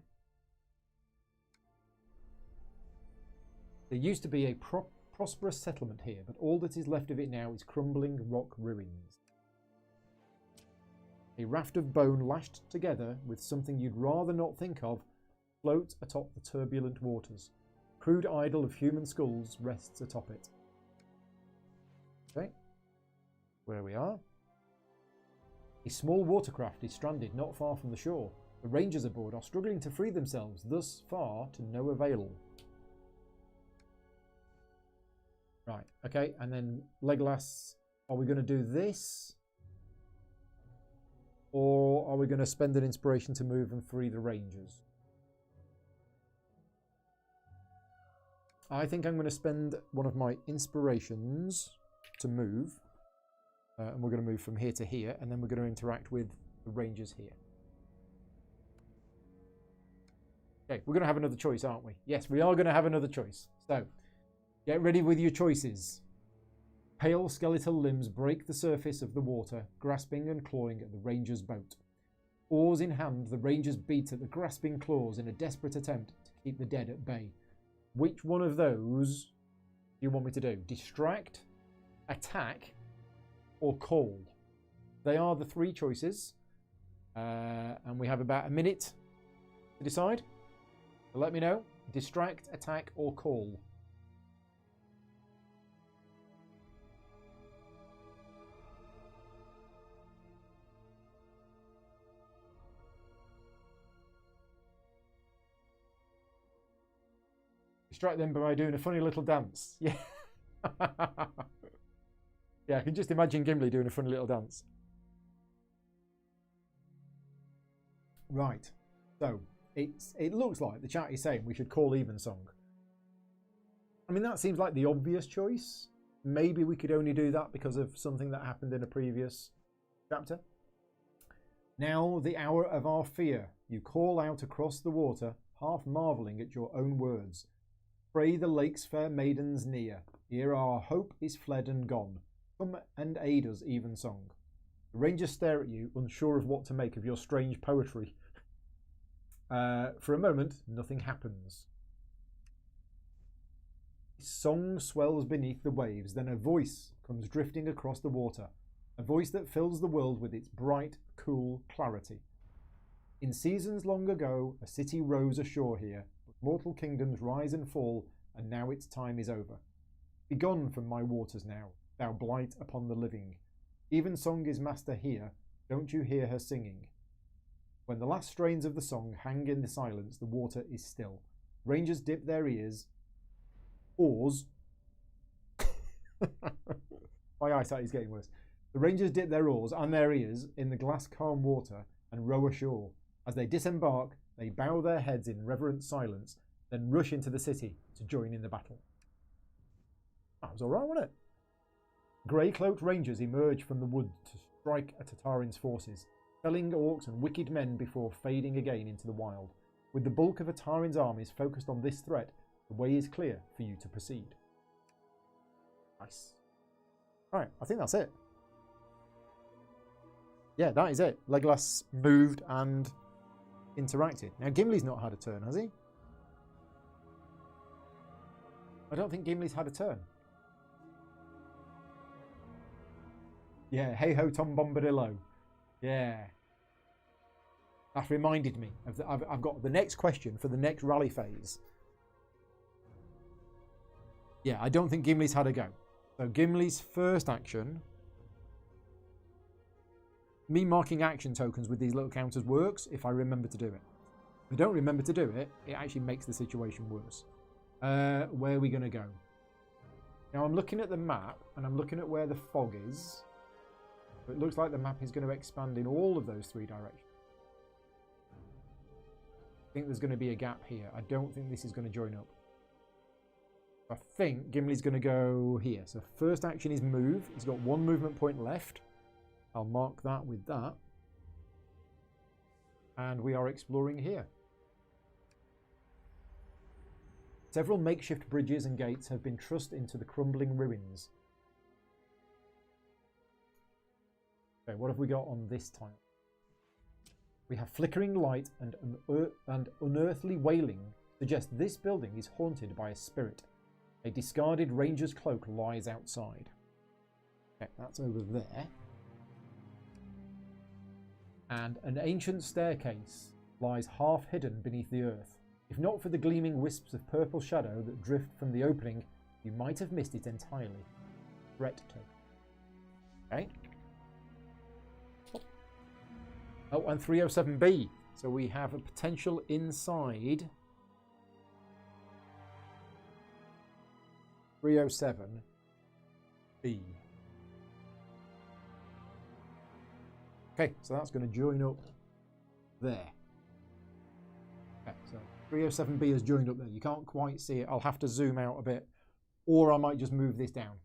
There used to be a prosperous settlement here, but all that is left of it now is crumbling rock ruins. A raft of bone lashed together with something you'd rather not think of floats atop the turbulent waters. Crude idol of human skulls rests atop it. Okay, where we are. A small watercraft is stranded not far from the shore. The rangers aboard are struggling to free themselves, thus far to no avail. Right, okay, and then Legolas, are we going to do this? Or are we going to spend an inspiration to move and free the rangers? I think I'm going to spend one of my inspirations to move. And we're going to move from here to here. And then we're going to interact with the rangers here. Okay, we're going to have another choice, aren't we? Yes, we are going to have another choice. So, get ready with your choices. Pale skeletal limbs break the surface of the water, grasping and clawing at the ranger's boat. Oars in hand, the rangers beat at the grasping claws in a desperate attempt to keep the dead at bay. Which one of those do you want me to do? Distract, attack, or call? They are the three choices. And we have about a minute to decide. So let me know. Distract, attack, or call. Distract them by doing a funny little dance. Yeah. Yeah, I can just imagine Gimli doing a funny little dance. Right. So it looks like the chat is saying we should call Evensong. I mean, that seems like the obvious choice. Maybe we could only do that because of something that happened in a previous chapter. Now the hour of our fear, you call out across the water, half marvelling at your own words. Pray the lake's fair maidens near, ere our hope is fled and gone. Come and aid us, Evensong. The rangers stare at you, unsure of what to make of your strange poetry. For a moment, nothing happens. Song swells beneath the waves, then a voice comes drifting across the water, a voice that fills the world with its bright, cool clarity. In seasons long ago, a city rose ashore here, but mortal kingdoms rise and fall, and now its time is over. Begone from my waters now, thou blight upon the living. Evensong is master here, don't you hear her singing? When the last strains of the song hang in the silence, the water is still. Rangers dip their oars. My eyesight is getting worse. The rangers dip their oars and their ears in the glass calm water and row ashore. As they disembark, they bow their heads in reverent silence, then rush into the city to join in the battle. That was alright, wasn't it? Grey-cloaked rangers emerge from the wood to strike at Atarin's forces, felling orcs and wicked men before fading again into the wild. With the bulk of Atarin's armies focused on this threat, the way is clear for you to proceed. Nice. Alright, I think that's it. Yeah, that is it. Legolas moved and interacted. Now, Gimli's not had a turn, has he? I don't think Gimli's had a turn. Yeah, hey ho Tom Bombadillo. Yeah. That reminded me of the, I've got the next question for the next rally phase. Yeah, I don't think Gimli's had a go. So Gimli's first action, me marking action tokens with these little counters works if I remember to do it. If I don't remember to do it, it actually makes the situation worse. Where are we going to go? Now I'm looking at the map and I'm looking at where the fog is. It looks like the map is going to expand in all of those three directions. I think there's going to be a gap here. I don't think this is going to join up. I think Gimli's going to go here. So first action is move. He's got one movement point left. I'll mark that with that. And we are exploring here. Several makeshift bridges and gates have been trussed into the crumbling ruins. Okay, what have we got on this tile? We have flickering light and unearthly wailing suggest this building is haunted by a spirit. A discarded ranger's cloak lies outside. Okay, that's over there. And an ancient staircase lies half hidden beneath the earth. If not for the gleaming wisps of purple shadow that drift from the opening, you might have missed it entirely. Threat token. Okay. Oh, and 307B. So we have a potential inside 307B. Okay, so that's going to join up there. Okay, so 307B has joined up there. You can't quite see it. I'll have to zoom out a bit, or I might just move this down.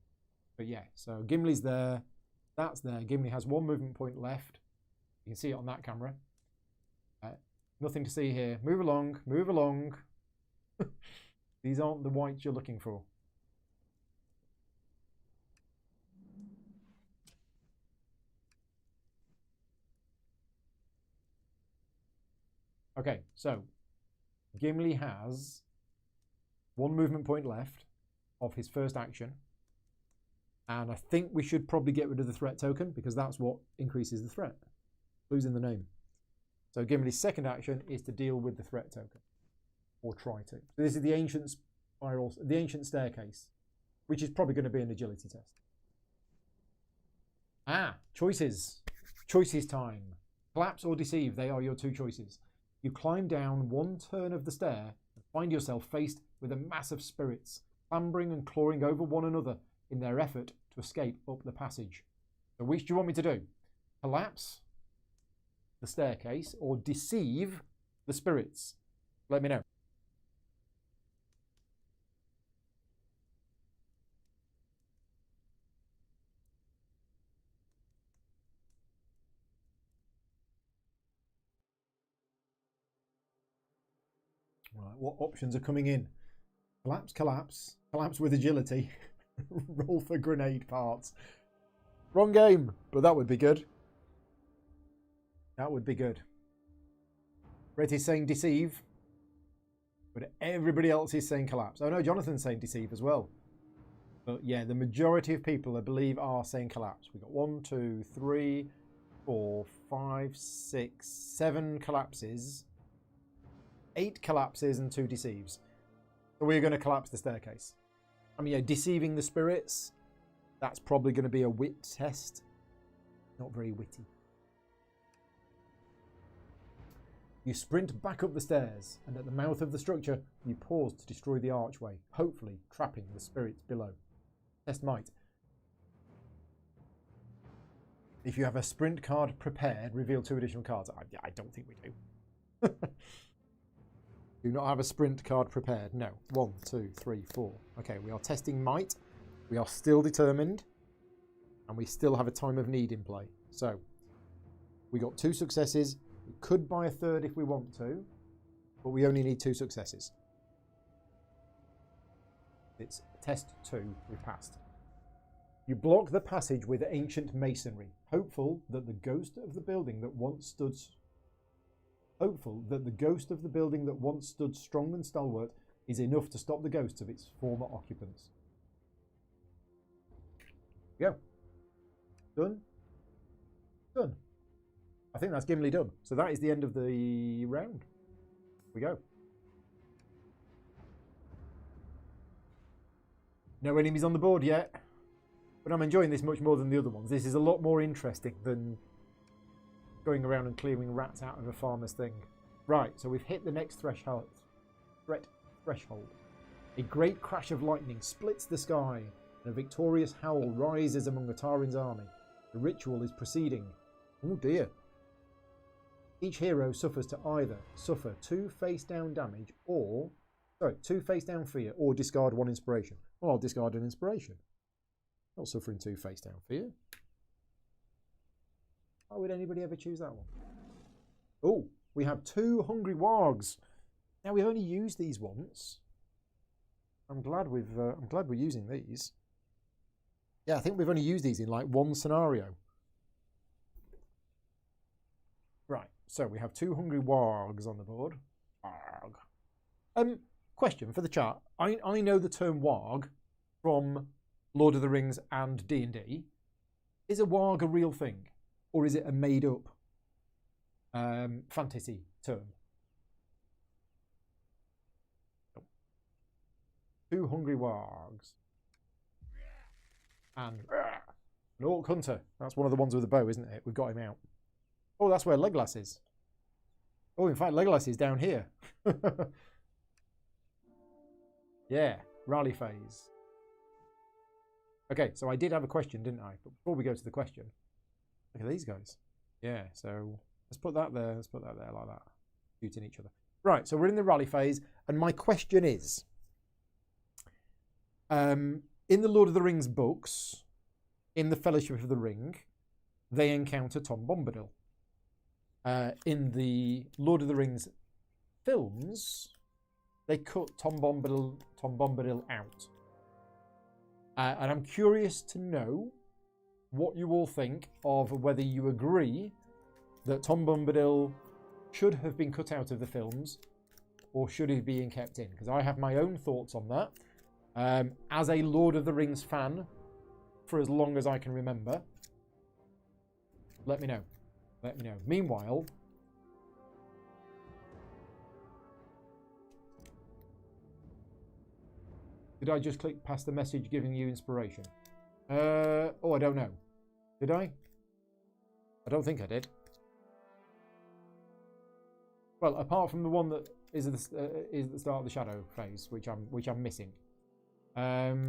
But yeah, so Gimli's there. That's there. Gimli has one movement point left. You can see it on that camera. Nothing to see here. Move along, move along. These aren't the whites you're looking for. Okay, so Gimli has one movement point left of his first action. And I think we should probably get rid of the threat token because that's what increases the threat. Losing the name. So Gimli's second action is to deal with the threat token. Or try to. So this is the ancient spiral, the ancient staircase, which is probably going to be an agility test. Ah, choices. Choices time. Collapse or deceive, they are your two choices. You climb down one turn of the stair and find yourself faced with a mass of spirits, clambering and clawing over one another in their effort to escape up the passage. So which do you want me to do? Collapse the staircase or deceive the spirits? Let me know. Right, what options are coming in? Collapse, collapse, collapse with agility. Roll for grenade parts. Wrong game, but that would be good. That would be good. Retty's saying deceive, but everybody else is saying collapse. Oh no, Jonathan's saying deceive as well. But yeah, the majority of people, I believe, are saying collapse. We've got 1, 2, 3, 4, 5, 6, 7 collapses, 8 collapses, and 2 deceives. So we're going to collapse the staircase. I mean, yeah, deceiving the spirits, that's probably going to be a wit test. Not very witty. You sprint back up the stairs, and at the mouth of the structure, you pause to destroy the archway, hopefully trapping the spirits below. Test might. If you have a sprint card prepared, reveal 2 additional cards. I don't think we do. Do not have a sprint card prepared. No. 1, 2, 3, 4. Okay, we are testing might. We are still determined. And we still have a time of need in play. So, we got 2 successes. We could buy a third if we want to, but we only need 2 successes. It's test 2, we passed. You block the passage with ancient masonry, hopeful that the ghost of the building that once stood strong and stalwart is enough to stop the ghosts of its former occupants. Go. Done. Done. I think that's Gimli done. So that is the end of the round. Here we go. No enemies on the board yet. But I'm enjoying this much more than the other ones. This is a lot more interesting than going around and clearing rats out of a farmer's thing. Right, so we've hit the next threshold. A great crash of lightning splits the sky, and a victorious howl rises among Atarin's army. The ritual is proceeding. Oh dear. Each hero suffers to either suffer 2 face-down damage or... Sorry, 2 face-down fear or discard 1 inspiration. Well, I'll discard an inspiration. Not suffering 2 face-down fear. Why would anybody ever choose that one? Oh, we have 2 hungry wargs. Now we've only used these once. I'm glad we're using these. Yeah, I think we've only used these in like 1 scenario. Right, so we have 2 hungry wargs on the board. Warg. Question for the chat. I know the term warg from Lord of the Rings and D&D. Is a warg a real thing? Or is it a made-up fantasy term? 2 hungry wargs. And an orc hunter. That's one of the ones with the bow, isn't it? We've got him out. Oh, that's where Legolas is. Oh, in fact, Legolas is down here. Yeah, rally phase. Okay, so I did have a question, didn't I? But before we go to the question, look at these guys. Yeah, so let's put that there. Let's put that there like that. Shooting each other. Right, so we're in the rally phase. And my question is, in the Lord of the Rings books, in the Fellowship of the Ring, they encounter Tom Bombadil. In the Lord of the Rings films, they cut Tom Bombadil out. And I'm curious to know what you all think of whether you agree that Tom Bombadil should have been cut out of the films or should he be kept in, because I have my own thoughts on that. As a Lord of the Rings fan, for as long as I can remember, let me know. Let me know. Meanwhile, did I just click past the message giving you inspiration? Oh, I don't know. Did I? I don't think I did. Well, apart from the one that is at the start of the shadow phase, which I'm missing. So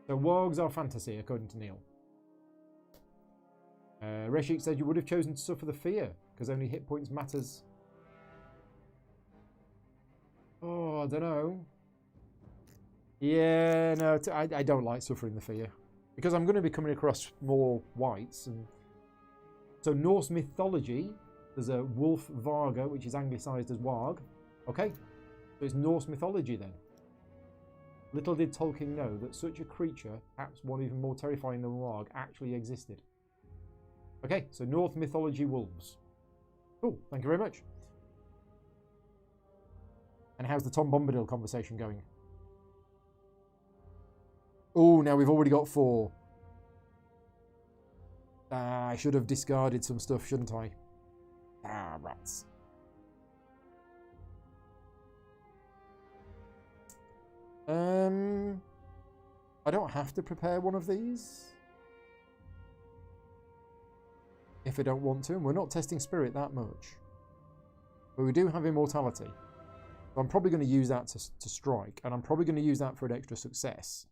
wargs are fantasy, according to Neil. Reshik said you would have chosen to suffer the fear because only hit points matters. I don't know. Yeah, no, I don't like suffering the fear. Because I'm going to be coming across more whites. And so Norse mythology, there's a wolf varga, which is anglicised as warg. Okay, so it's Norse mythology then. Little did Tolkien know that such a creature, perhaps one even more terrifying than warg, actually existed. Okay, so Norse mythology wolves. Cool, thank you very much. And how's the Tom Bombadil conversation going? Oh, now we've already got 4. I should have discarded some stuff, shouldn't I? Ah, rats. I don't have to prepare one of these. If I don't want to, and we're not testing spirit that much. But we do have immortality. So I'm probably going to use that to strike, and I'm probably going to use that for an extra success.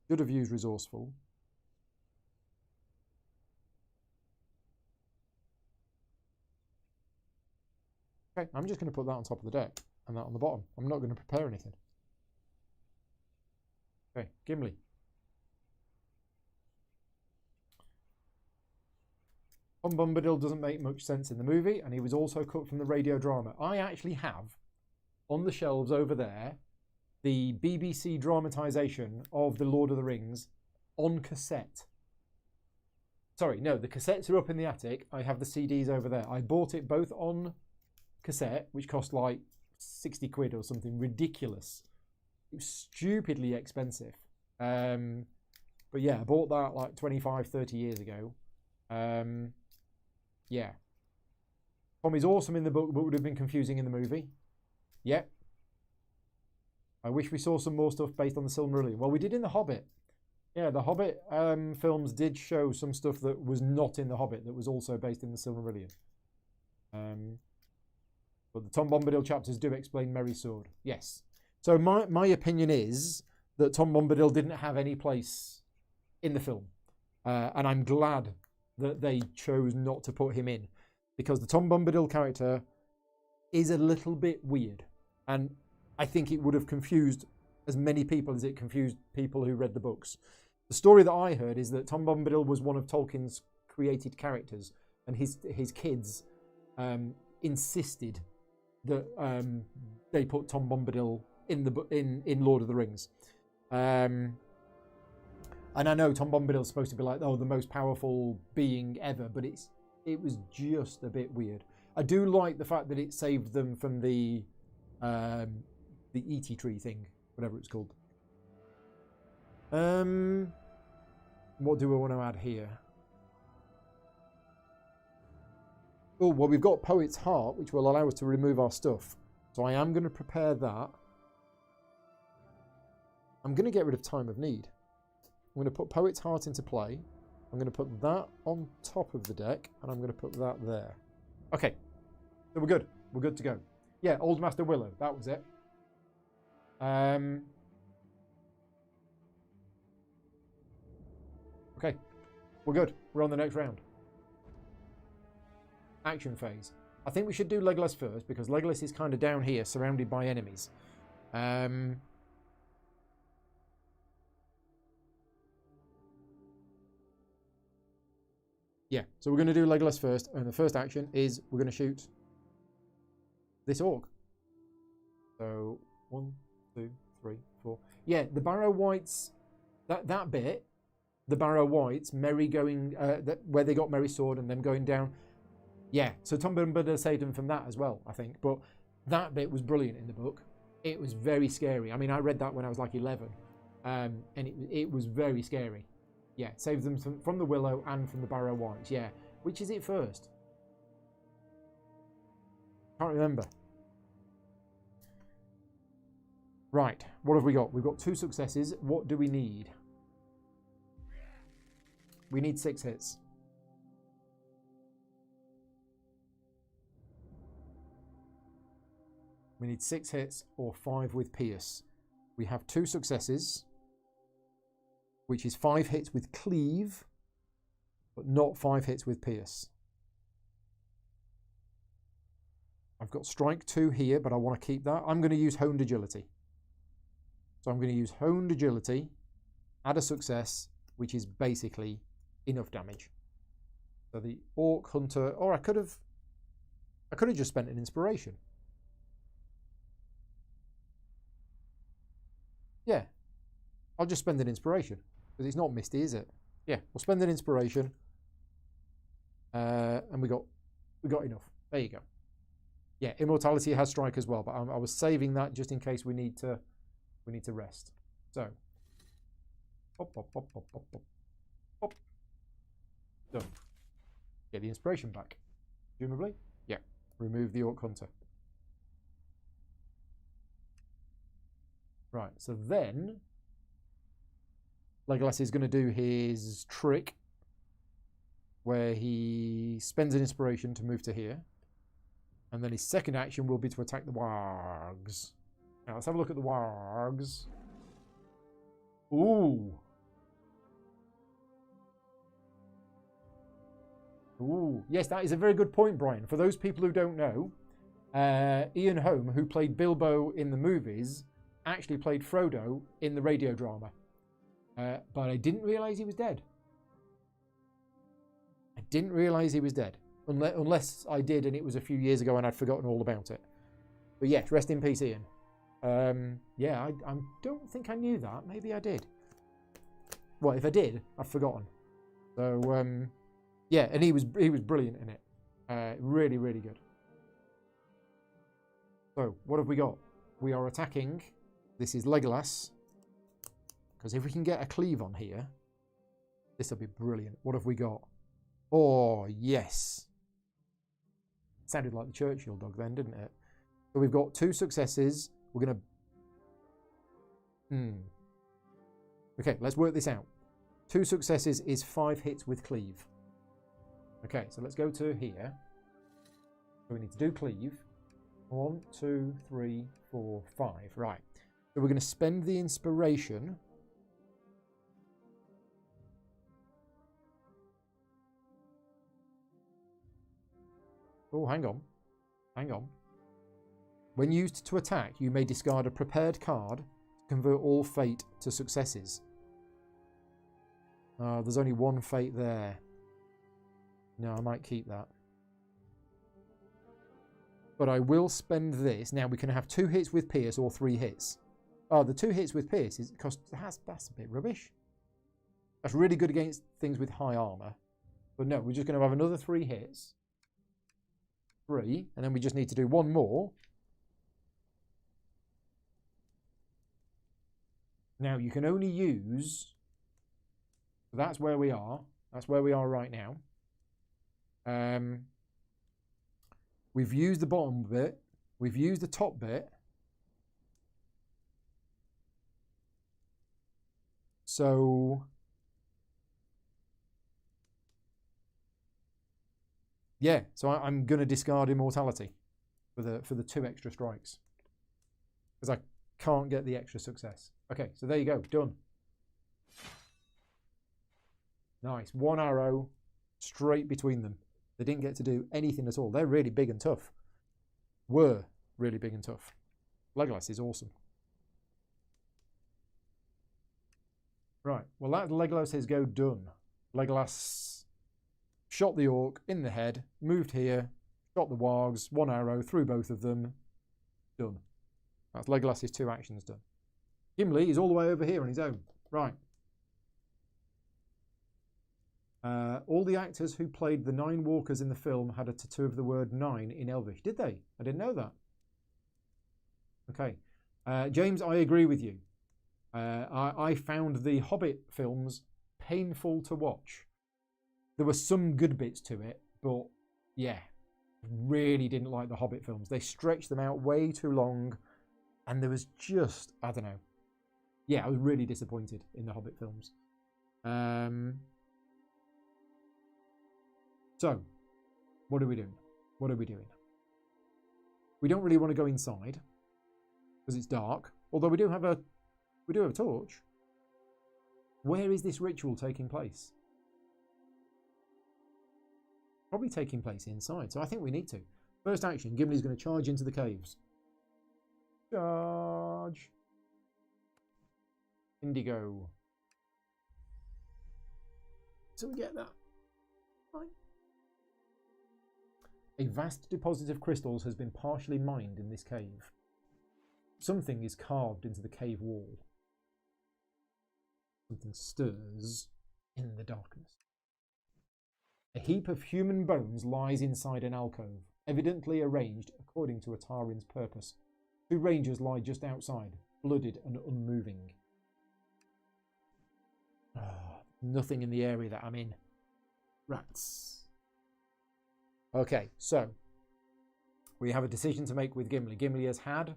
Should have used resourceful. Okay, I'm just going to put that on top of the deck and that on the bottom. I'm not going to prepare anything. Okay, Gimli. Tom Bombadil doesn't make much sense in the movie, and he was also cut from the radio drama. I actually have, on the shelves over there, the BBC dramatisation of The Lord of the Rings on cassette. Sorry, no, the cassettes are up in the attic. I have the CDs over there. I bought it both on cassette, which cost like 60 quid or something ridiculous. It was stupidly expensive. But yeah, I bought that like 25, 30 years ago. Yeah. Tommy's awesome in the book, but would have been confusing in the movie. Yep. I wish we saw some more stuff based on the Silmarillion. Well, we did in The Hobbit. Yeah, the Hobbit films did show some stuff that was not in The Hobbit, that was also based in the Silmarillion. But the Tom Bombadil chapters do explain Merry's sword. Yes. So my opinion is that Tom Bombadil didn't have any place in the film. And I'm glad that they chose not to put him in. Because the Tom Bombadil character is a little bit weird. And I think it would have confused as many people as it confused people who read the books. The story that I heard is that Tom Bombadil was one of Tolkien's created characters. And his kids insisted that they put Tom Bombadil in Lord of the Rings. And I know Tom Bombadil's supposed to be like, oh, the most powerful being ever, but it was just a bit weird. I do like the fact that it saved them from the E.T. tree thing, whatever it's called. What do we want to add here? Oh, well, we've got Poet's Heart, which will allow us to remove our stuff. So I am going to prepare that. I'm going to get rid of Time of Need. I'm going to put Poet's Heart into play. I'm going to put that on top of the deck, and I'm going to put that there. Okay, so we're good. We're good to go. Yeah, Old Master Willow. That was it. Okay, we're good. We're on the next round. Action phase. I think we should do Legolas first, because Legolas is kind of down here, surrounded by enemies. Yeah, so we're going to do Legolas first, and the first action is we're going to shoot this orc. So 1, 2, 3, 4. Yeah, the Barrow Wights, that bit, the Barrow Wights, Merry going where they got Merry's sword and them going down. Yeah, so Tom Bombadil saved him from that as well, I think. But that bit was brilliant in the book. It was very scary. I mean, I read that when I was like 11, and it was very scary. Yeah, saves them from the Willow and from the Barrow Wights. Yeah, which is it first? Can't remember. Right, what have we got? We've got 2 successes. What do we need? We need 6 hits. We need 6 hits or 5 with Pierce. We have 2 successes, which is 5 hits with Cleave, but not 5 hits with Pierce. I've got strike 2 here, but I want to keep that. I'm going to use honed agility. So I'm going to use honed agility, add a success, which is basically enough damage. So the Orc Hunter, or I could have just spent an inspiration. Yeah, I'll just spend an inspiration because it's not misty, is it? Yeah, we'll spend an inspiration, and we got enough. There you go. Yeah, immortality has strike as well, but I was saving that just in case we need to rest. So, pop, pop, pop, pop, pop, pop, pop. Done. Get the inspiration back, presumably. Yeah. Remove the Orc Hunter. Right. So then, Legolas is going to do his trick, where he spends an inspiration to move to here. And then his second action will be to attack the wargs. Now let's have a look at the wargs. Ooh. Ooh. Yes, that is a very good point, Brian. For those people who don't know, Ian Holm, who played Bilbo in the movies, actually played Frodo in the radio drama. But I didn't realise he was dead. I didn't realise he was dead. Unless I did and it was a few years ago and I'd forgotten all about it. But yes, rest in peace, Ian. Yeah, I don't think I knew that. Maybe I did. Well, if I did, I've forgotten. So, yeah, and he was brilliant in it. Really, really good. So, what have we got? We are attacking. This is Legolas. Because if we can get a cleave on here, this will be brilliant. What have we got? Oh, yes. Sounded like the Churchill dog then, didn't it? So we've got 2 successes. We're going to... Okay, let's work this out. 2 successes is 5 hits with cleave. Okay, so let's go to here. So we need to do cleave. 1, 2, 3, 4, 5. Right. So we're going to spend the inspiration. Oh, hang on. Hang on. When used to attack, you may discard a prepared card to convert all fate to successes. There's only 1 fate there. No, I might keep that. But I will spend this. Now we can have 2 hits with Pierce or 3 hits. Oh, the 2 hits with Pierce is that's a bit rubbish. That's really good against things with high armor. But no, we're just going to have another 3 hits. 3, and then we just need to do 1 more. Now you can only use... That's where we are. That's where we are right now. We've used the bottom bit. We've used the top bit. So... Yeah, so I'm going to discard immortality for the 2 extra strikes. Because I can't get the extra success. Okay, so there you go. Done. Nice. 1 arrow straight between them. They didn't get to do anything at all. They're really big and tough. Were really big and tough. Legolas is awesome. Right. Well, that Legolas' go done. Legolas shot the orc in the head, moved here, shot the wargs, 1 arrow through both of them. Done. That's Legolas' 2 actions done. Gimli is all the way over here on his own. Right. All the actors who played the 9 walkers in the film had a tattoo of the word 9 in Elvish. Did they? I didn't know that. Okay. James, I agree with you. I found the Hobbit films painful to watch. There were some good bits to it, but yeah, really didn't like the Hobbit films. They stretched them out way too long, and there was just, I don't know. Yeah, I was really disappointed in the Hobbit films. So, what are we doing? What are we doing? We don't really want to go inside because it's dark. Although we do have a torch. Where is this ritual taking place? Probably taking place inside. So I think we need to. First action, Gimli's going to charge into the caves. Charge. Indigo. So we get that. Fine. A vast deposit of crystals has been partially mined in this cave. Something is carved into the cave wall. Something stirs in the darkness. A heap of human bones lies inside an alcove, evidently arranged according to Atarin's purpose. 2 rangers lie just outside, blooded and unmoving. Nothing in the area that I'm in. Rats. Okay, so we have a decision to make with Gimli. Gimli has had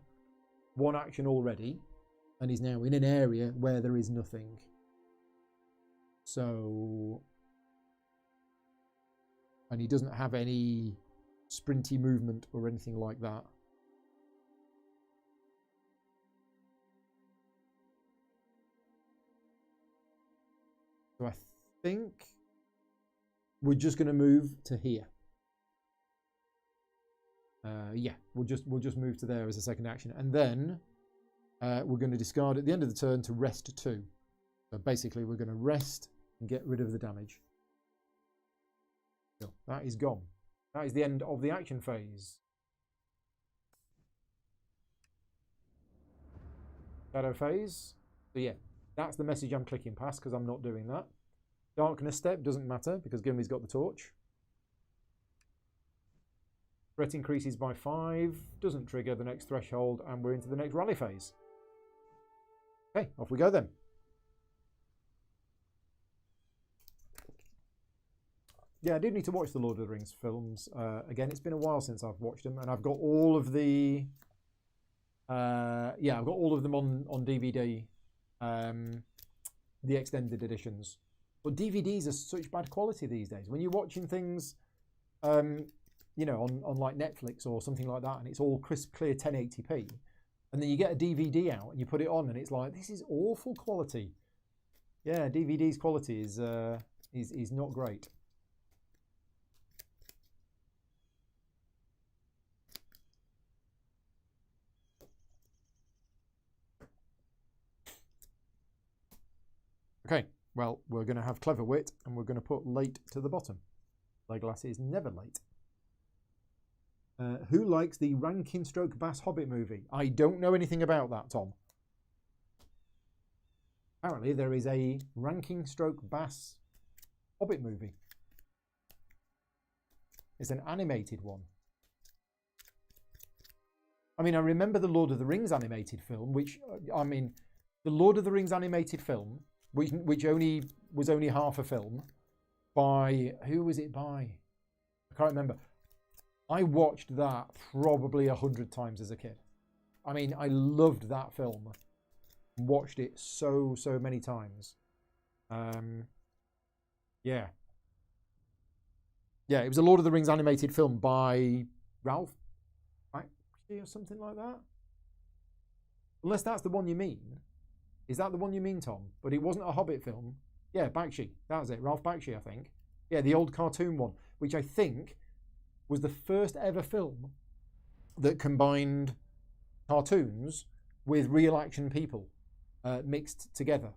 1 action already and is now in an area where there is nothing. So, and he doesn't have any sprinty movement or anything like that. So I think we're just going to move to here. Yeah, we'll just move to there as a second action, and then we're going to discard at the end of the turn to rest 2. So basically, we're going to rest and get rid of the damage. So that is gone. That is the end of the action phase. Shadow phase. So yeah, that's the message I'm clicking past because I'm not doing that. Darkness step doesn't matter because Gimli's got the torch. Threat increases by 5, doesn't trigger the next threshold, and we're into the next rally phase. Okay, off we go then. Yeah, I do need to watch the Lord of the Rings films. Again, it's been a while since I've watched them, and I've got all of the... yeah, I've got all of them on DVD, the extended editions. But DVDs are such bad quality these days. When you're watching things... you know, on like Netflix or something like that, and it's all crisp, clear 1080p, and then you get a DVD out and you put it on, and it's like, this is awful quality. Yeah, DVD's quality is not great. Okay, well, we're going to have Clever Wit, and we're going to put late to the bottom. Legolas is never late. Who likes the Rankin Stroke Bass Hobbit movie? I don't know anything about that, Tom. Apparently there is a Rankin Stroke Bass Hobbit movie. It's an animated one. I mean, I remember the Lord of the Rings animated film, which, I mean, the Lord of the Rings animated film, which was only half a film, by, who was it by? I can't remember. I watched that probably 100 times as a kid. I mean, I loved that film. Watched it so many times. Yeah. Yeah, it was a Lord of the Rings animated film by Ralph Bakshi or something like that. Unless that's the one you mean. Is that the one you mean, Tom? But it wasn't a Hobbit film. Yeah, Bakshi. That was it. Ralph Bakshi, I think. Yeah, the old cartoon one, which I think was the first ever film that combined cartoons with real action people mixed together.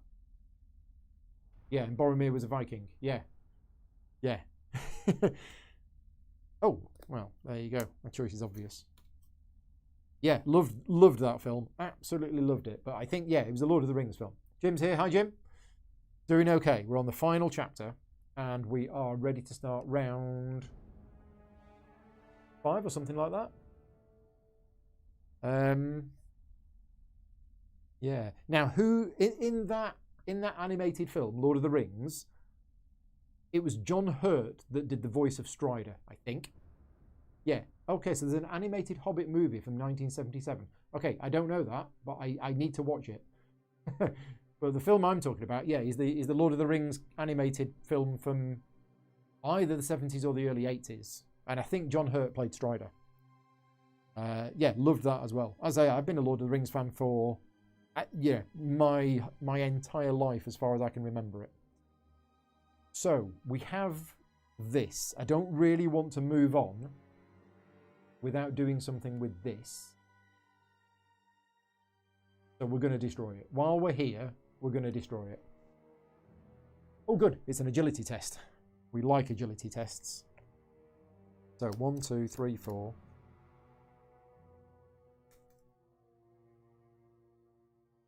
Yeah, and Boromir was a Viking. Yeah. Yeah. Oh, well, there you go. My choice is obvious. Yeah, loved that film. Absolutely loved it. But I think, yeah, it was a Lord of the Rings film. Jim's here. Hi, Jim. Doing okay. We're on the final chapter, and we are ready to start round 5 or something like that. Yeah. Now, who in that animated film, Lord of the Rings, it was John Hurt that did the voice of Strider, I think. Yeah. Okay, so there's an animated Hobbit movie from 1977. Okay, I don't know that, but I need to watch it. But the film I'm talking about, yeah, is the Lord of the Rings animated film from either the 70s or the early 80s. And I think John Hurt played Strider. Yeah, loved that as well. As I say, I've been a Lord of the Rings fan for yeah, my entire life as far as I can remember it. So, we have this. I don't really want to move on without doing something with this. So we're going to destroy it. While we're here, we're going to destroy it. Oh, good. It's an agility test. We like agility tests. So 1, 2, 3, 4.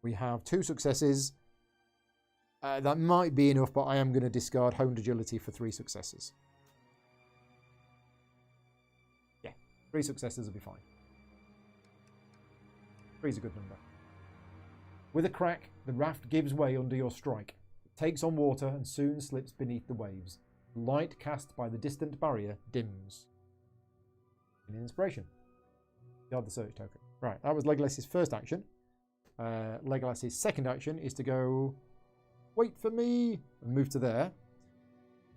We have 2 successes. That might be enough, but I am going to discard honed agility for 3 successes. Yeah, 3 successes will be fine. 3 is a good number. With a crack, the raft gives way under your strike. It takes on water and soon slips beneath the waves. The light cast by the distant barrier dims. An inspiration. Guard the search token. Right, that was Legolas's first action. Legolas's second action is to go, wait for me, and move to there.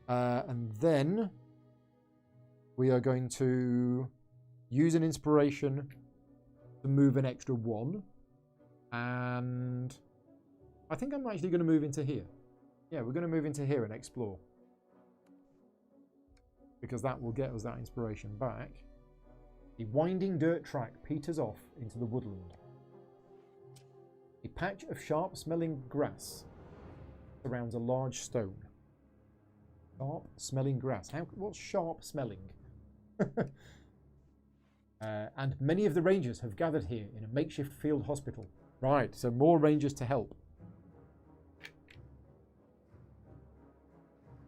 And then we are going to use an inspiration to move an extra 1. And I think I'm actually going to move into here. Yeah, we're going to move into here and explore. Because that will get us that inspiration back. The winding dirt track peters off into the woodland. A patch of sharp-smelling grass surrounds a large stone. Sharp-smelling grass. What's sharp-smelling? And many of the rangers have gathered here in a makeshift field hospital. Right, so more rangers to help.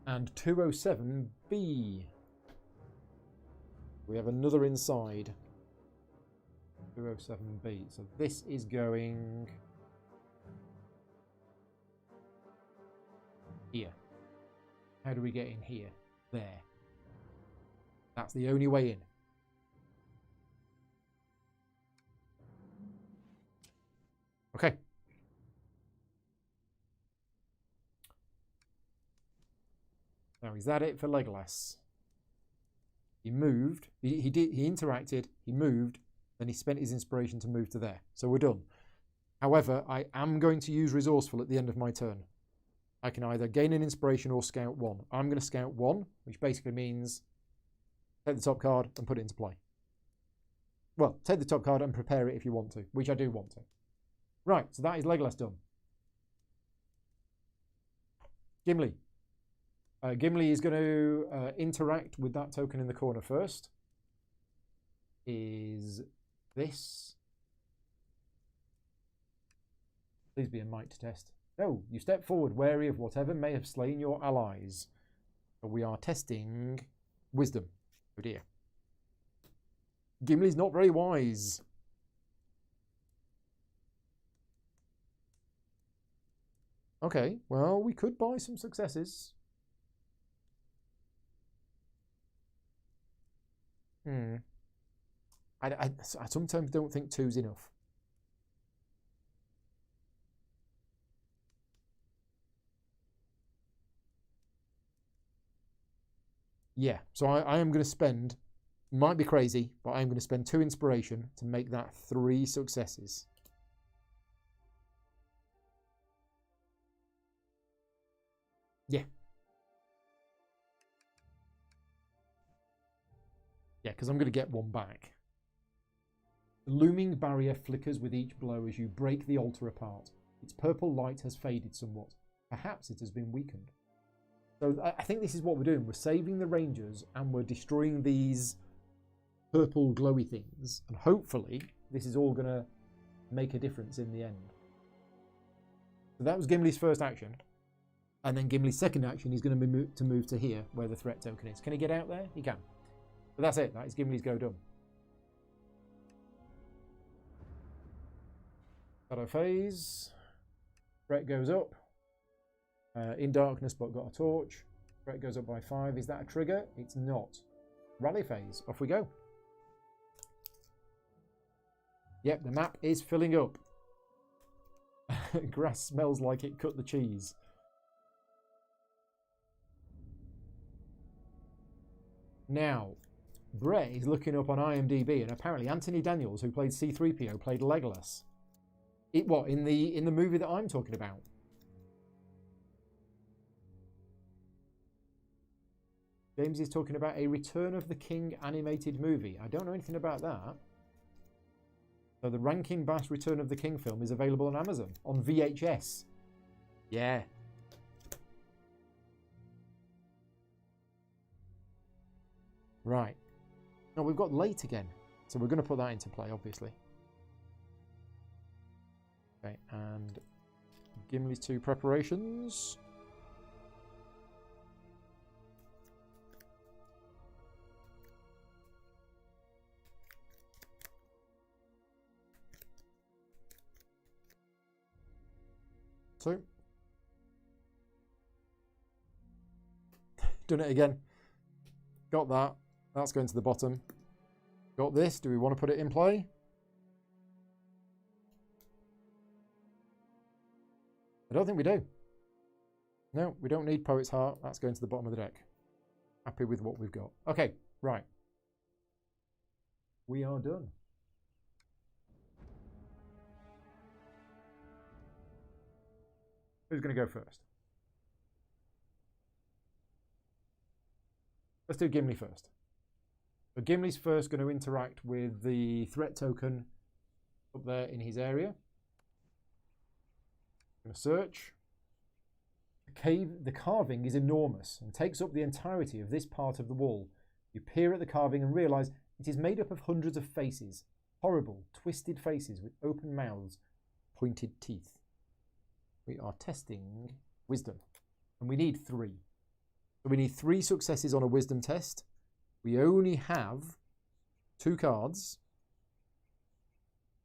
And 207B. We have another inside. 207B. So this is going here. How do we get in here? There. That's the only way in. Okay. Now, is that it for Legolas? He moved. He interacted. He moved. Then he spent his inspiration to move to there. So we're done. However, I am going to use Resourceful at the end of my turn. I can either gain an inspiration or scout 1. I'm going to scout 1, which basically means take the top card and put it into play. Well, take the top card and prepare it if you want to, which I do want to. Right, so that is Legolas done. Gimli. Gimli is going to interact with that token in the corner first. Is this? Please be a might test. No, you step forward, wary of whatever may have slain your allies. So we are testing wisdom. Oh dear. Gimli's not very wise. Okay, well, we could buy some successes. I sometimes don't think 2's enough. Yeah, so I am going to spend, might be crazy, but I'm going to spend 2 inspiration to make that 3 successes. Yeah. Yeah, because I'm going to get 1 back. The looming barrier flickers with each blow as you break the altar apart. Its purple light has faded somewhat. Perhaps it has been weakened. So I think this is what we're doing. We're saving the rangers and we're destroying these purple glowy things. And hopefully this is all going to make a difference in the end. So that was Gimli's first action. And then Gimli's second action, he's going to move to here where the threat token is. Can he get out there? He can. But that's it. That is Gimli's go done. Shadow phase. Threat goes up. In darkness, but got a torch. Threat goes up by 5. Is that a trigger? It's not. Rally phase. Off we go. Yep, the map is filling up. Grass smells like it cut the cheese. Now, Brett is looking up on IMDb, and apparently Anthony Daniels, who played C-3PO, played Legolas. What, in the movie that I'm talking about? James is talking about a Return of the King animated movie. I don't know anything about that. So the Rankin Bass Return of the King film is available on Amazon on VHS. Yeah. Right. No, we've got late again. So we're going to put that into play, obviously. Okay, and Gimli's 2 preparations. So, done it again. Got that. That's going to the bottom. Got this. Do we want to put it in play? I don't think we do. No, we don't need Poet's Heart. That's going to the bottom of the deck. Happy with what we've got. Okay, right. We are done. Who's going to go first? Let's do Gimli first. So Gimli's first going to interact with the threat token up there in his area. Going to search. The carving is enormous and takes up the entirety of this part of the wall. You peer at the carving and realise it is made up of hundreds of faces. Horrible, twisted faces with open mouths, pointed teeth. We are testing wisdom. And we need 3. So we need 3 successes on a wisdom test. We only have 2 cards.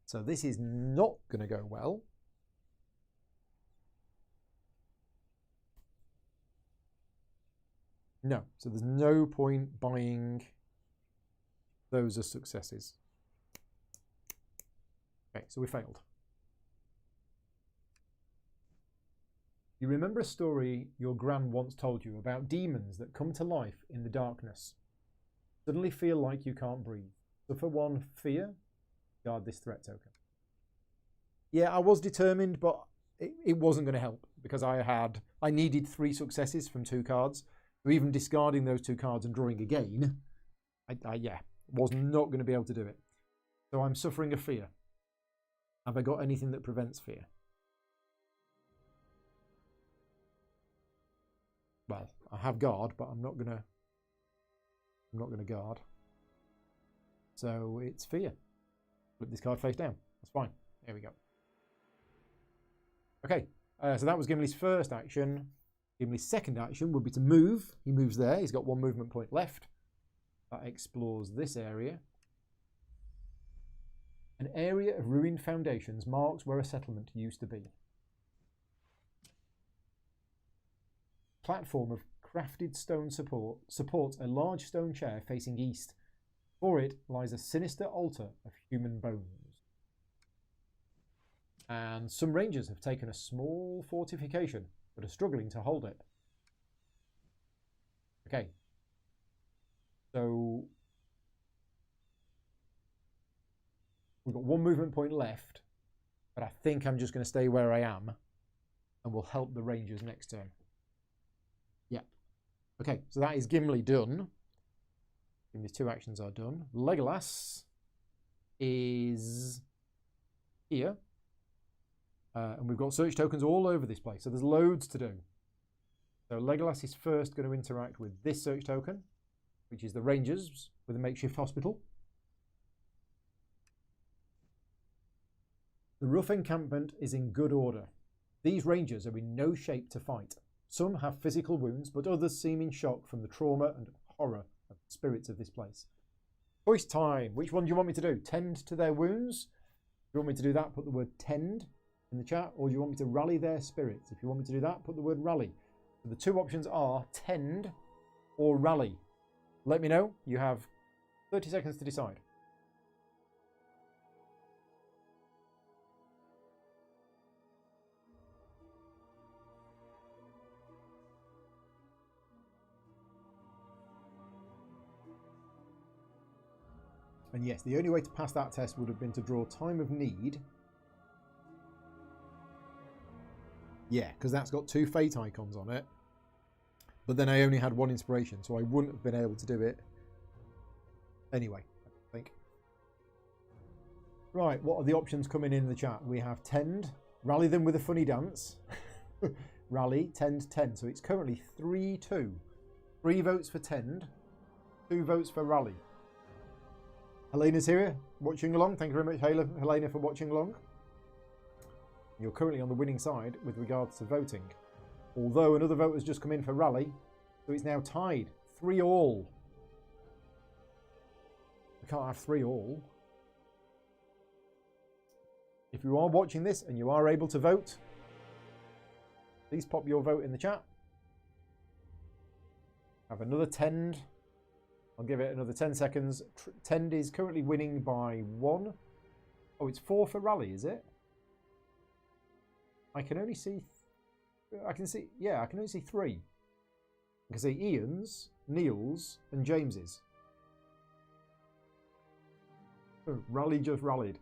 So this is not going to go well. No. So there's no point buying those as successes. Okay, so we failed. You remember a story your gran once told you about demons that come to life in the darkness. Suddenly feel like you can't breathe. Suffer 1 fear. Guard this threat token. Yeah, I was determined, but it wasn't going to help because I needed 3 successes from 2 cards. So even discarding those 2 cards and drawing again, I was not going to be able to do it. So I'm suffering a fear. Have I got anything that prevents fear? Well, I have guard, but I'm not gonna guard. So it's fear. Flip this card face down. That's fine. There we go. Okay, so that was Gimli's first action. Gimli's second action would be to move. He moves there. He's got 1 movement point left. That explores this area. An area of ruined foundations marks where a settlement used to be. Platform of crafted stone supports a large stone chair facing east. For it lies a sinister altar of human bones. And some rangers have taken a small fortification, but are struggling to hold it. Okay. So we've got 1 movement point left, but I think I'm just going to stay where I am and we'll help the rangers next turn. Yeah. Okay, so that is Gimli done. Gimli's 2 actions are done. Legolas is here. And we've got search tokens all over this place, so there's loads to do. So Legolas is first going to interact with this search token, which is the Rangers with a makeshift hospital. The rough encampment is in good order. These Rangers are in no shape to fight. Some have physical wounds, but others seem in shock from the trauma and horror of the spirits of this place. Choice time. Which one do you want me to do? Tend to their wounds? If you want me to do that, put the word tend in the chat, or do you want me to rally their spirits? If you want me to do that, put the word rally. So the 2 options are tend or rally. Let me know. You have 30 seconds to decide. And yes, the only way to pass that test would have been to draw Time of Need. Yeah, because that's got 2 fate icons on it. But then I only had 1 inspiration, so I wouldn't have been able to do it anyway, I think. Right, what are the options coming in the chat? We have tend, rally them with a funny dance. Rally, tend, tend. So it's currently 3-2. 3 votes for tend, 2 votes for rally. Helena's here, watching along. Thank you very much, Helena, for watching along. You're currently on the winning side with regards to voting. Although another vote has just come in for rally, so it's now tied. 3-all. We can't have 3-all. If you are watching this and you are able to vote, please pop your vote in the chat. Have another tend. I'll give it another 10 seconds. Tend is currently winning by 1. Oh, it's 4 for rally, is it? I can only see... I can only see 3. I can see Ian's, Neil's, and James's. Oh, rally just rallied.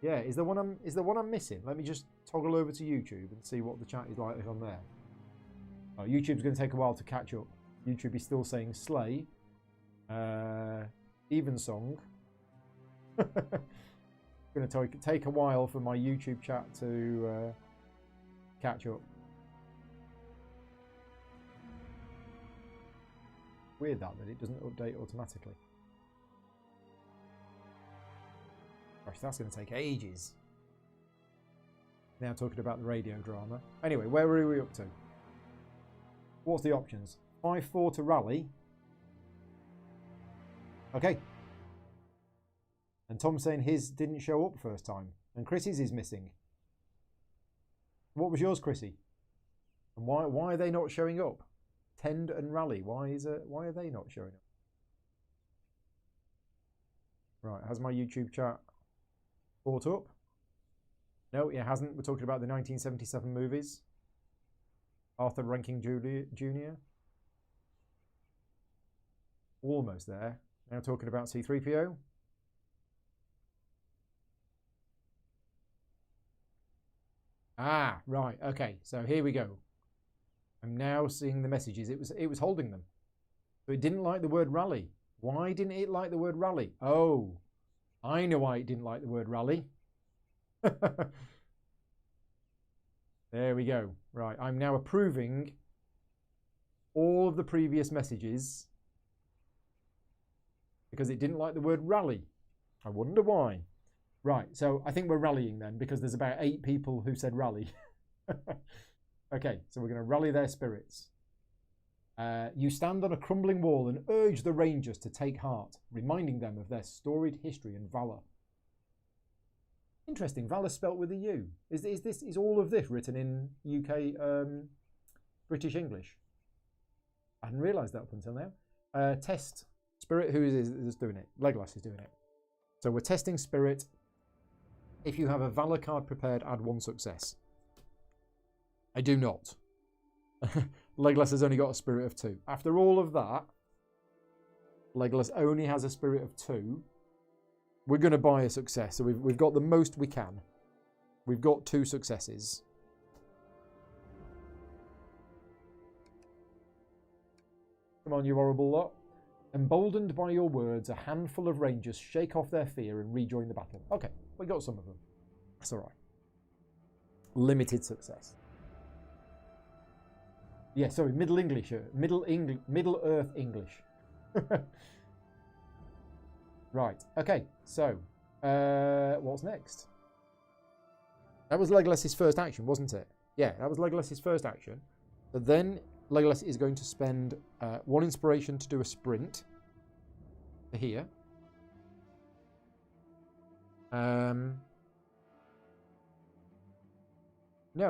Yeah, is the one I'm missing? Let me just toggle over to YouTube and see what the chat is like on there. Oh, YouTube's going to take a while to catch up. YouTube is still saying slay. Even song. It's going to take a while for my YouTube chat to catch up. Weird that it doesn't update automatically. Gosh, that's going to take ages. Now talking about the radio drama. Anyway, where are we up to? What's the options? 5-4 to rally. Okay. And Tom's saying his didn't show up first time. And Chrissy's is missing. What was yours, Chrissy? And why are they not showing up? Tend and rally. Why are they not showing up? Right, has my YouTube chat caught up? No, it hasn't. We're talking about the 1977 movies. Arthur Rankin Jr. Almost there. Now talking about C-3PO. Ah, right. Okay, so here we go. I'm now seeing the messages. It was holding them. So it didn't like the word rally. Why didn't it like the word rally? Oh, I know why it didn't like the word rally. There we go. Right, I'm now approving all of the previous messages because it didn't like the word rally. I wonder why. Right, so I think we're rallying then because there's about 8 people who said rally. Okay, so we're going to rally their spirits. You stand on a crumbling wall and urge the Rangers to take heart, reminding them of their storied history and valour. Interesting, valour spelt with a U. Is all of this written in UK British English? I hadn't realised that up until now. Test spirit. Who is doing it? Legolas is doing it. So we're testing spirit. If you have a valour card prepared, add 1 success. I do not. Legolas has only got a spirit of 2. After all of that, Legolas only has a spirit of 2. We're going to buy a success. So we've got the most we can. We've got 2 successes. Come on, you horrible lot. Emboldened by your words, a handful of Rangers shake off their fear and rejoin the battle. Okay, we got some of them. That's all right. Limited success. Yeah, sorry, Middle English. Middle Earth English. Right, okay, so what's next? That was Legolas's first action, wasn't it? Yeah, that was Legolas's first action. So then Legolas is going to spend 1 inspiration to do a sprint to here. No,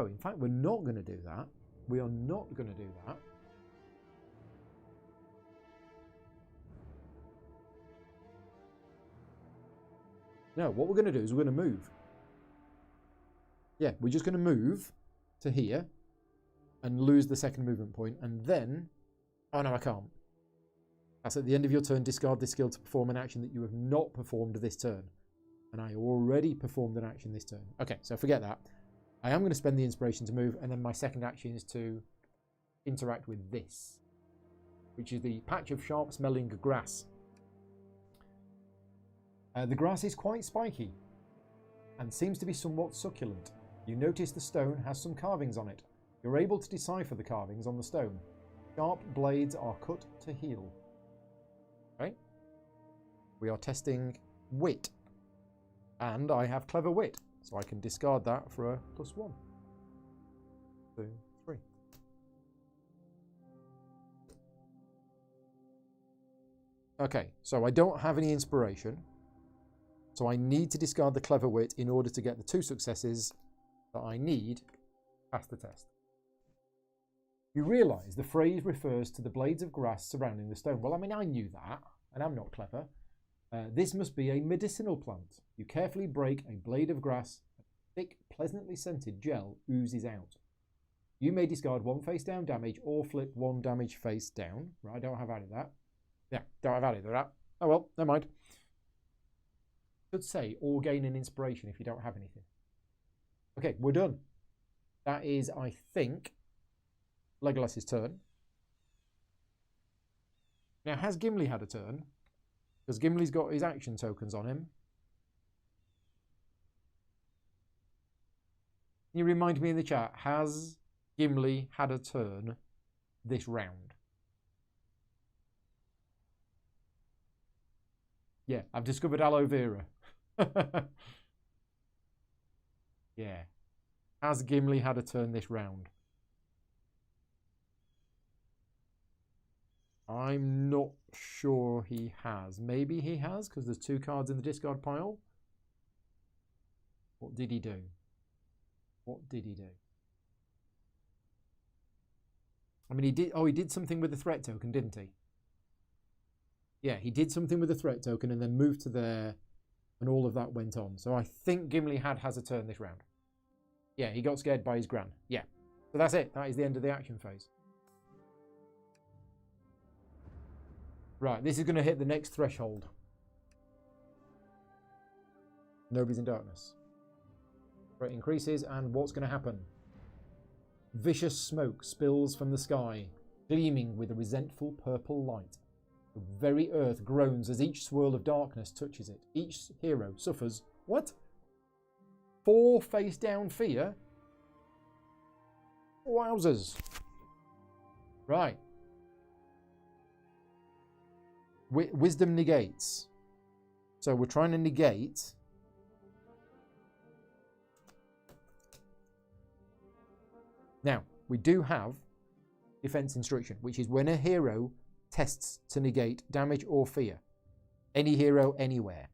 in fact, we're not going to do that. We are not going to do that. No, what we're going to do is we're going to move. Yeah, we're just going to move to here and lose the second movement point, and then... Oh, no, I can't. That's at the end of your turn, discard this skill to perform an action that you have not performed this turn. And I already performed an action this turn. Okay, so forget that. I am going to spend the inspiration to move, and then my second action is to interact with this, which is the patch of sharp-smelling grass. The grass is quite spiky and seems to be somewhat succulent. You notice the stone has some carvings on it. You're able to decipher the carvings on the stone. Sharp blades are cut to heal. Okay. We are testing wit. And I have clever wit, so I can discard that for a +1. 2, 3. Okay, so I don't have any inspiration. So I need to discard the clever wit in order to get the 2 successes that I need to pass the test. You realise the phrase refers to the blades of grass surrounding the stone. Well, I mean, I knew that, and I'm not clever. This must be a medicinal plant. You carefully break a blade of grass. A thick, pleasantly scented gel oozes out. You may discard 1 face down damage or flip 1 damage face down. Right, I don't have any of that. Yeah, don't have any of that. Oh well, never mind. Should say, or gain an inspiration if you don't have anything. Okay, we're done. That is, I think, Legolas's turn. Now, has Gimli had a turn? Because Gimli's got his action tokens on him. Can you remind me in the chat, has Gimli had a turn this round? Yeah, I've discovered aloe vera. Yeah. Has Gimli had a turn this round? I'm not sure he has. Maybe he has, because there's 2 cards in the discard pile. What did he do? What did he do? I mean, he did. Oh, he did something with the threat token, didn't he? Yeah, he did something with the threat token and then moved to there, and all of that went on. So I think Gimli has a turn this round. Yeah, he got scared by his gran. Yeah. So that's it. That is the end of the action phase. Right, this is going to hit the next threshold. Nobody's in darkness. Threat increases, and what's going to happen? Vicious smoke spills from the sky, gleaming with a resentful purple light. The very earth groans as each swirl of darkness touches it. Each hero suffers, what? 4 face down fear? Wowzers. Right. Wisdom negates. So we're trying to negate. Now, we do have defense instruction, which is when a hero tests to negate damage or fear. Any hero, anywhere.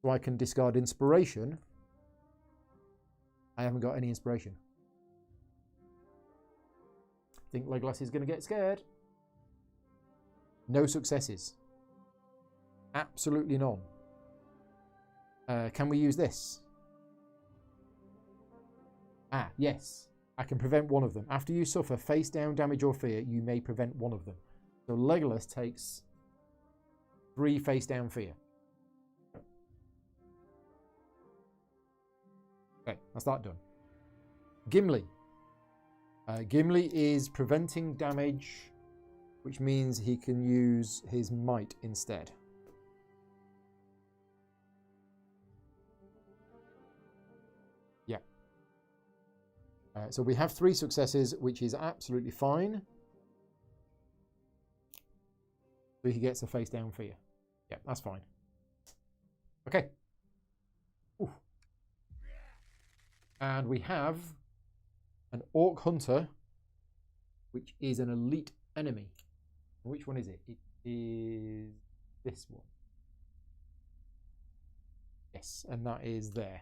So I can discard inspiration. I haven't got any inspiration. I think Legolas is going to get scared. No successes. Absolutely none. Can we use this? Ah, yes. I can prevent one of them. After you suffer face down damage or fear, you may prevent one of them. So Legolas takes 3 face down fear. Okay, that's that done. Gimli. Gimli is preventing damage, which means he can use his might instead. Yeah. So we have 3 successes, which is absolutely fine. So he gets a face down fear. Yeah, that's fine. Okay. Ooh. And we have an Orc Hunter, which is an elite enemy. Which one is it? It is this one. Yes, and that is there.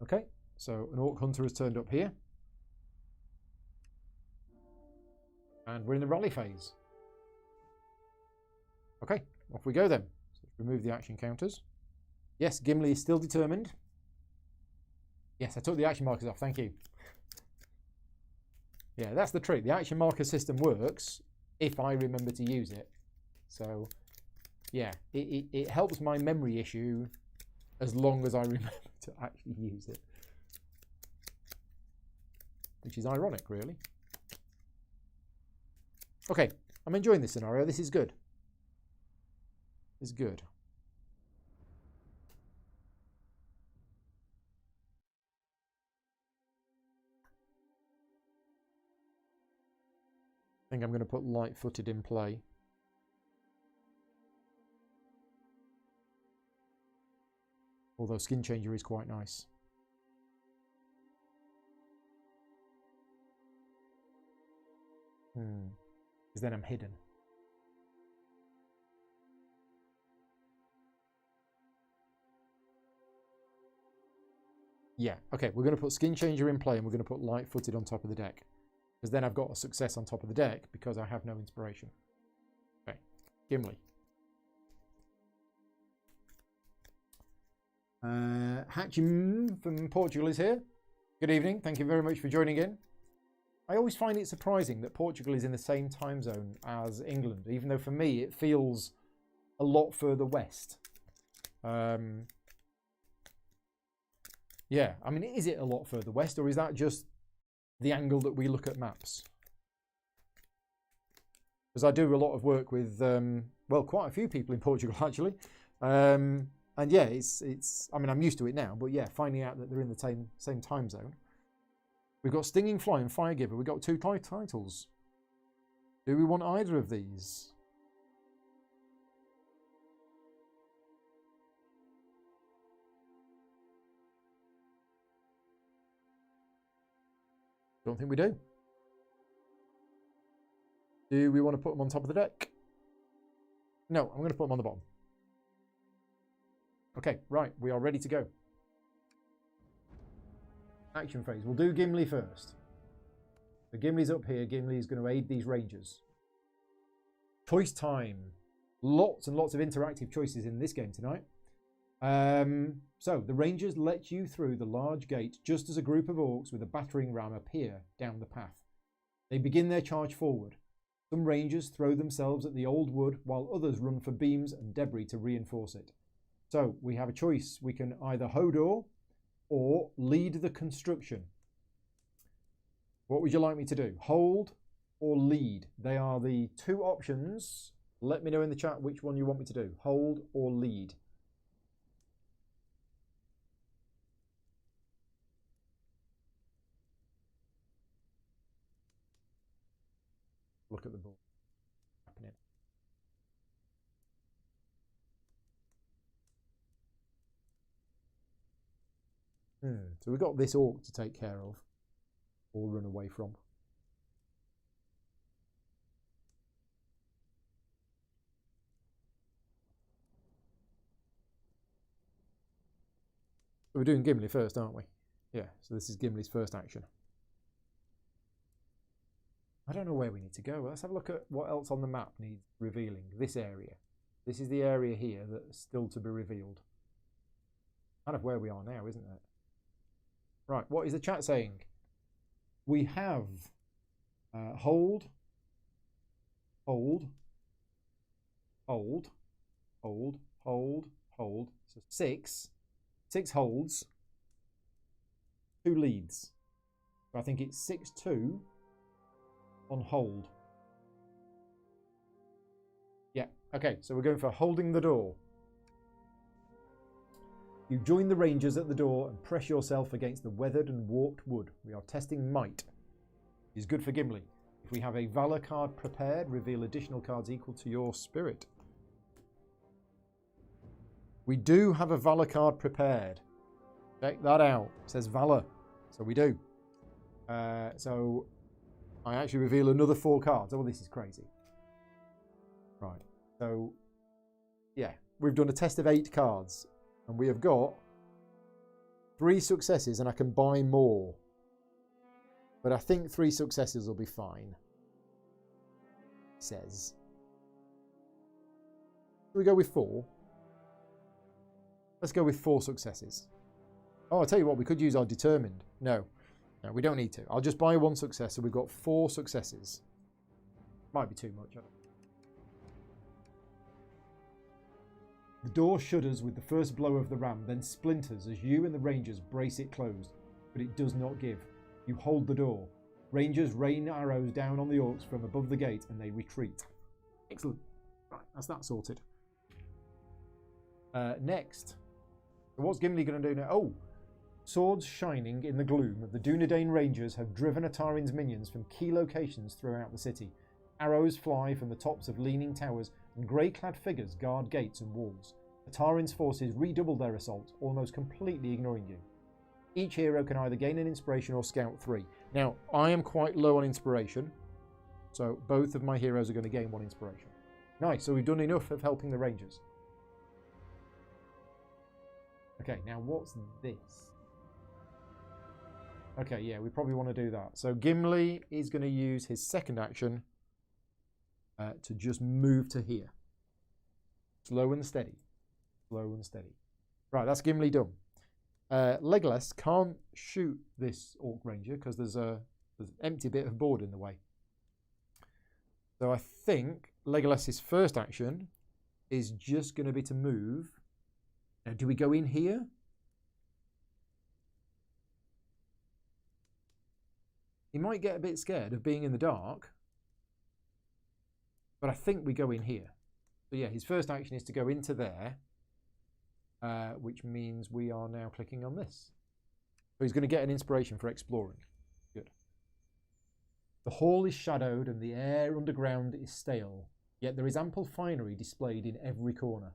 Okay, so an Orc Hunter has turned up here. And we're in the rally phase. Okay, off we go then. So let's remove the action counters. Yes, Gimli is still determined. Yes, I took the action markers off, thank you. Yeah, that's the trick. The action marker system works if I remember to use it. So, yeah, it helps my memory issue as long as I remember to actually use it. which is ironic, really. Okay, I'm enjoying this scenario. This is good. This is good. I think I'm going to put light-footed in play. Although Skin Changer is quite nice. Because then I'm hidden. Yeah, okay, we're going to put Skin Changer in play and we're going to put light-footed on top of the deck. Because then I've got a success on top of the deck because I have no inspiration. Okay, Gimli. Hatchim from Portugal is here. Good evening. Thank you very much for joining in. I always find it surprising that Portugal is in the same time zone as England, even though for me it feels a lot further west. Yeah, I mean, is it a lot further west, or is that just the angle that we look at maps? Because I do a lot of work with, well, quite a few people in Portugal, actually. And yeah, it's. I mean, I'm used to it now, but yeah, finding out that they're in the same time zone. We've got Stinging Fly and Firegiver. We've got 2 titles. Do we want either of these? Don't think we do. Do we want to put them on top of the deck? No, I'm going to put them on the bottom. Okay, right, we are ready to go. Action phase. We'll do Gimli first. So Gimli's up here. Gimli is going to aid these rangers. Choice time. Lots and lots of interactive choices in this game tonight. So the rangers let you through the large gate just as a group of orcs with a battering ram appear down the path. They begin their charge forward. Some rangers throw themselves at the old wood while others run for beams and debris to reinforce it. So we have a choice. We can either Hodor or lead the construction. What would you like me to do? Hold or lead? They are the 2 options. Let me know in the chat which one you want me to do. Hold or lead. Look at the ball happening. So we've got this orc to take care of or run away from. So we're doing Gimli first, aren't we? Yeah, so this is Gimli's first action. I don't know where we need to go. Let's have a look at what else on the map needs revealing. This area. This is the area here that's still to be revealed. Kind of where we are now, isn't it? Right, what is the chat saying? We have hold, hold, hold, hold, hold, hold. So 6 holds, 2 leads. So I think it's 6-2 on hold. Yeah, okay, so we're going for holding the door. You join the rangers at the door and press yourself against the weathered and warped wood. We are testing might. It is good for Gimli. If we have a Valor card prepared, reveal additional cards equal to your spirit. We do have a Valor card prepared. Check that out. It says Valor. So we do. So I actually reveal another 4 cards. Oh, this is crazy. Right. So, yeah. We've done a test of 8 cards. And we have got 3 successes, and I can buy more. But I think 3 successes will be fine. It says. Should we go with 4? Let's go with 4 successes. Oh, I'll tell you what, we could use our determined. No, we don't need to. I'll just buy 1 success, so we've got 4 successes. Might be too much. I don't know. The door shudders with the first blow of the ram, then splinters as you and the rangers brace it closed, but it does not give. You hold the door. Rangers rain arrows down on the orcs from above the gate and they retreat. Excellent. Right, that's that sorted. Next. So what's Gimli going to do now? Oh! Swords shining in the gloom, the Dunedain Rangers have driven Atarin's minions from key locations throughout the city. Arrows fly from the tops of leaning towers, and grey-clad figures guard gates and walls. Atarin's forces redouble their assault, almost completely ignoring you. Each hero can either gain an inspiration or scout 3. Now, I am quite low on inspiration, so both of my heroes are going to gain 1 inspiration. Nice, so we've done enough of helping the Rangers. Okay, now what's this? Okay, yeah, we probably want to do that. So Gimli is going to use his second action to just move to here. Slow and steady. Slow and steady. Right, that's Gimli done. Legolas can't shoot this Orc Ranger because there's an empty bit of board in the way. So I think Legolas's first action is just going to be to move. Now, do we go in here? He might get a bit scared of being in the dark, but I think we go in here. So yeah, his first action is to go into there, which means we are now clicking on this. So he's going to get an inspiration for exploring. Good. The hall is shadowed and the air underground is stale, yet there is ample finery displayed in every corner.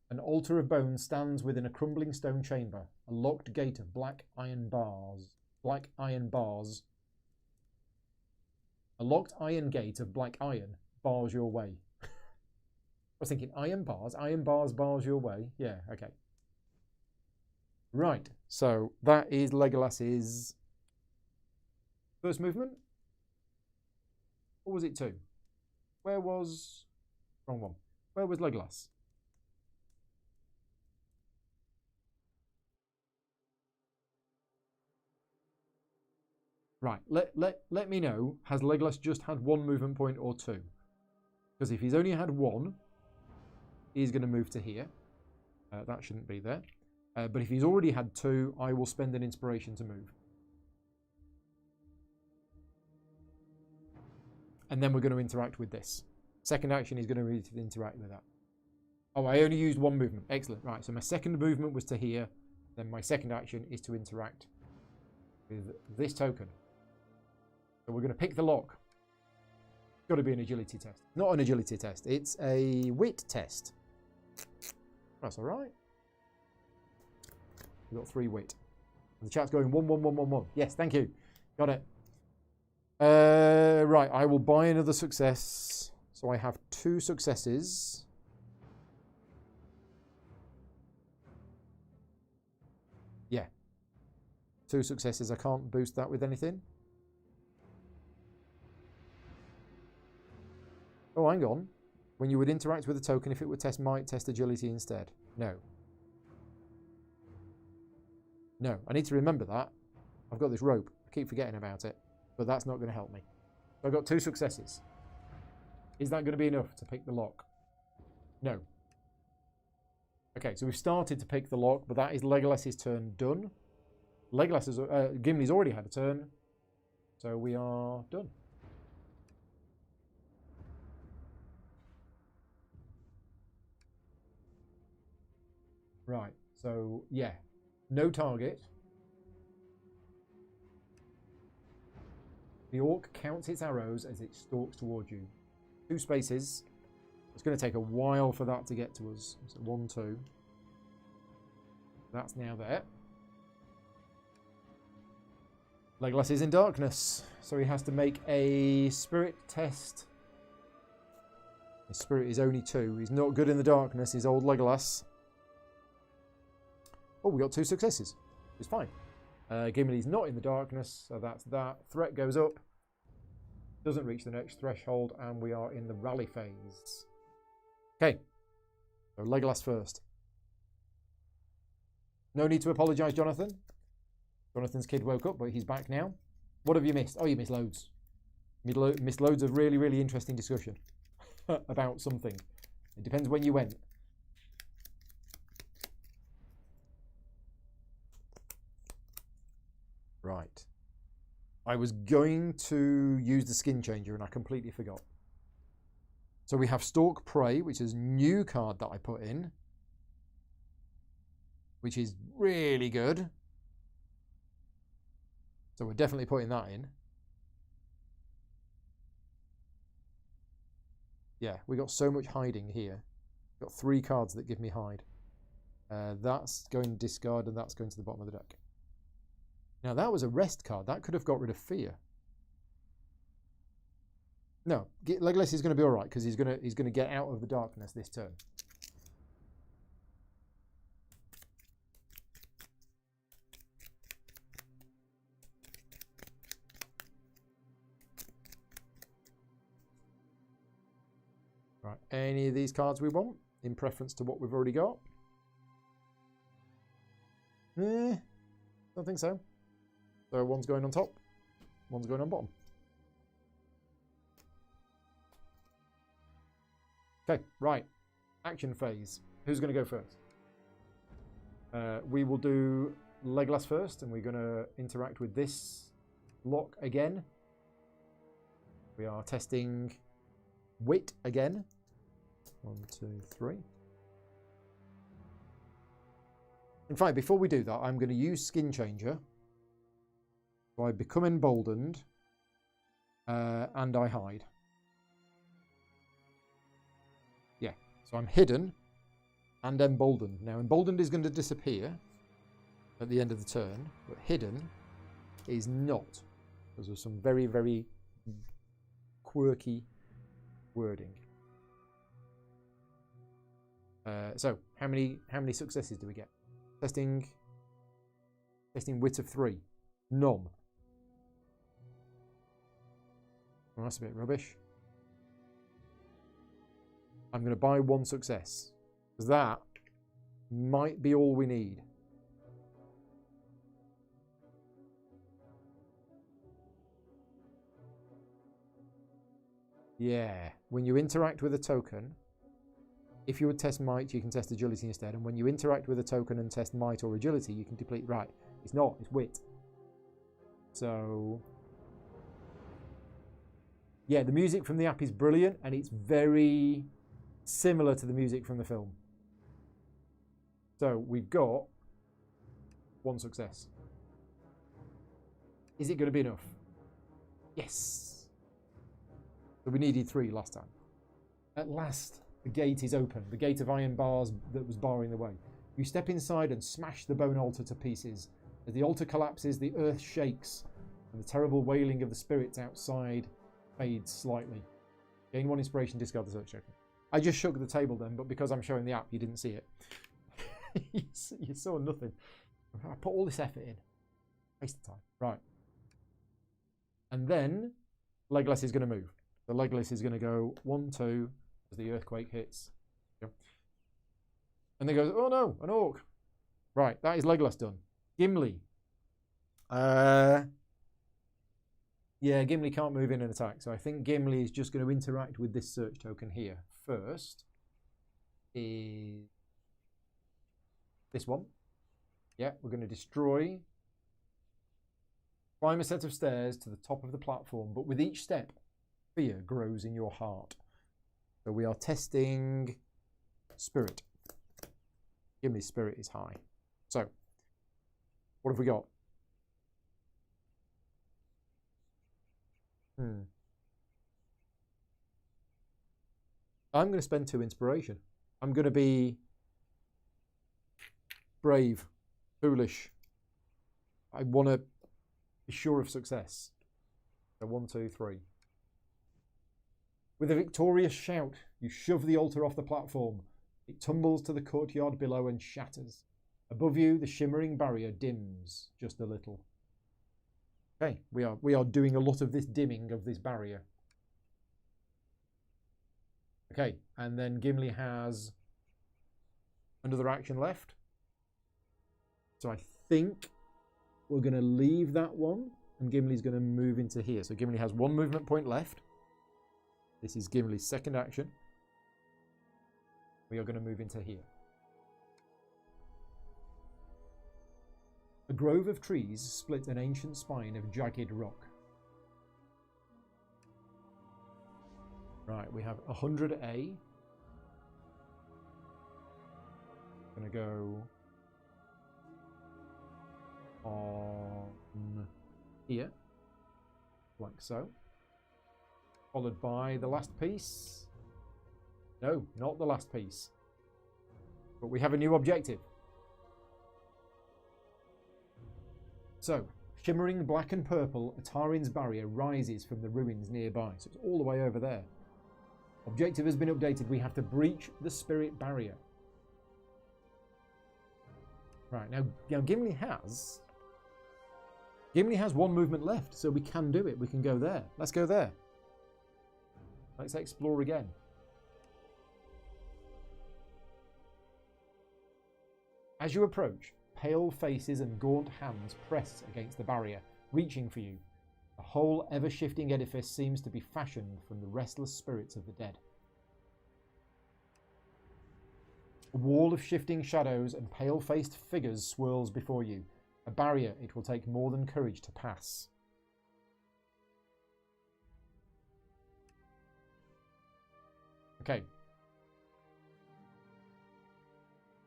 An altar of bones stands within a crumbling stone chamber, a locked gate of black iron bars. A locked iron gate of black iron bars your way. I was thinking iron bars bars your way. Yeah, okay. Right, so that is Legolas's first movement. Or was it 2? Where was... Wrong one. Where was Legolas? Right, let me know, has Legolas just had 1 movement point or 2? Because if he's only had 1, he's going to move to here. That shouldn't be there. But if he's already had 2, I will spend an inspiration to move. And then we're going to interact with this. Second action is going to interact with that. Oh, I only used 1 movement. Excellent. Right, so my second movement was to here. Then my second action is to interact with this token. So we're going to pick the lock. It's got to be an agility test. Not an agility test. It's a wit test. That's all right. We've got 3 wit. The chat's going 1, 1, 1, 1, 1. Yes, thank you. Got it. Right, I will buy another success. So I have 2 successes. Yeah. 2 successes. I can't boost that with anything. Oh, hang on. When you would interact with a token, if it would test might, test agility instead. No. No, I need to remember that. I've got this rope. I keep forgetting about it. But that's not going to help me. So I've got 2 successes. Is that going to be enough to pick the lock? No. Okay, so we've started to pick the lock, but that is Legolas's turn done. Gimli's already had a turn. So we are done. Right, so yeah, no target. The orc counts its arrows as it stalks towards you. 2 spaces. It's going to take a while for that to get to us. So 1, 2. That's now there. Legolas is in darkness, so he has to make a spirit test. His spirit is only 2. He's not good in the darkness, he's old Legolas. Oh, we got 2 successes. It's fine. Gimli's not in the darkness, so that's that. Threat goes up. Doesn't reach the next threshold, and we are in the rally phase. Okay. So Legolas first. No need to apologise, Jonathan. Jonathan's kid woke up, but he's back now. What have you missed? Oh, you missed loads. Missed loads of really, really interesting discussion about something. It depends when you went. I was going to use the skin changer and I completely forgot. So we have Stalk Prey, which is a new card that I put in, which is really good. So we're definitely putting that in. Yeah, we got so much hiding here. Got 3 cards that give me hide. That's going to discard and that's going to the bottom of the deck. Now that was a rest card. That could have got rid of fear. No, Legolas is going to be all right because he's going to get out of the darkness this turn. Right, any of these cards we want in preference to what we've already got? Don't think so. So one's going on top, one's going on bottom. Okay, right. Action phase. Who's going to go first? We will do Legolas first, and we're going to interact with this lock again. We are testing wit again. 1, 2, 3. In fact, before we do that, I'm going to use Skin Changer. So I become emboldened, and I hide. Yeah, so I'm hidden and emboldened. Now, emboldened is going to disappear at the end of the turn, but hidden is not, because of some very, very quirky wording. So, how many successes do we get? Testing wit of 3. None. Well, that's a bit rubbish. I'm going to buy 1 success, because that might be all we need. Yeah, when you interact with a token, if you would test might, you can test agility instead. And when you interact with a token and test might or agility, you can deplete. Right, it's not, it's wit. So, yeah, the music from the app is brilliant, and it's very similar to the music from the film. So we've got 1 success. Is it going to be enough? Yes. So we needed 3 last time. At last, the gate is open. The gate of iron bars that was barring the way. You step inside and smash the bone altar to pieces. As the altar collapses, the earth shakes, and the terrible wailing of the spirits outside fades slightly. Gain 1 inspiration, discard the search token. I just shook the table then, but because I'm showing the app, you didn't see it. You saw nothing. I put all this effort in. Waste of time. Right. And then Legolas is going to move. The Legolas is going to go 1, 2 as the earthquake hits. Yep. And then goes, oh no, an orc. Right, that is Legolas done. Gimli. Yeah, Gimli can't move in and attack. So I think Gimli is just going to interact with this search token here. First is this one. Yeah, we're going to destroy. Climb a set of stairs to the top of the platform, but with each step, fear grows in your heart. So we are testing spirit. Gimli's spirit is high. So, what have we got? I'm going to spend 2 inspiration. I'm going to be brave, foolish. I want to be sure of success. So 1, 2, 3. With a victorious shout, you shove the altar off the platform. It tumbles to the courtyard below and shatters. Above you, the shimmering barrier dims just a little. Okay, we are doing a lot of this dimming of this barrier. Okay, and then Gimli has another action left. So I think we're going to leave that one, and Gimli's going to move into here. So Gimli has 1 movement point left. This is Gimli's second action. We are going to move into here. A grove of trees split an ancient spine of jagged rock. Right, we have 100A. Gonna go on here, like so. Followed by the last piece. No, not the last piece. But we have a new objective. So, shimmering black and purple, Atarin's barrier rises from the ruins nearby. So it's all the way over there. Objective has been updated. We have to breach the spirit barrier. Right, now Gimli has one movement left, so we can do it. We can go there. Let's go there. Let's explore again. As you approach, pale faces and gaunt hands press against the barrier, reaching for you. The whole ever-shifting edifice seems to be fashioned from the restless spirits of the dead. A wall of shifting shadows and pale-faced figures swirls before you. A barrier it will take more than courage to pass. Okay.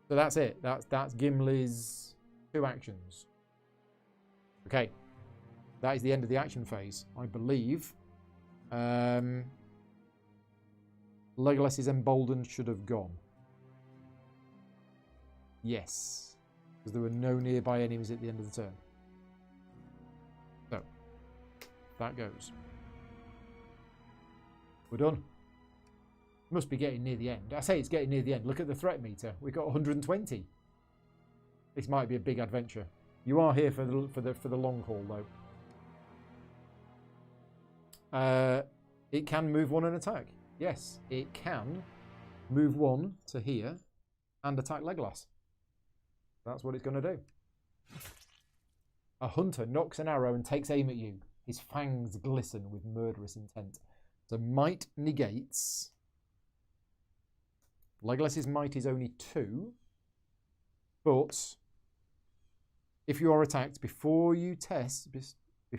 So that's it. That's Gimli's 2 actions. Okay. That is the end of the action phase, I believe. Legolas's Emboldened should have gone. Yes. Because there were no nearby enemies at the end of the turn. So, that goes. We're done. Must be getting near the end. I say it's getting near the end. Look at the threat meter. We've got 120. This might be a big adventure. You are here for the long haul, though. It can move 1 and attack. Yes, it can move 1 to here and attack Legolas. That's what it's going to do. A hunter knocks an arrow and takes aim at you. His fangs glisten with murderous intent. So might negates. Legolas's might is only 2. But if you are attacked, before you test,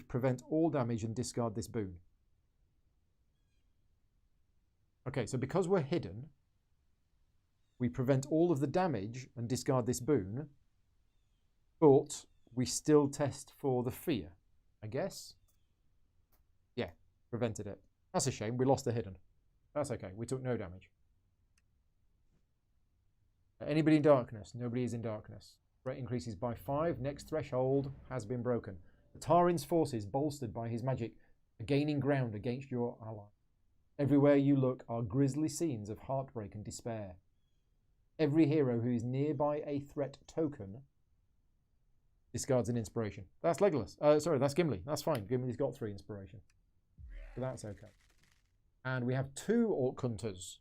prevent all damage and discard this boon. Okay, so because we're hidden, we prevent all of the damage and discard this boon, but we still test for the fear, I guess? Yeah, prevented it. That's a shame. We lost the hidden. That's okay. We took no damage. Anybody in darkness? Nobody is in darkness. Threat increases by 5. Next threshold has been broken. Atarin's forces, bolstered by his magic, are gaining ground against your ally. Everywhere you look are grisly scenes of heartbreak and despair. Every hero who is nearby a threat token discards an inspiration. That's Legolas. Sorry, that's Gimli. That's fine. Gimli's got 3 inspiration. So that's okay. And we have 2 Orc Hunters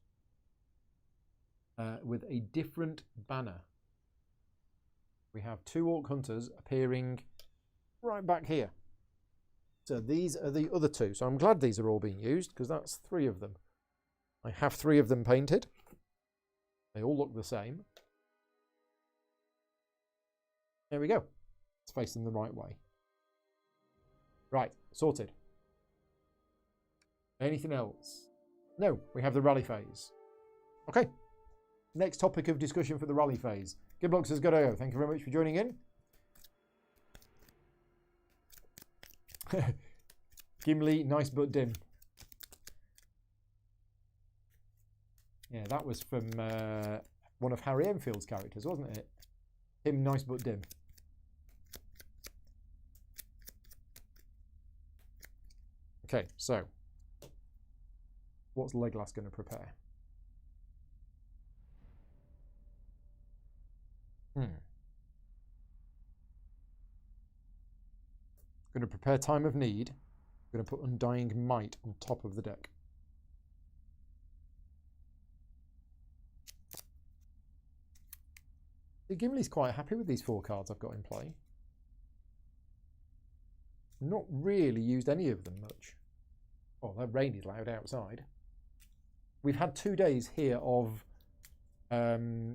with a different banner. We have 2 Orc Hunters appearing right back here. So these are the other 2. So I'm glad these are all being used because that's 3 of them. I have 3 of them painted. They all look the same. There we go. Let's face them the right way. Right, sorted. Anything else? No, we have the rally phase. Okay. Next topic of discussion for the rally phase. Giblox has got to go. Thank you very much for joining in. Gimli, nice but dim. Yeah, that was from one of Harry Enfield's characters, wasn't it? Him, nice but dim. Okay, so what's Legolas going to prepare? Going to prepare Time of Need. Going to put Undying Might on top of the deck. Gimli's quite happy with these 4 cards I've got in play. Not really used any of them much. Oh, that rain is loud outside. We've had 2 days here of,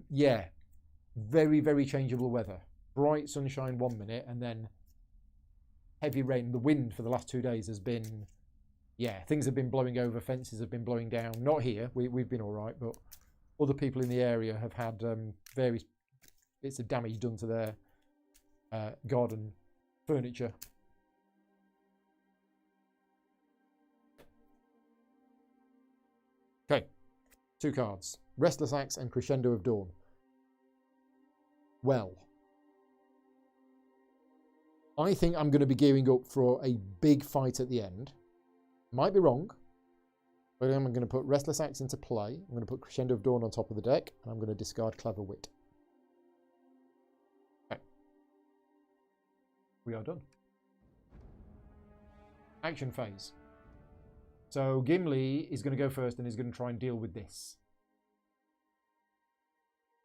yeah, very, very changeable weather. Bright sunshine 1 minute and then heavy rain. The wind for the last 2 days has been yeah, things have been blowing over, fences have been blowing down. Not here, we've been all right, but other people in the area have had various bits of damage done to their garden furniture. Okay, 2 cards. Restless Axe and Crescendo of Dawn. Well, I think I'm going to be gearing up for a big fight at the end. Might be wrong, but I'm going to put Restless Axe into play. I'm going to put Crescendo of Dawn on top of the deck, and I'm going to discard Clever Wit. Okay. We are done. Action phase. So Gimli is going to go first and is going to try and deal with this.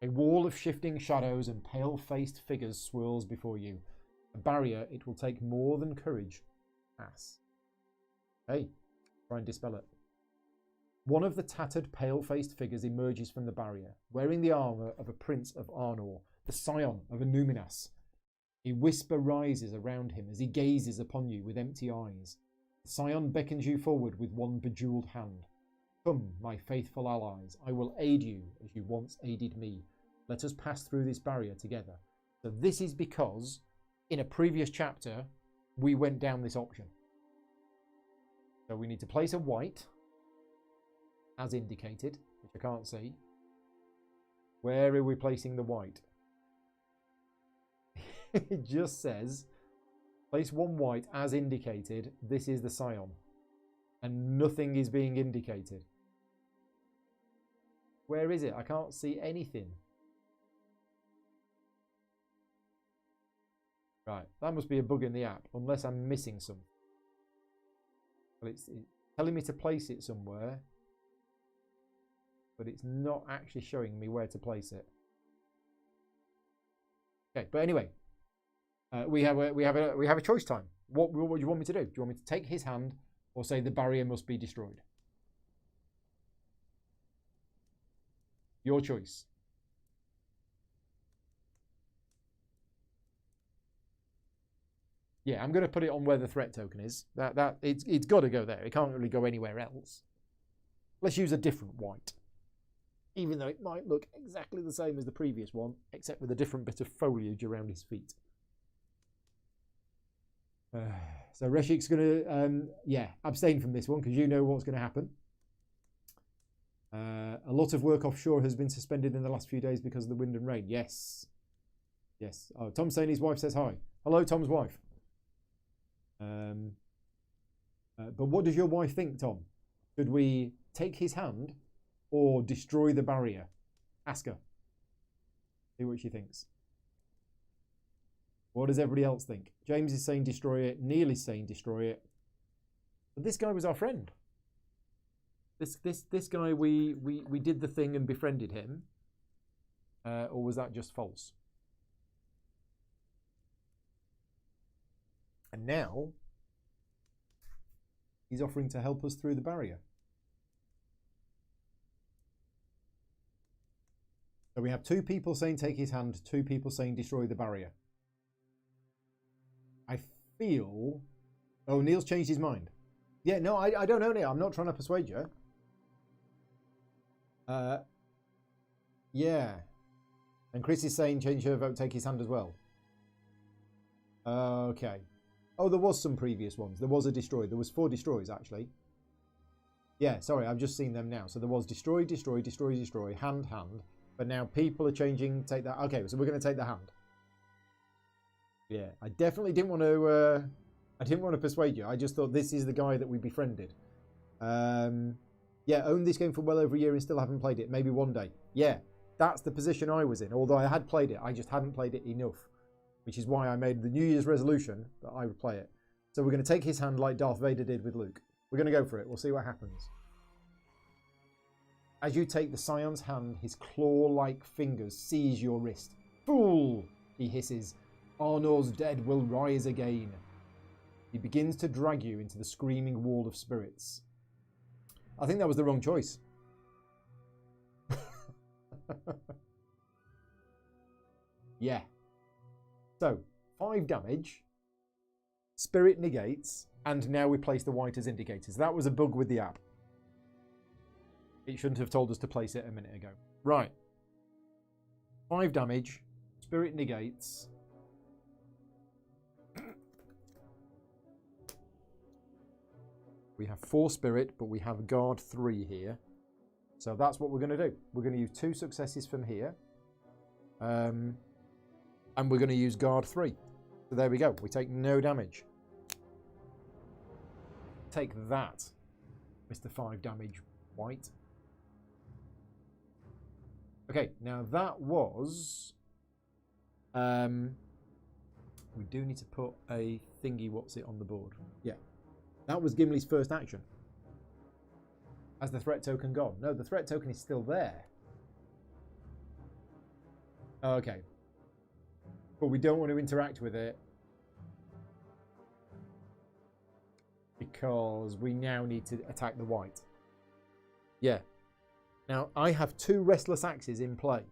A wall of shifting shadows and pale-faced figures swirls before you. A barrier it will take more than courage. Pass. Hey, try and dispel it. One of the tattered, pale-faced figures emerges from the barrier, wearing the armour of a prince of Arnor, the scion of Numinas. A whisper rises around him as he gazes upon you with empty eyes. The scion beckons you forward with one bejeweled hand. Come, my faithful allies, I will aid you as you once aided me. Let us pass through this barrier together. So this is because, in a previous chapter, we went down this option. So we need to place a white, as indicated, which I can't see. Where are we placing the white? It just says, place one white as indicated. This is the scion. And nothing is being indicated. Where is it? I can't see anything. Right, that must be a bug in the app, unless I'm missing something. Well, it's telling me to place it somewhere, but it's not actually showing me where to place it. Okay, but anyway, we have a choice time. What do you want me to do? Do you want me to take his hand or say the barrier must be destroyed? Your choice. Yeah, I'm going to put it on where the threat token is. It's got to go there. It can't really go anywhere else. Let's use a different white. Even though it might look exactly the same as the previous one, except with a different bit of foliage around his feet. So Reshik's going to, abstain from this one because you know what's going to happen. A lot of work offshore has been suspended in the last few days because of the wind and rain. Yes. Yes. Oh, Tom's saying his wife says hi. Hello, Tom's wife. But what does your wife think, Tom? Should we take his hand or destroy the barrier? Ask her. See what she thinks. What does everybody else think? James is saying destroy it. Neil is saying destroy it. But this guy was our friend. This guy, we did the thing and befriended him. Or was that just false? And now he's offering to help us through the barrier. So we have 2 people saying take his hand, 2 people saying destroy the barrier. I feel... Oh, Neil's changed his mind. Yeah, no, I don't know, Neil. I'm not trying to persuade you. Yeah. And Chris is saying change her vote, take his hand as well. Okay. Oh, there was some previous ones. There was a destroy. There was 4 destroys, actually. Yeah, sorry, I've just seen them now. So there was destroy, destroy, destroy, destroy, hand, hand. But now people are changing, take that. Okay, so we're going to take the hand. Yeah, I definitely didn't want to... I didn't want to persuade you. I just thought this is the guy that we befriended. Yeah, owned this game for well over a year and still haven't played it. Maybe one day. Yeah, that's the position I was in. Although I had played it, I just hadn't played it enough. Which is why I made the New Year's resolution that I would play it. So we're going to take his hand like Darth Vader did with Luke. We're going to go for it. We'll see what happens. As you take the Scion's hand, his claw-like fingers seize your wrist. Fool! He hisses. Arnor's dead will rise again. He begins to drag you into the screaming wall of spirits. I think that was the wrong choice. Yeah. So, 5 damage. spirit negates, and now we place the white as indicators. That was a bug with the app. It shouldn't have told us to place it a minute ago. Right. 5 damage, spirit negates. We have 4 spirit, but we have guard 3 here. So that's what we're going to do. We're going to use 2 successes from here. And we're going to use guard 3. So there we go. We take no damage. Take that, Mr. 5 damage white. Okay, now that was... we do need to put a thingy, what's it, on the board. Yeah. That was Gimli's first action. Has the threat token gone? No, the threat token is still there. Okay. But we don't want to interact with it because we now need to attack the white. Yeah. Now, I have 2 Restless Axes in play.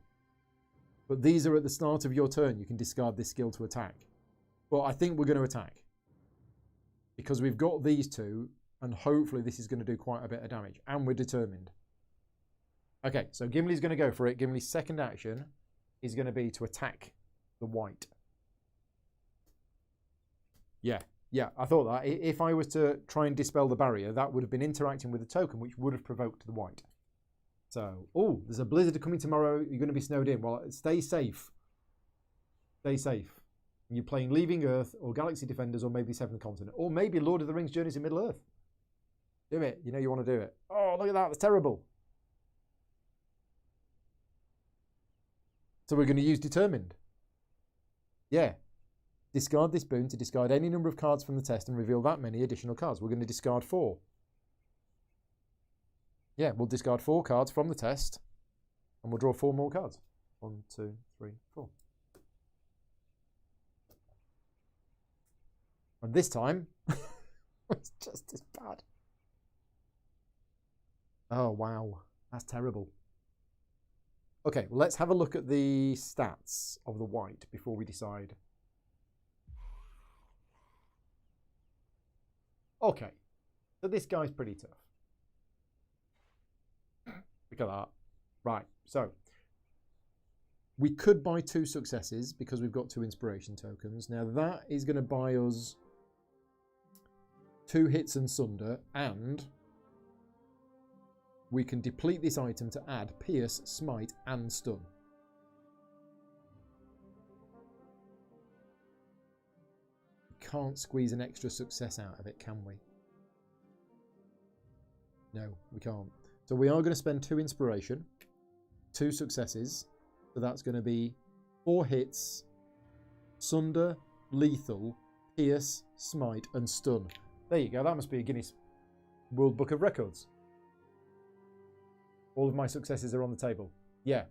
But these are at the start of your turn. You can discard this skill to attack. But I think we're going to attack. Because we've got these 2, and hopefully this is going to do quite a bit of damage. And we're determined. Okay, so Gimli's going to go for it. Gimli's second action is going to be to attack the white. Yeah, I thought that. If I was to try and dispel the barrier, that would have been interacting with the token, which would have provoked the white. So, oh, there's a blizzard coming tomorrow. You're going to be snowed in. Well, stay safe. Stay safe. You're playing Leaving Earth or Galaxy Defenders or maybe Seventh Continent. Or maybe Lord of the Rings Journeys in Middle-earth. Do it. You know you want to do it. Oh, look at that. That's terrible. So we're going to use Determined. Yeah. Discard this boon to discard any number of cards from the test and reveal that many additional cards. We're going to discard 4. Yeah, we'll discard 4 cards from the test and we'll draw 4 more cards. 1, 2, 3, 4. And this time, it's just as bad. Oh, wow. That's terrible. Okay, well, let's have a look at the stats of the white before we decide. Okay, so this guy's pretty tough. Look at that. Right, so we could buy 2 successes because we've got 2 inspiration tokens. Now that is going to buy us 2 hits and sunder, and we can deplete this item to add pierce, smite, and stun. We can't squeeze an extra success out of it, can we? No, we can't. So we are going to spend 2 inspiration, 2 successes. So that's going to be 4 hits, sunder, lethal, pierce, smite, and stun. There you go. That must be a Guinness World Book of Records. All of my successes are on the table. Yeah.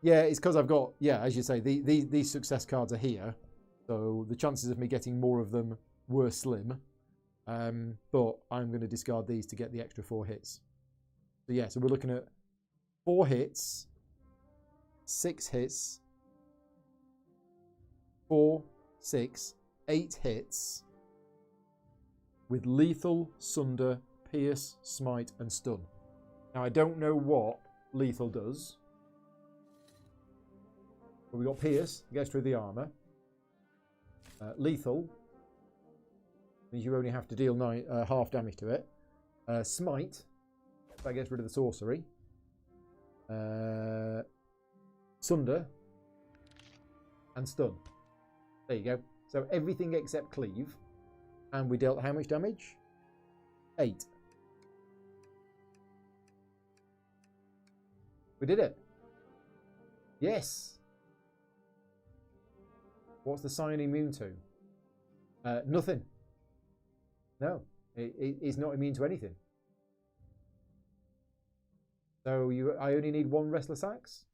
Yeah, it's because I've got, yeah, as you say, these success cards are here. So the chances of me getting more of them were slim. But I'm going to discard these to get the extra 4 hits. So yeah, so we're looking at 4 hits, 6 hits, 4, 6, 8 hits with lethal, sunder, pierce, smite, and stun. Now I don't know what lethal does. But we got pierce, goes through the armor. Lethal means you only have to deal half damage to it. Smite, that gets rid of the sorcery. Sunder and stun. There you go. So everything except cleave. And we dealt how much damage? 8. We did it. Yes. What's the Scion immune to? Nothing. No, it's not immune to anything. So I only need 1 Restless Axe?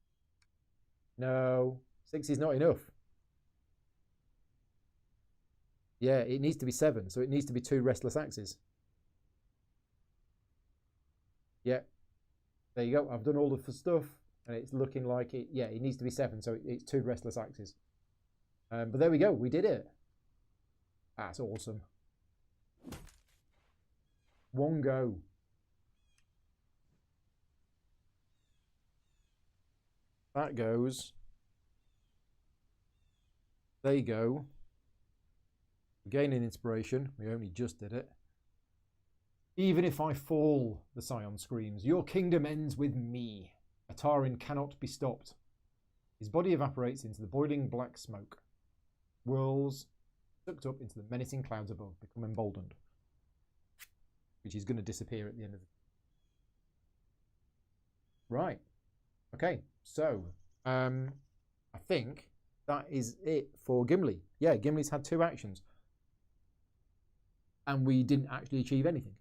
No, 6 is not enough. Yeah, it needs to be 7, so it needs to be 2 Restless Axes. Yeah, there you go. I've done all the stuff, and it's looking like it. Yeah, it needs to be 7, so it's 2 Restless Axes. But there we go. We did it. That's awesome. One go. That goes. They go. Gaining inspiration. We only just did it. Even if I fall, the Scion screams, your kingdom ends with me. Atarin cannot be stopped. His body evaporates into the boiling black smoke. Whirls, sucked up into the menacing clouds above, become emboldened. Which is going to disappear at the end of the... Right. Okay, so I think that is it for Gimli. Yeah, Gimli's had 2 actions. And we didn't actually achieve anything.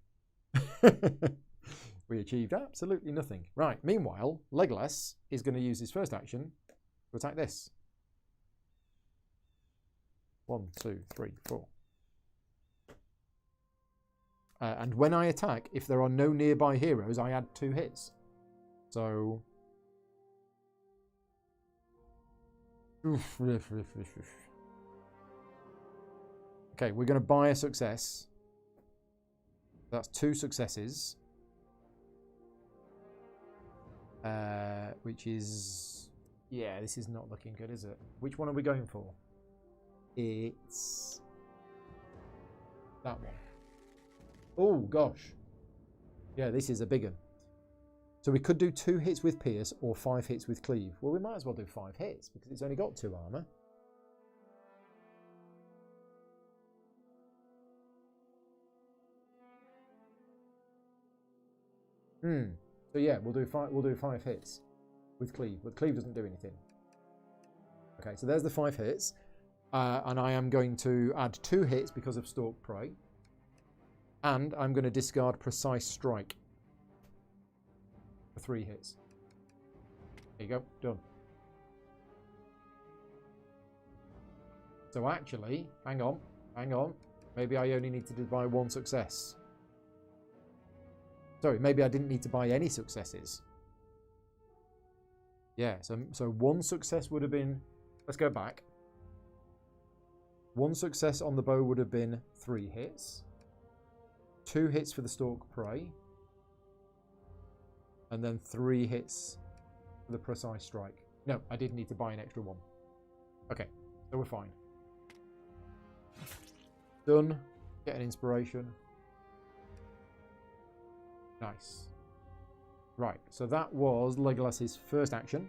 We achieved absolutely nothing. Right, meanwhile, Legolas is going to use his first action to attack this. 1, 2, 3, 4. And when I attack, if there are no nearby heroes, I add 2 hits. So... Okay, we're going to buy a success. That's 2 successes. Which is... Yeah, this is not looking good, is it? Which one are we going for? It's... that one. Oh, gosh. Yeah, this is a big one. So we could do 2 hits with Pierce or 5 hits with Cleave. Well, we might as well do 5 hits because it's only got 2 armor. So yeah, we'll do 5 hits with Cleave, but Cleave doesn't do anything. Okay, so there's the 5 hits. And I am going to add 2 hits because of Stalk Prey. And I'm going to discard Precise Strike for 3 hits. There you go, done. So actually, hang on. Maybe I only need to buy 1 success. Sorry, maybe I didn't need to buy any successes. Yeah, so 1 success would have been... Let's go back. 1 success on the bow would have been 3 hits. 2 hits for the Stalk Prey. And then 3 hits for the Precise Strike. No, I did need to buy an extra 1. Okay, so we're fine. Done. Get an inspiration. Nice. Right, so that was Legolas's first action.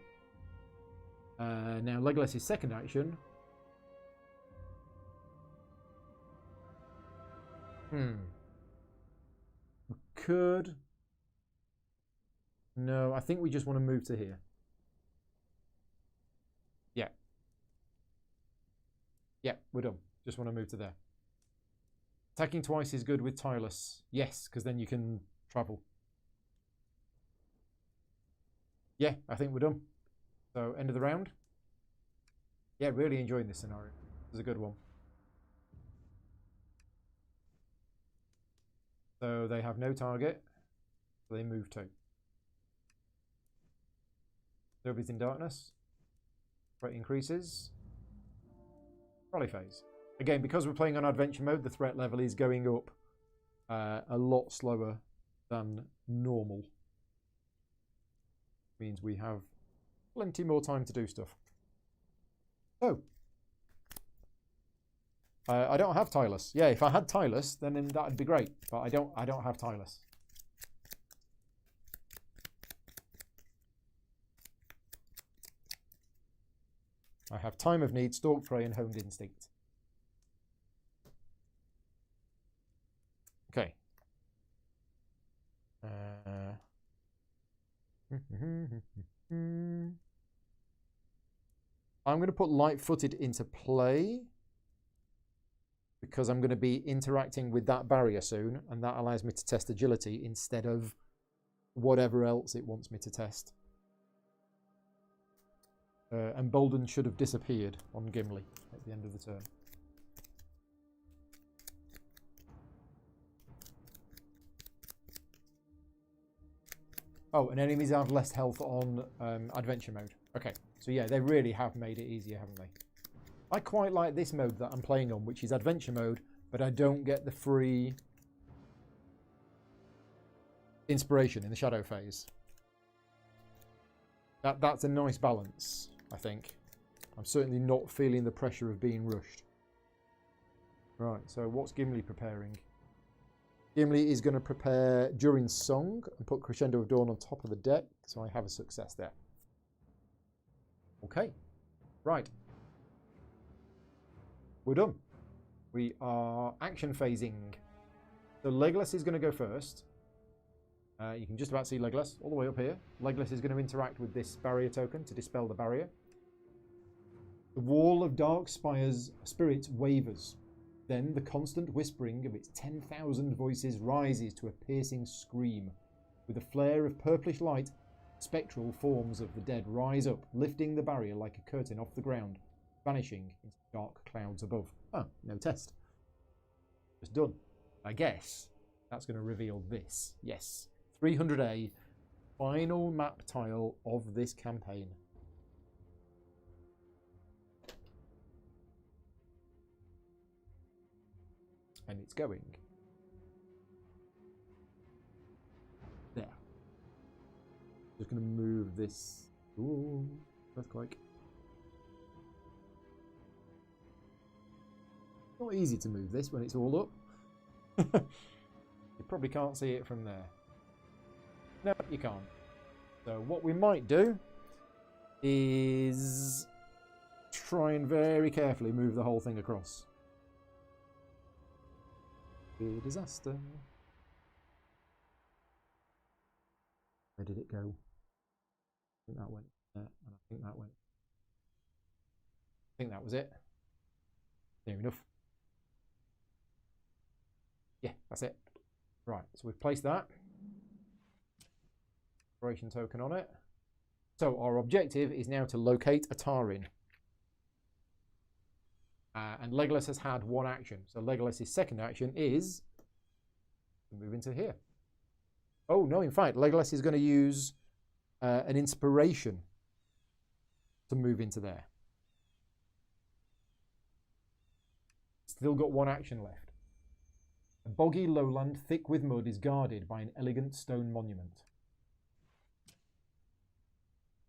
Now Legolas's second action. Could... No, I think we just want to move to here. Yeah. Yeah, we're done. Just want to move to there. Attacking twice is good with Tireless. Yes, because then you can travel. Yeah, I think we're done. So, end of the round. Yeah, really enjoying this scenario. This is a good one. So, they have no target. So they move 2. Nobody's in darkness. Threat increases. Rally phase. Again, because we're playing on adventure mode, the threat level is going up a lot slower than normal. Means we have plenty more time to do stuff. So, I don't have Tireless. Yeah, if I had Tireless, then that'd be great. But I don't have Tireless. I have Time of Need, Stalk Prey, and Honed Instinct. Okay. I'm going to put Light-Footed into play because I'm going to be interacting with that barrier soon, and that allows me to test agility instead of whatever else it wants me to test. Emboldened should have disappeared on Gimli at the end of the turn. Oh, and enemies have less health on adventure mode. Okay, so yeah, they really have made it easier, haven't they? I quite like this mode that I'm playing on, which is adventure mode, but I don't get the free inspiration in the shadow phase. That's a nice balance, I think. I'm certainly not feeling the pressure of being rushed. Right, so what's Gimli preparing? Gimli is going to prepare during song and put Crescendo of Dawn on top of the deck, so I have a success there. Okay, right. We're done. We are action phasing. So Legolas is going to go first. You can just about see Legolas all the way up here. Legolas is going to interact with this barrier token to dispel the barrier. The wall of dark spirits wavers. Then the constant whispering of its 10,000 voices rises to a piercing scream. With a flare of purplish light, spectral forms of the dead rise up, lifting the barrier like a curtain off the ground, vanishing into dark clouds above. Oh, no test. Just done. I guess that's going to reveal this. Yes. 300A, final map tile of this campaign. And it's going there. Just going to move this. Ooh, earthquake. Not easy to move this when it's all up. You probably can't see it from there. No, you can't. So what we might do is try and very carefully move the whole thing across. Be a disaster. Where did it go? I think that went there, and I think that went. I think that was it. Near enough. Yeah, that's it. Right, so we've placed that. Operation token on it. So our objective is now to locate Atarin. And Legolas has had one action. So Legolas's second action is to move into here. Oh, no, in fact, Legolas is going to use an inspiration to move into there. Still got one action left. A boggy lowland thick with mud is guarded by an elegant stone monument.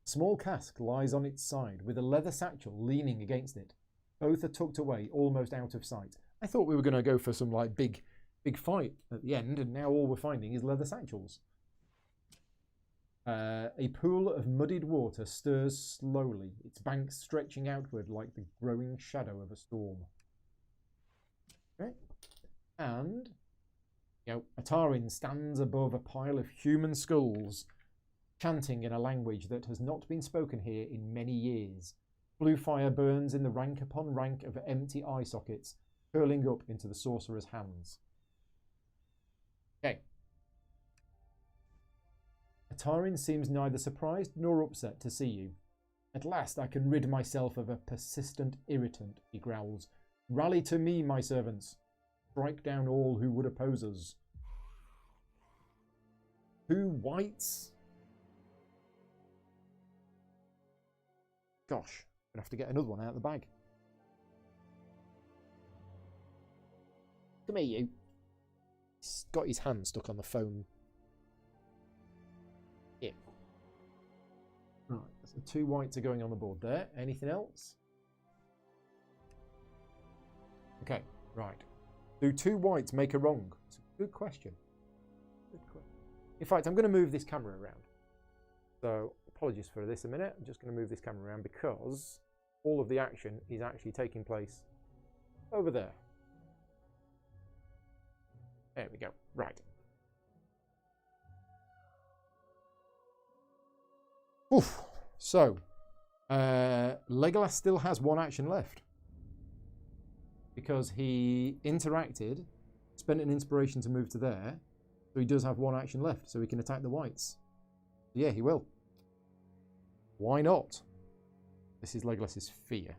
A small cask lies on its side with a leather satchel leaning against it. Both are tucked away, almost out of sight. I thought we were going to go for some like big fight at the end, and now all we're finding is leather satchels. A pool of muddied water stirs slowly, its banks stretching outward like the growing shadow of a storm. Okay. And Atarin stands above a pile of human skulls, chanting in a language that has not been spoken here in many years. Blue fire burns in the rank upon rank of empty eye sockets, curling up into the sorcerer's hands. Okay. Atarin seems neither surprised nor upset to see you. At last I can rid myself of a persistent irritant, he growls. Rally to me, my servants. Strike down all who would oppose us. 2 whites? Gosh. Gonna have to get another one out of the bag. Come here, you. He's got his hand stuck on the phone. Yeah. Right, so 2 whites are going on the board there. Anything else? Okay, right. Do 2 whites make a wrong? It's a good question. Good question. In fact, I'm going to move this camera around. So, apologies for this a minute. I'm just going to move this camera around because all of the action is actually taking place over there. There we go. Right. Oof. So, Legolas still has 1 action left because he interacted, spent an inspiration to move to there, so he does have 1 action left, so he can attack the whites. Yeah, he will. Why not? This is Legolas's fear.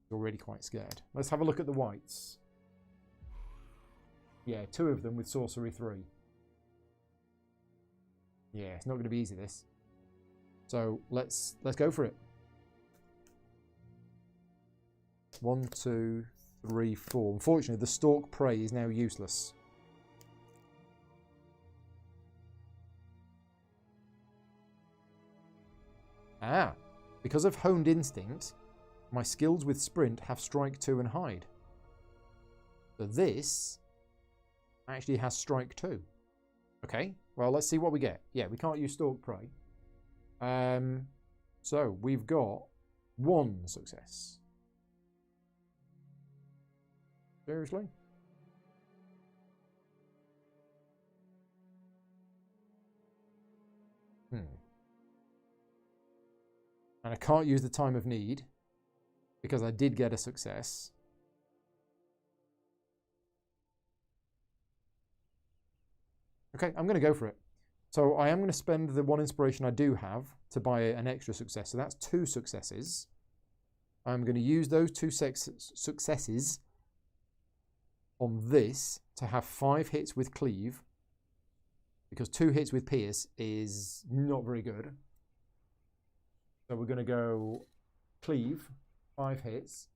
He's already quite scared. Let's have a look at the whites. Yeah, 2 of them with sorcery 3. Yeah, it's not going to be easy, this. So let's go for it. 1, 2, 3, 4. Unfortunately, the stalk prey is now useless. Ah, because of honed instinct, my skills with sprint have strike 2 and hide. So this actually has strike 2. Okay, well, let's see what we get. Yeah, we can't use stalk prey. So we've got 1 success. Seriously? And I can't use the time of need because I did get a success. Okay, I'm going to go for it. So I am going to spend the 1 inspiration I do have to buy an extra success. So that's 2 successes. I'm going to use those 2 successes on this to have 5 hits with cleave, because 2 hits with pierce is not very good. So we're going to go cleave, 5 hits.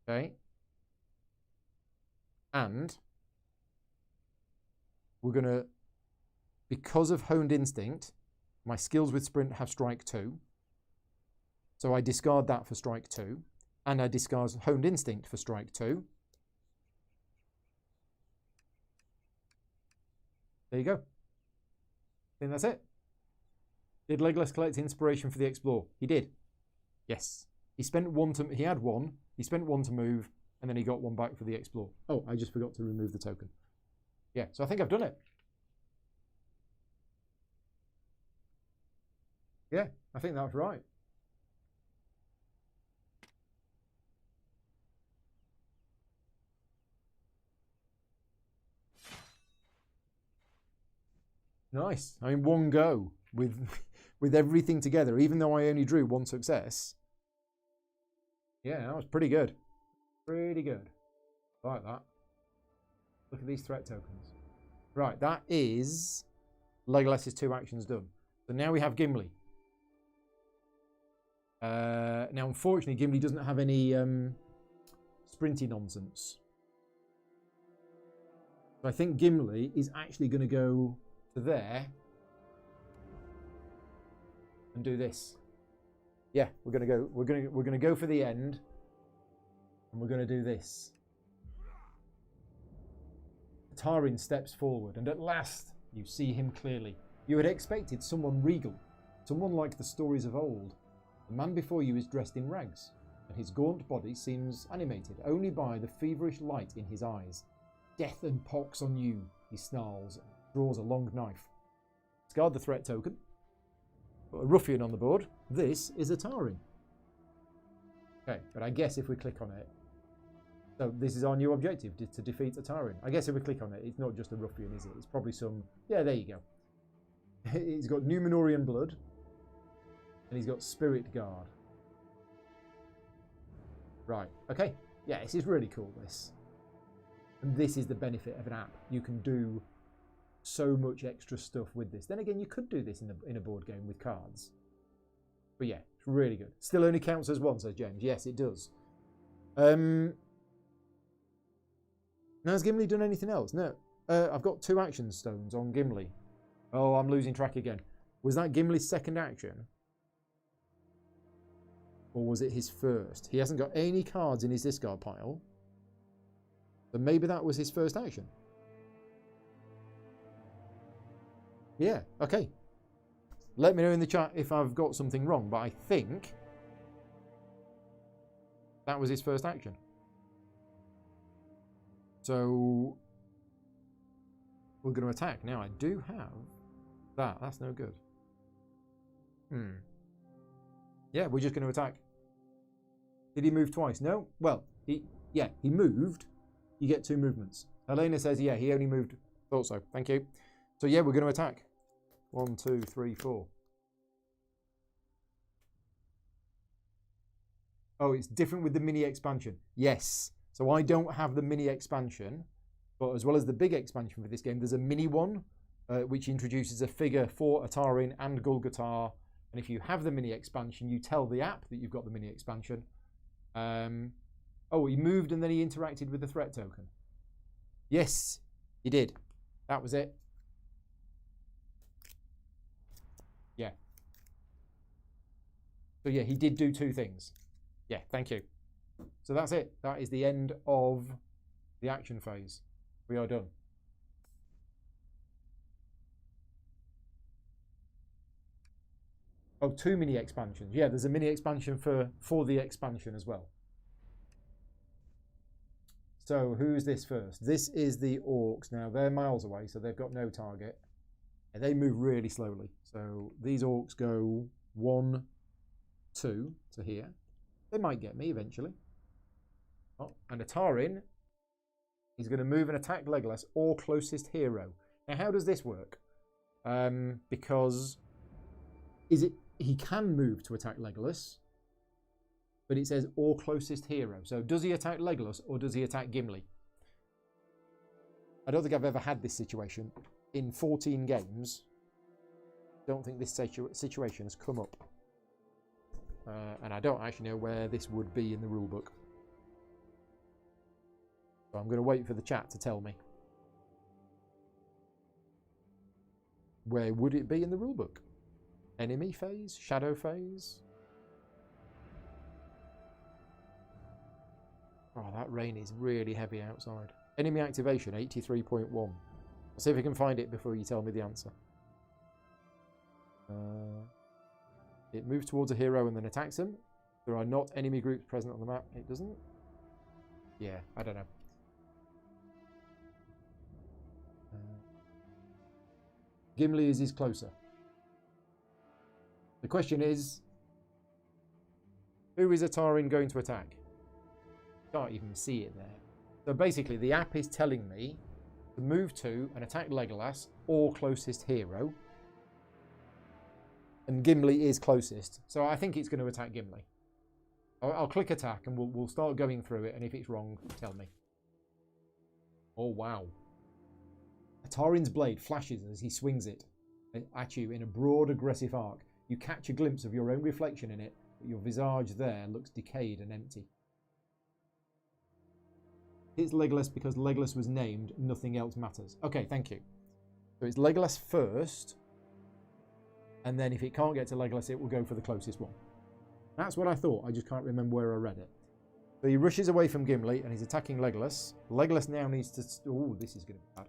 Okay. And we're going to, because of honed instinct, my skills with sprint have strike 2. So I discard that for strike 2. And I discard honed instinct for strike 2. There you go. I think that's it. Did Legolas collect inspiration for the explore? He did. Yes. He spent 1 to... He had 1. He spent 1 to move, and then he got 1 back for the explore. Oh, I just forgot to remove the token. Yeah, so I think I've done it. Yeah, I think that's right. Nice. I mean, 1 go with everything together, even though I only drew 1 success. Yeah, that was pretty good. Pretty good. I like that. Look at these threat tokens. Right, that is Legolas's 2 actions done. So now we have Gimli. Now, unfortunately, Gimli doesn't have any sprinty nonsense. So I think Gimli is actually going to go to there and do this. Yeah, we're going to go for the end, and we're going to do this. Atarin steps forward, and at last you see him clearly. You had expected someone regal, someone like the stories of old. The man before you is dressed in rags, and his gaunt body seems animated only by the feverish light in his eyes. Death and pox on you, he snarls, and draws a long knife. Discard the threat token. Put a ruffian on the board. This is Atarin. Okay, but I guess if we click on it, so this is our new objective, to defeat Atarin. I guess if we click on it, it's not just a ruffian, is it? It's probably some... Yeah, there you go. He's got Numenorian blood. And he's got Spirit Guard. Right, okay. Yeah, this is really cool, this. And this is the benefit of an app. You can do so much extra stuff with this. Then again, you could do this in a board game with cards. But yeah, it's really good. Still only counts as 1, says James. Yes, it does. Now, has Gimli done anything else? No. I've got 2 action stones on Gimli. Oh, I'm losing track again. Was that Gimli's second action? Or was it his first? He hasn't got any cards in his discard pile. So maybe that was his first action. Yeah, okay. Let me know in the chat if I've got something wrong, but I think that was his first action. So we're going to attack. Now I do have that. That's no good. Yeah, we're just going to attack. Did he move twice? No? Well, he moved. You get 2 movements. Helena says, yeah, he only moved. Thought so. Thank you. So yeah, we're going to attack. 1, 2, 3, 4. Oh, it's different with the mini expansion. Yes. So I don't have the mini expansion, but as well as the big expansion for this game, there's a mini one, which introduces a figure for Atarin and Gull-Gultar. And if you have the mini expansion, you tell the app that you've got the mini expansion, Oh, he moved and then he interacted with the threat token. Yes, he did. That was it. Yeah. So yeah, he did do 2 things. Yeah, thank you. So that's it. That is the end of the action phase. We are done. Oh, 2 mini expansions. Yeah, there's a mini expansion for the expansion as well. So who's this first? This is the orcs. Now they're miles away, so they've got no target. And they move really slowly. So these orcs go 1, 2 to here. They might get me eventually. Oh, and Atarin is going to move and attack Legolas or closest hero. Now how does this work? Because he can move to attack Legolas, but it says or closest hero. So does he attack Legolas or does he attack Gimli? I don't think I've ever had this situation. In 14 games, I don't think this situation has come up. And I don't actually know where this would be in the rulebook. So I'm going to wait for the chat to tell me. Where would it be in the rulebook? Enemy phase? Shadow phase? Oh, that rain is really heavy outside. Enemy activation, 83.1. I'll see if I can find it before you tell me the answer. It moves towards a hero and then attacks him. There are not enemy groups present on the map. It doesn't? Yeah, I don't know. Gimli is closer. The question is, who is Atarin going to attack? Can't even see it there. So basically, the app is telling me to move to and attack Legolas or closest hero. And Gimli is closest. So I think it's going to attack Gimli. I'll click attack and we'll start going through it. And if it's wrong, tell me. Oh, wow. Atarin's blade flashes as he swings it at you in a broad, aggressive arc. You catch a glimpse of your own reflection in it, but your visage there looks decayed and empty. It's Legolas because Legolas was named, nothing else matters. Okay, thank you. So it's Legolas first, and then if it can't get to Legolas, it will go for the closest one. That's what I thought, I just can't remember where I read it. So he rushes away from Gimli, and he's attacking Legolas. Legolas now needs to... Oh, this is going to be bad.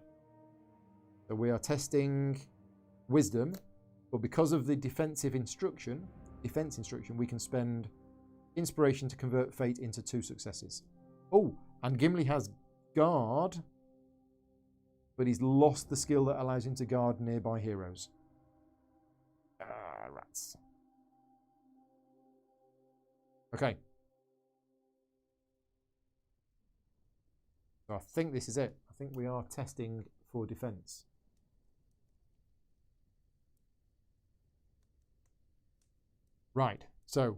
So we are testing Wisdom, but because of the defense instruction, we can spend Inspiration to convert Fate into 2 successes. Oh, and Gimli has Guard, but he's lost the skill that allows him to guard nearby heroes. Rats. Okay. So I think this is it. I think we are testing for defense. Right, so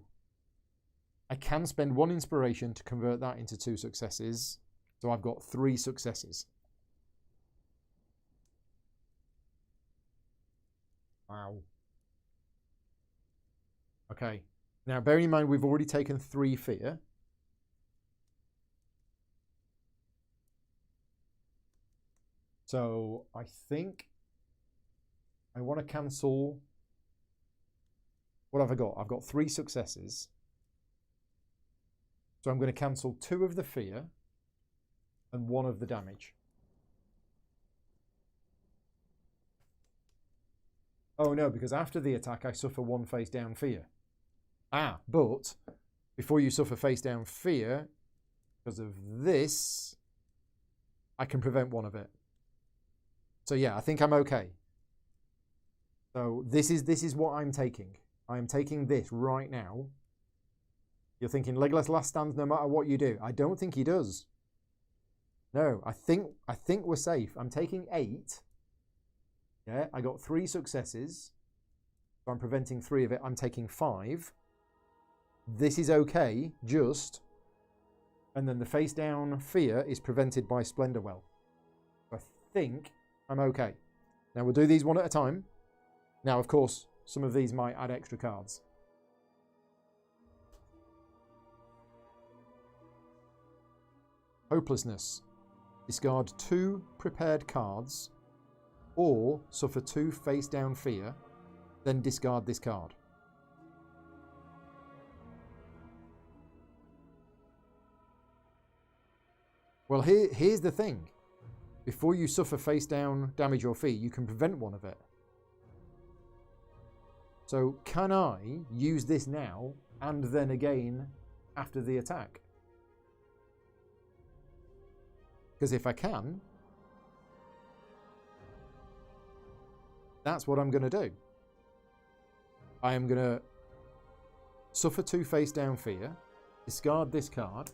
I can spend 1 inspiration to convert that into 2 successes. So I've got 3 successes. Wow. Okay, now bearing in mind we've already taken 3 fear. So I think I want to cancel... What have I got? I've got 3 successes. So I'm going to cancel 2 of the fear and 1 of the damage. Oh no, because after the attack I suffer 1 face down fear. But before you suffer face down fear, because of this, I can prevent 1 of it. So yeah, I think I'm okay. So this is what I'm taking. I am taking this right now. You're thinking Legolas last stands no matter what you do. I don't think he does. No, I think we're safe. I'm taking 8. Yeah, I got 3 successes. So I'm preventing 3 of it. I'm taking 5. This is okay, just. And then the face down fear is prevented by Splendorwell. I think I'm okay. Now we'll do these one at a time. Now, of course, some of these might add extra cards. Hopelessness. Discard 2 prepared cards or suffer 2 face down fear, then discard this card. Well, here's the thing. Before you suffer face down damage or fear, you can prevent one of it. So can I use this now and then again after the attack? Because if I can, that's what I'm going to do. I am going to suffer 2 face down fear, discard this card,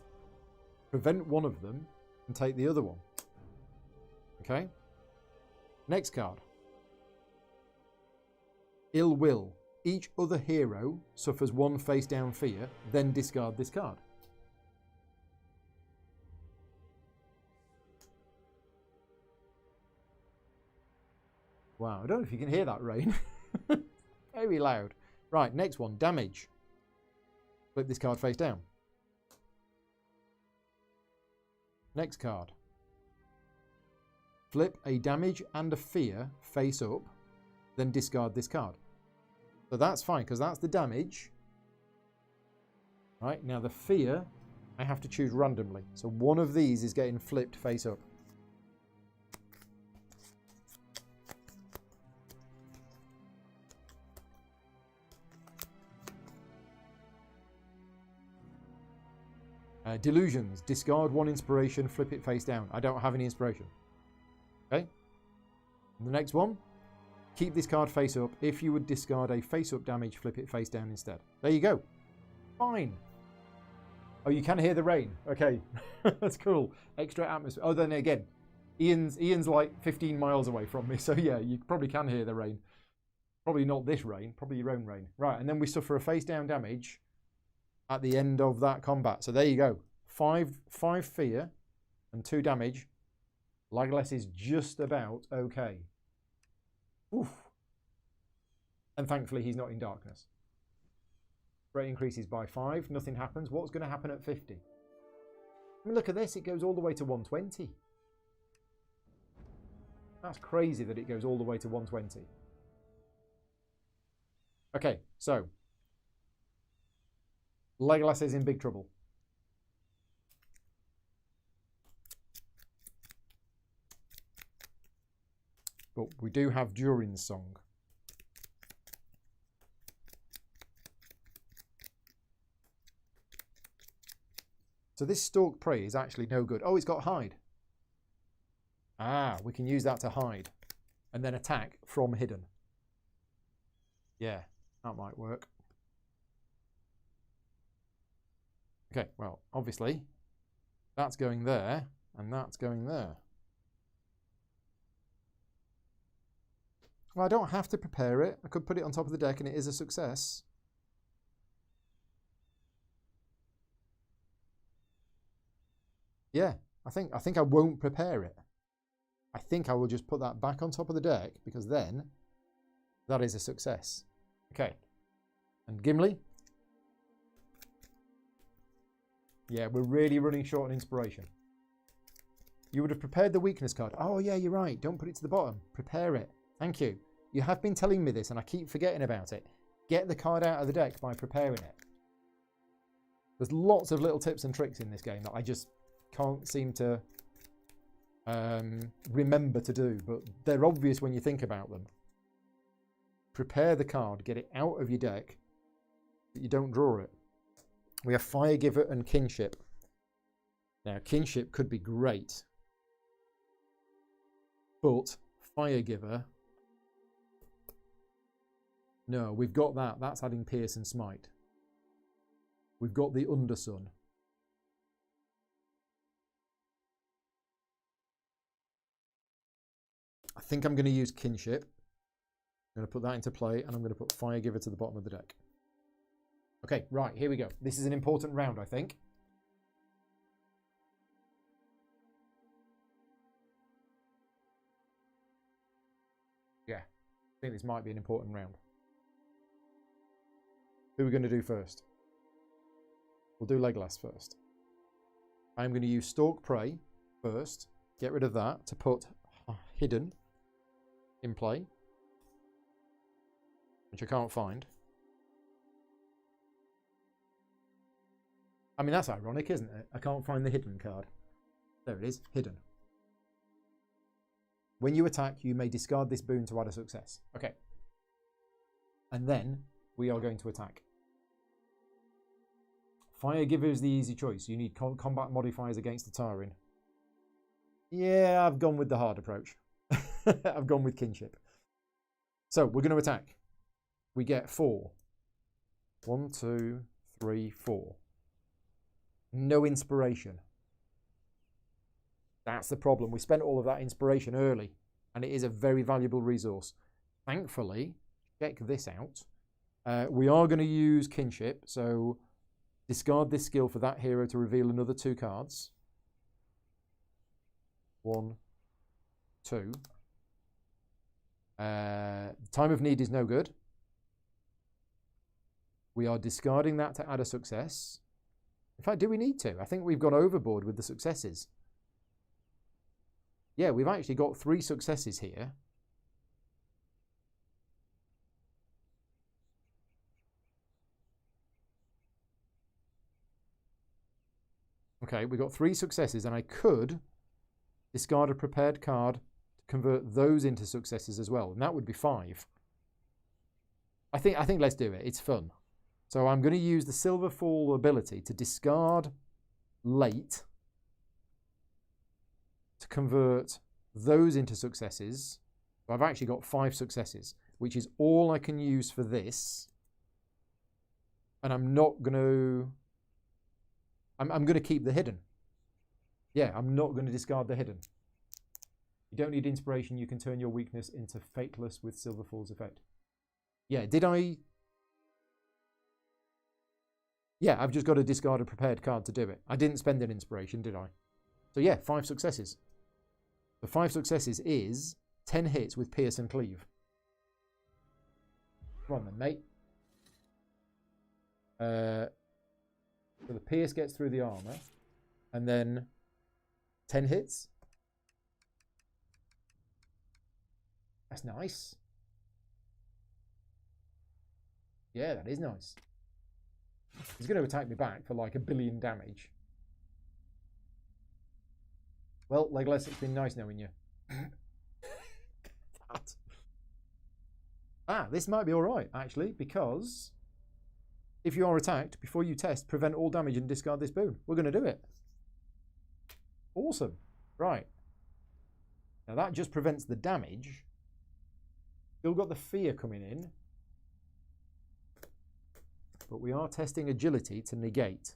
prevent one of them, and take the other one. Okay? Next card. Ill Will. Each other hero suffers 1 face down fear, then discard this card. Wow, I don't know if you can hear that rain. Very loud. Right, next one. Damage. Flip this card face down. Next card. Flip a damage and a fear face up, then discard this card. So that's fine, because that's the damage. Right, now the fear, I have to choose randomly. So one of these is getting flipped face up. Delusions. Discard 1 inspiration, flip it face down. I don't have any inspiration. Okay. And the next one. Keep this card face up. If you would discard a face up damage, flip it face down instead. There you go. Fine. Oh, you can hear the rain. Okay. That's cool. Extra atmosphere. Oh, then again, Ian's like 15 miles away from me. So yeah, you probably can hear the rain. Probably not this rain. Probably your own rain. Right. And then we suffer a face down damage at the end of that combat. So there you go. 5 fear and 2 damage. Legolas is just about okay. Oof. And thankfully he's not in darkness. Rate increases by 5. Nothing happens. What's going to happen at 50? I mean, look at this. It goes all the way to 120. That's crazy that it goes all the way to 120. Okay, so Legolas is in big trouble. But we do have Durin's song. So this stalk prey is actually no good. Oh, it's got hide. Ah, we can use that to hide. And then attack from hidden. Yeah, that might work. Okay, well, obviously, that's going there, and that's going there. Well, I don't have to prepare it. I could put it on top of the deck, and it is a success. Yeah, I think I won't prepare it. I think I will just put that back on top of the deck, because then that is a success. Okay, and Gimli. Yeah, we're really running short on inspiration. You would have prepared the weakness card. Oh, yeah, you're right. Don't put it to the bottom. Prepare it. Thank you. You have been telling me this, and I keep forgetting about it. Get the card out of the deck by preparing it. There's lots of little tips and tricks in this game that I just can't seem to remember to do, but they're obvious when you think about them. Prepare the card. Get it out of your deck, but you don't draw it. We have Firegiver and Kinship. Now, Kinship could be great, but Firegiver, no, we've got that. That's adding Pierce and Smite. We've got the Undersun. I think I'm going to use Kinship. I'm going to put that into play, and I'm going to put Firegiver to the bottom of the deck. Okay, right, here we go. This is an important round, I think. Yeah, I think this might be an important round. Who are we going to do first? We'll do Legolas first. I'm going to use Stalk Prey first. Get rid of that to put Hidden in play, which I can't find. I mean, that's ironic, isn't it? I can't find the Hidden card. There it is, Hidden. When you attack, you may discard this boon to add a success. Okay. And then we are going to attack. Fire Giver is the easy choice. You need combat modifiers against Atarin. Yeah, I've gone with the hard approach. I've gone with Kinship. So we're going to attack. We get 4. 1, 2, 3, 4. No inspiration. That's the problem. We spent all of that inspiration early, and it is a very valuable resource. Thankfully, check this out. We are going to use Kinship, so discard this skill for that hero to reveal another 2 cards. 1, 2. Time of Need is no good. We are discarding that to add a success. In fact, do we need to? I think we've gone overboard with the successes. Yeah, we've actually got 3 successes here. Okay, we've got 3 successes, and I could discard a prepared card to convert those into successes as well, and that would be 5. I think let's do it. It's fun. So I'm going to use the Silver Fall ability to discard late to convert those into successes. So I've actually got 5 successes, which is all I can use for this. And I'm not going to... I'm going to keep the Hidden. Yeah, I'm not going to discard the Hidden. You don't need inspiration. You can turn your weakness into Fateless with Silver Fall's effect. Yeah, did I... Yeah, I've just got to discard a prepared card to do it. I didn't spend an inspiration, did I? So yeah, 5 successes. The 5 successes is 10 hits with Pierce and Cleave. Come on then, mate. So the Pierce gets through the armor, and then 10 hits. That's nice. Yeah, that is nice. He's going to attack me back for like 1 billion damage. Well, Legolas, it's been nice knowing you. This might be alright, actually, because if you are attacked, before you test, prevent all damage and discard this boon. We're going to do it. Awesome. Right. Now that just prevents the damage. Still got the fear coming in. But we are testing agility to negate.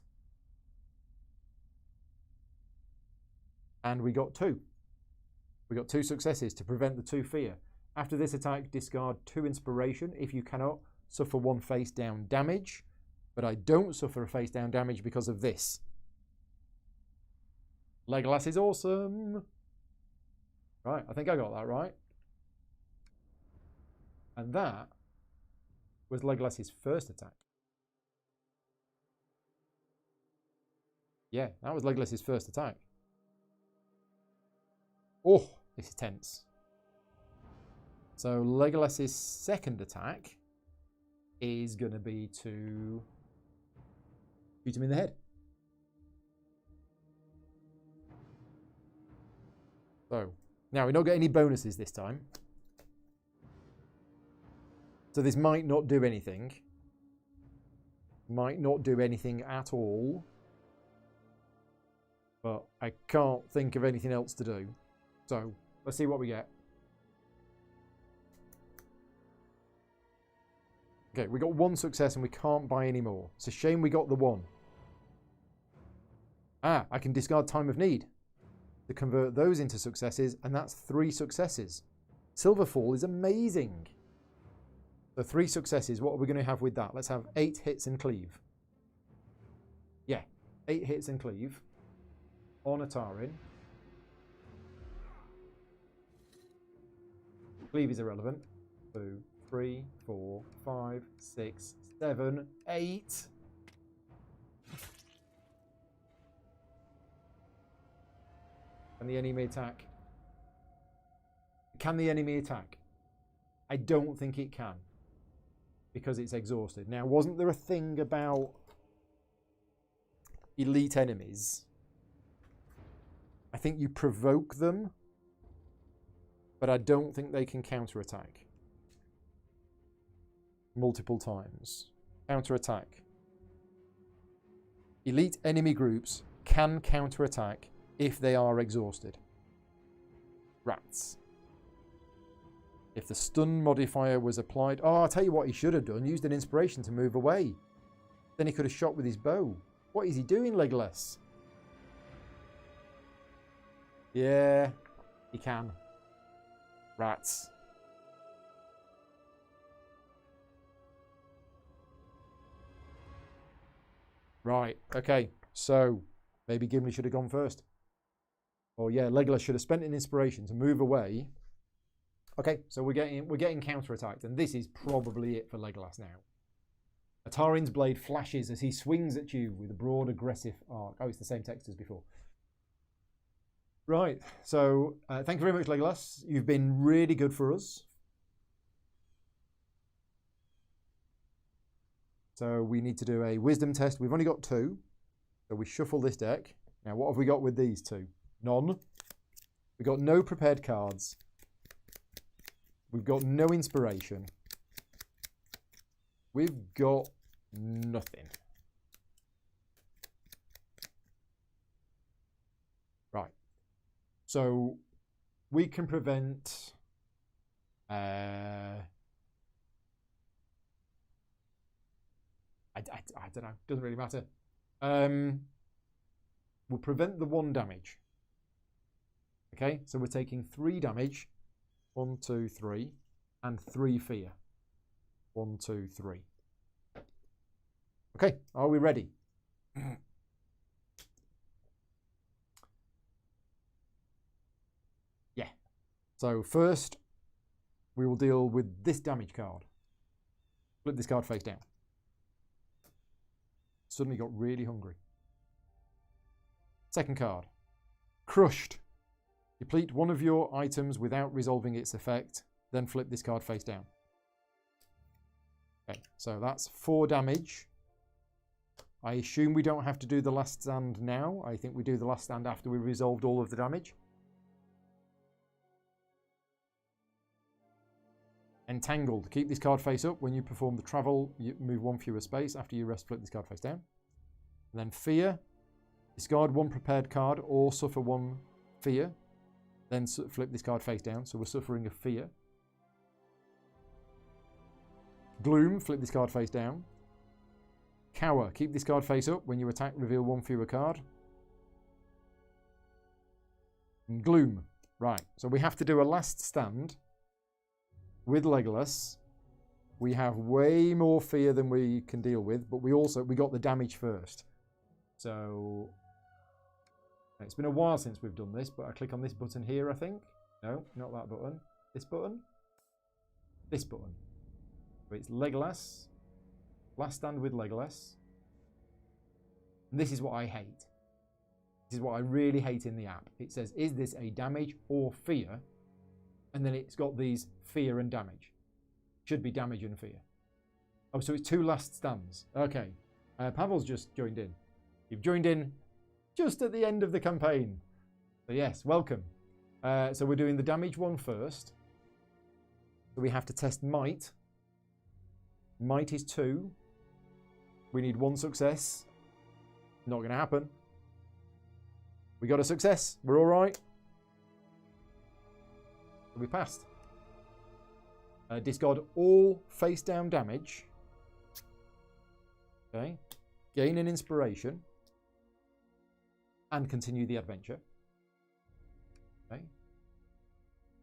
And we got 2. We got 2 successes to prevent the 2 fear. After this attack, discard 2 inspiration if you cannot suffer 1 face down damage. But I don't suffer a face down damage because of this. Legolas is awesome. Right, I think I got that right. And that was Legolas's first attack. Yeah, that was Legolas's first attack. Oh, this is tense. So Legolas's second attack is going to be to shoot him in the head. So, now we don't get any bonuses this time. So this might not do anything. Might not do anything at all. But I can't think of anything else to do. So, let's see what we get. Okay, we got 1 success and we can't buy any more. It's a shame we got the 1. I can discard Time of Need to convert those into successes, and that's 3 successes. Silverfall is amazing. So 3 successes, what are we going to have with that? Let's have 8 hits and cleave. Yeah, 8 hits and cleave on Atarin. Cleave is irrelevant. 2, 3, 4, 5, 6, 7, 8. Can the enemy attack? Can the enemy attack? I don't think it can. Because it's exhausted. Now, wasn't there a thing about elite enemies? I think you provoke them, but I don't think they can counterattack. Multiple times. Counterattack. Elite enemy groups can counterattack if they are exhausted. Rats. If the stun modifier was applied... Oh, I'll tell you what he should have done. Used an inspiration to move away. Then he could have shot with his bow. What is he doing, Legolas? Yeah, he can. Rats. Right, okay. So, maybe Gimli should have gone first. Or yeah, Legolas should have spent an inspiration to move away. Okay, so we're getting counterattacked, and this is probably it for Legolas now. Atarin's blade flashes as he swings at you with a broad, aggressive arc. Oh, it's the same text as before. Right, so thank you very much, Legolas. You've been really good for us. So we need to do a wisdom test. We've only got 2. So we shuffle this deck. Now, what have we got with these 2? None. We've got no prepared cards. We've got no inspiration. We've got nothing. Right. So we can prevent... I don't know. Doesn't really matter. We'll prevent the 1 damage. Okay, so we're taking 3 damage. 1, 2, 3. And 3 fear. 1, 2, 3. Okay, are we ready? Yeah. So first, we will deal with this damage card. Flip this card face down. Suddenly got really hungry. Second card. Crushed. Deplete one of your items without resolving its effect. Then flip this card face down. Okay, so that's 4 damage. I assume we don't have to do the last stand now. I think we do the last stand after we resolved all of the damage. Entangled. Keep this card face up. When you perform the travel, you move 1 fewer space. After you rest, flip this card face down. And then fear. Discard 1 prepared card or suffer 1 fear. Then flip this card face down. So we're suffering a fear. Gloom. Flip this card face down. Cower. Keep this card face up. When you attack, reveal 1 fewer card. And Gloom. Right. So we have to do a last stand. With Legolas, we have way more fear than we can deal with, but we got the damage first. So it's been a while since we've done this, but I click on this button here, I think. No, not that button. This button. This button. So it's Legolas. Last stand with Legolas. And this is what I hate. This is what I really hate in the app. It says, is this a damage or fear? And then it's got these fear and damage. Should be damage and fear. Oh, so it's 2 last stands. Okay. Pavel's just joined in. You've joined in just at the end of the campaign. So yes, welcome. So we're doing the damage one first. So we have to test might. Might is 2. We need 1 success. Not going to happen. We got a success. We're all right. We passed. Discard all face down damage. Okay. Gain an inspiration. And continue the adventure. Okay.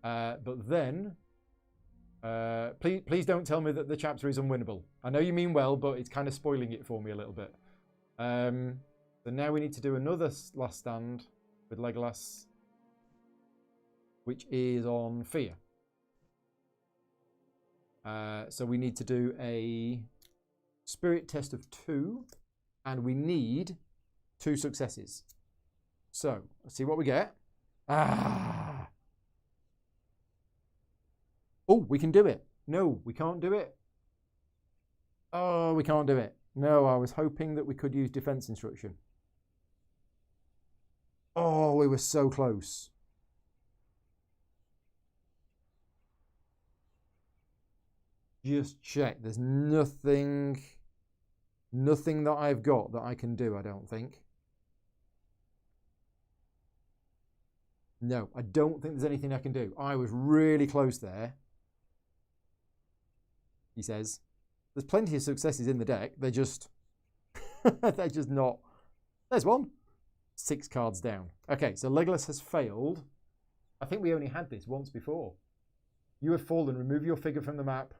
But then, please don't tell me that the chapter is unwinnable. I know you mean well, but it's kind of spoiling it for me a little bit. So now we need to do another last stand with Legolas, which is on fear. So we need to do a spirit test of 2, and we need 2 successes. So let's see what we get. Ah. Oh, we can do it. No, we can't do it. Oh, we can't do it. No, I was hoping that we could use defense instruction. Oh, we were so close. Just check. There's nothing that I've got that I can do, I don't think. No, I don't think there's anything I can do. I was really close there. He says, there's plenty of successes in the deck. They're just, they're just not. There's one. 6 cards down. Okay, so Legolas has failed. I think we only had this once before. You have fallen. Remove your figure from the map.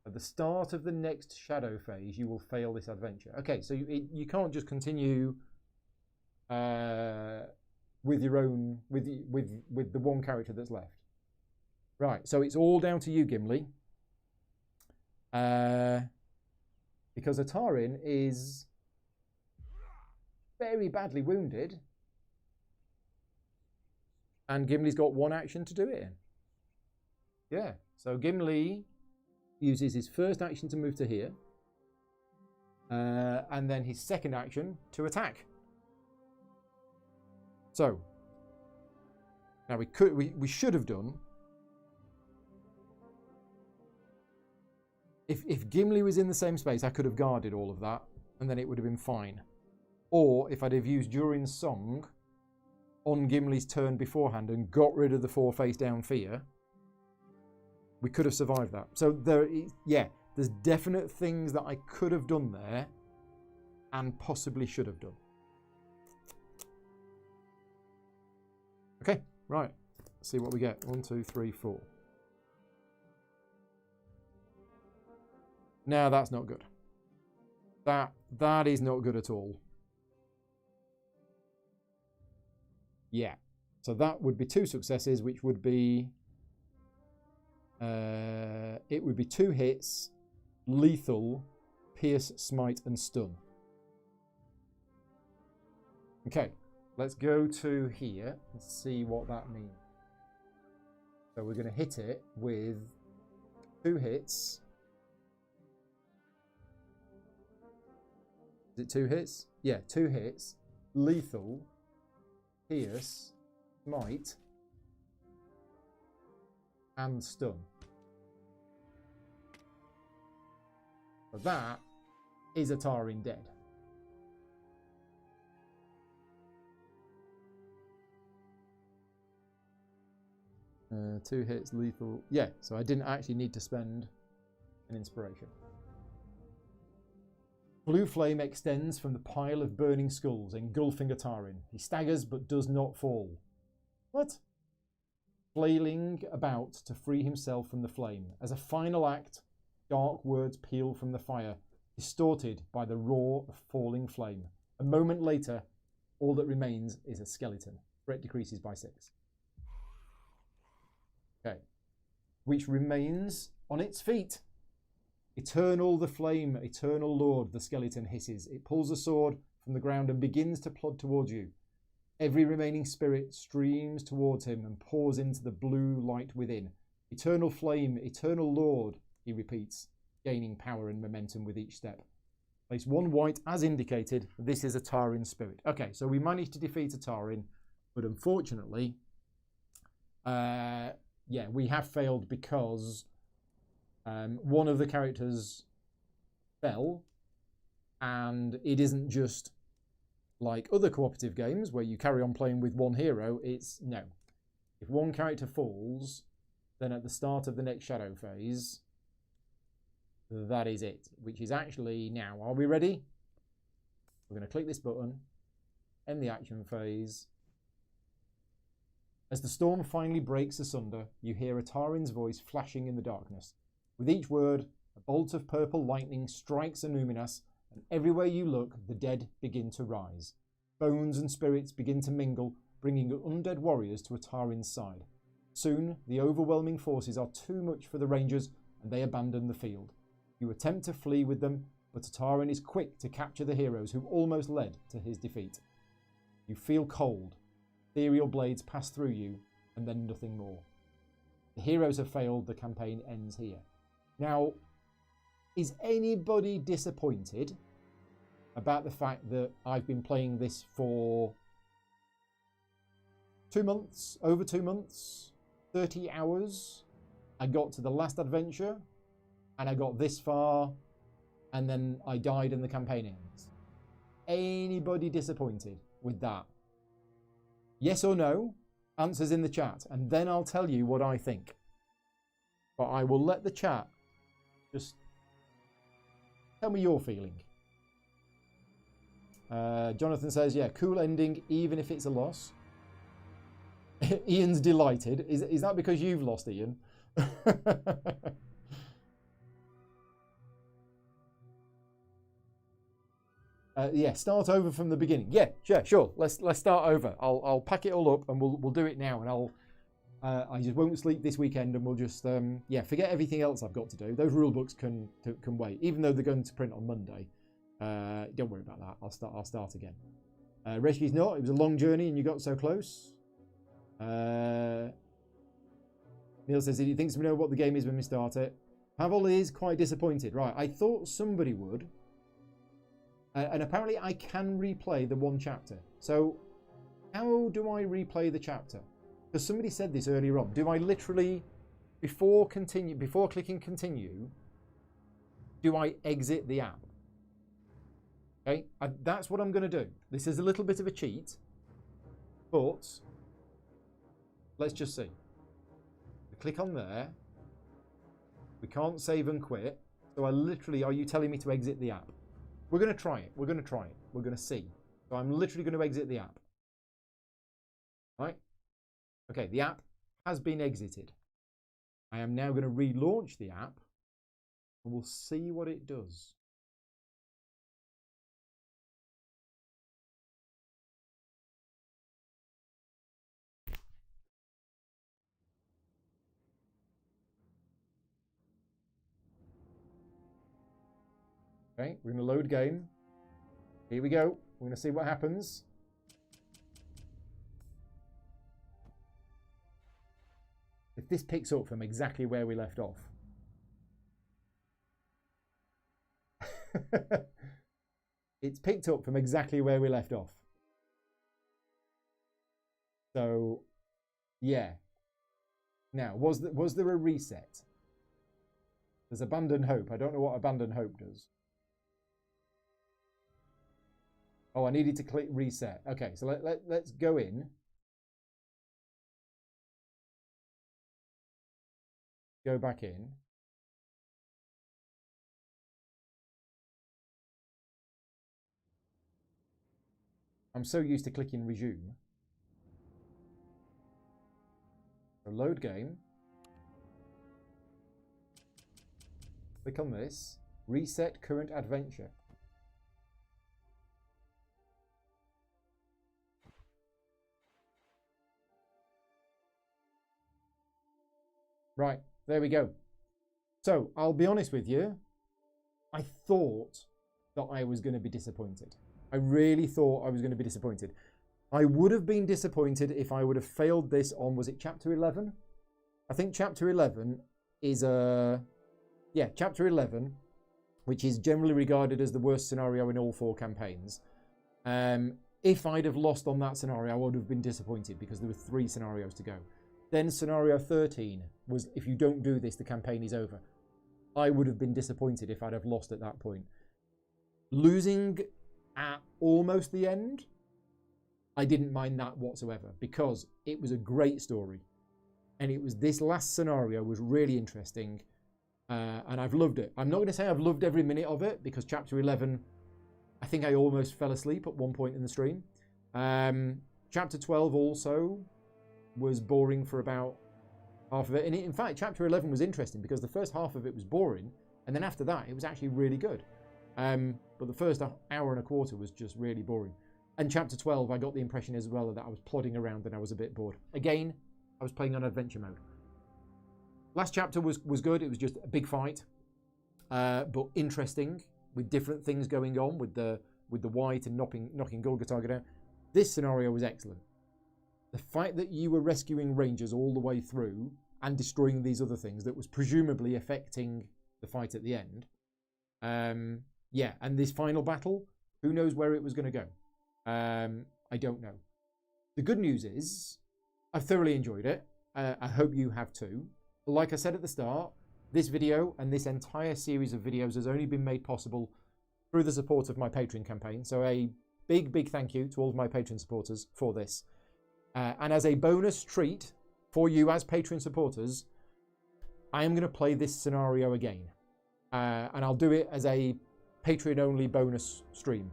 At the start of the next shadow phase, you will fail this adventure. Okay, so you can't just continue with your own, with the one character that's left. Right, so it's all down to you, Gimli. Because Atarin is very badly wounded, and Gimli's got one action to do it in. Yeah, so Gimli uses his first action to move to here, and then his second action to attack. So now we should have done. If Gimli was in the same space, I could have guarded all of that, and then it would have been fine. Or if I'd have used Durin's Song on Gimli's turn beforehand and got rid of the 4 face down fear, we could have survived that. So there's definite things that I could have done there and possibly should have done. Okay, right. Let's see what we get. 1, 2, 3, 4. No, that's not good. That is not good at all. Yeah. So that would be 2 successes, which would be it would be 2 hits, lethal, pierce, smite, and stun. Okay, let's go to here and see what that means. So we're going to hit it with 2 hits. Is it 2 hits? Yeah, 2 hits. Lethal, pierce, smite, and stun. So that is Atarin dead. Two hits, lethal. Yeah, so I didn't actually need to spend an inspiration. Blue flame extends from the pile of burning skulls, engulfing Atarin. He staggers but does not fall. What? Flailing about to free himself from the flame. As a final act, dark words peal from the fire, distorted by the roar of falling flame. A moment later, all that remains is a skeleton. Threat decreases by 6. Okay. Which remains on its feet. Eternal the flame, eternal lord, the skeleton hisses. It pulls a sword from the ground and begins to plod towards you. Every remaining spirit streams towards him and pours into the blue light within. Eternal flame, eternal lord, he repeats, gaining power and momentum with each step. Place 1 white as indicated. This is Atarin's spirit. Okay, so we managed to defeat Atarin, but unfortunately, yeah, we have failed because one of the characters fell, and it isn't just like other cooperative games where you carry on playing with one hero. It's no. If one character falls, then at the start of the next shadow phase, that is it, which is actually now. Are we ready? We're going to click this button, end the action phase. As the storm finally breaks asunder, you hear Atarin's voice flashing in the darkness. With each word, a bolt of purple lightning strikes Anuminas, and everywhere you look, the dead begin to rise. Bones and spirits begin to mingle, bringing undead warriors to Atarin's side. Soon, the overwhelming forces are too much for the Rangers, and they abandon the field. You attempt to flee with them, but Atarin is quick to capture the heroes who almost led to his defeat. You feel cold. ethereal blades pass through you, and then nothing more. The heroes have failed, the campaign ends here. Now, is anybody disappointed about the fact that I've been playing this for 2 months, over 2 months, 30 hours? I got to the last adventure, and I got this far, and then I died and the campaign ends. Anybody disappointed with that? Yes or no? Answers in the chat, and then I'll tell you what I think. But I will let the chat just tell me your feeling. Jonathan says, yeah, cool ending, even if it's a loss. Ian's delighted. Is that because you've lost, Ian? Yeah, start over from the beginning. Yeah, sure. Let's start over. I'll pack it all up and we'll do it now. And I just won't sleep this weekend, and we'll just yeah, forget everything else I've got to do. Those rule books can wait, even though they're going to print on Monday. Don't worry about that. I'll start again. Rescue's not. It was a long journey, and you got so close. Neil says he thinks we know what the game is when we start it. Pavel is quite disappointed. Right, I thought somebody would. And apparently I can replay the one chapter. So how do I replay the chapter? Because somebody said this earlier on. Do I literally, before clicking continue, do I exit the app? Okay, that's what I'm going to do. This is a little bit of a cheat, but let's just see. We click on there. We can't save and quit. So I literally, are you telling me to exit the app? We're going to try it. We're going to try it. We're going to see. So I'm literally going to exit the app. Right? Okay, the app has been exited. I am now going to relaunch the app, and we'll see what it does. Okay, we're going to load game. Here we go. We're going to see what happens. If this picks up from exactly where we left off. It's picked up from exactly where we left off. So, yeah. Now, was there a reset? There's abandon hope. I don't know what abandon hope does. Oh, I needed to click reset. Okay, so let's go in. Go back in. I'm so used to clicking resume. So load game. Click on this. Reset current adventure. Right, there we go. So, I'll be honest with you. I thought that I was going to be disappointed. I really thought I was going to be disappointed. I would have been disappointed if I would have failed this on, was it chapter 11? I think chapter 11 is yeah, chapter 11, which is generally regarded as the worst scenario in all 4 campaigns. If I'd have lost on that scenario, I would have been disappointed because there were 3 scenarios to go. Then scenario 13 was, if you don't do this, the campaign is over. I would have been disappointed if I'd have lost at that point. Losing at almost the end, I didn't mind that whatsoever because it was a great story. And it was, this last scenario was really interesting. And I've loved it. I'm not going to say I've loved every minute of it because chapter 11, I think I almost fell asleep at one point in the stream. Chapter 12 also was boring for about half of it. And in fact, chapter 11 was interesting because the first half of it was boring. And then after that, it was actually really good. But the first hour and a quarter was just really boring. And chapter 12, I got the impression as well that I was plodding around and I was a bit bored. Again, I was playing on adventure mode. Last chapter was good. It was just a big fight, but interesting with different things going on with the white and knocking Gull-Gultar down. This scenario was excellent. the fact that you were rescuing Rangers all the way through and destroying these other things that was presumably affecting the fight at the end. Yeah, and this final battle, who knows where it was going to go? I don't know. The good news is I've thoroughly enjoyed it. I hope you have too. Like I said at the start, this video and this entire series of videos has only been made possible through the support of my Patreon campaign. So a big thank you to all of my Patreon supporters for this. And as a bonus treat for you as Patreon supporters, I am going to play this scenario again. And I'll do it as a Patreon-only bonus stream.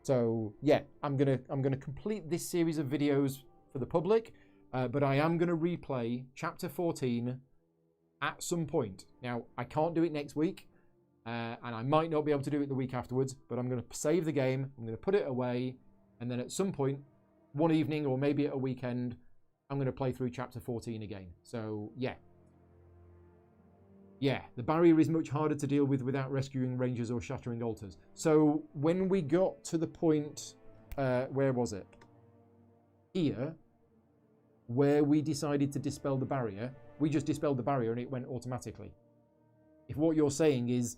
So yeah, I'm gonna complete this series of videos for the public, but I am gonna replay Chapter 14 at some point. Now, I can't do it next week, and I might not be able to do it the week afterwards, but I'm going to save the game, I'm going to put it away, and then at some point, one evening or maybe at a weekend, I'm going to play through Chapter 14 again. So, yeah. Yeah, the barrier is much harder to deal with without rescuing Rangers or shattering altars. So, when we got to the point, where was it? Here, where we decided to dispel the barrier, we just dispelled the barrier and it went automatically. If what you're saying is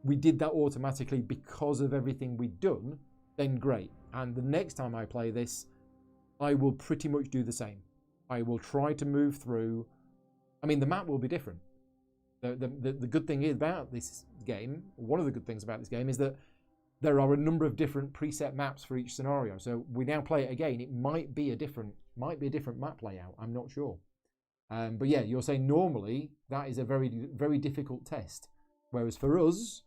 we did that automatically because of everything we'd done, then great. And the next time I play this, I will pretty much do the same. I will try to move through. I mean, the map will be different. The good thing is about this game, one of the good things about this game is that there are a number of different preset maps for each scenario. So we now play it again. It might be a different map layout. I'm not sure. But yeah, you're saying normally that is a very difficult test. Whereas for us,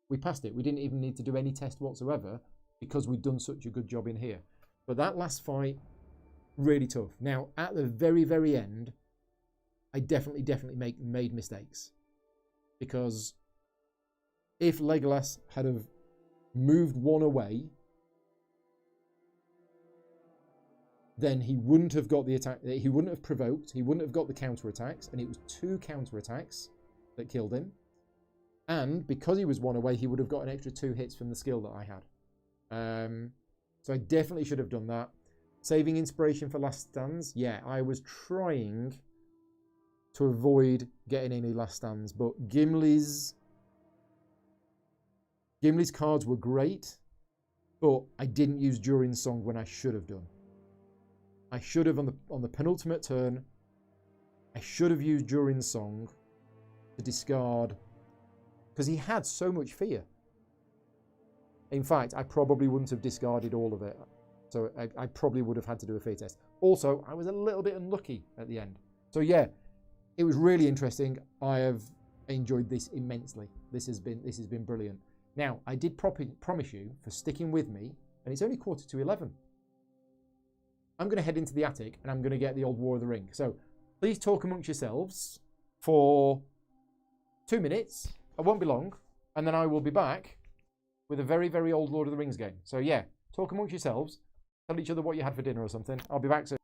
we passed it. We didn't even need to do any test whatsoever because we'd done such a good job in here. But that last fight, really tough. Now, at the very end, I definitely made mistakes. Because if Legolas had have moved one away, then he wouldn't have got the attack. He wouldn't have provoked. He wouldn't have got the counter-attacks. And it was 2 counter-attacks that killed him. And because he was one away, he would have got an extra 2 hits from the skill that I had. So I definitely should have done that. Saving inspiration for last stands. Yeah, I was trying to avoid getting any last stands. But Gimli's cards were great. But I didn't use Durin's Song when I should have done. I should have, on the penultimate turn, I should have used Durin's Song to discard, because he had so much fear. In fact, I probably wouldn't have discarded all of it. So I probably would have had to do a fear test. Also, I was a little bit unlucky at the end. So yeah, it was really interesting. I have enjoyed this immensely. This has been brilliant. Now, I did promise you for sticking with me, and it's only 11:15. I'm going to head into the attic and I'm going to get the old War of the Ring. So please talk amongst yourselves for 2 minutes. I won't be long. And then I will be back with a very old Lord of the Rings game. So yeah, talk amongst yourselves. Tell each other what you had for dinner or something. I'll be back soon.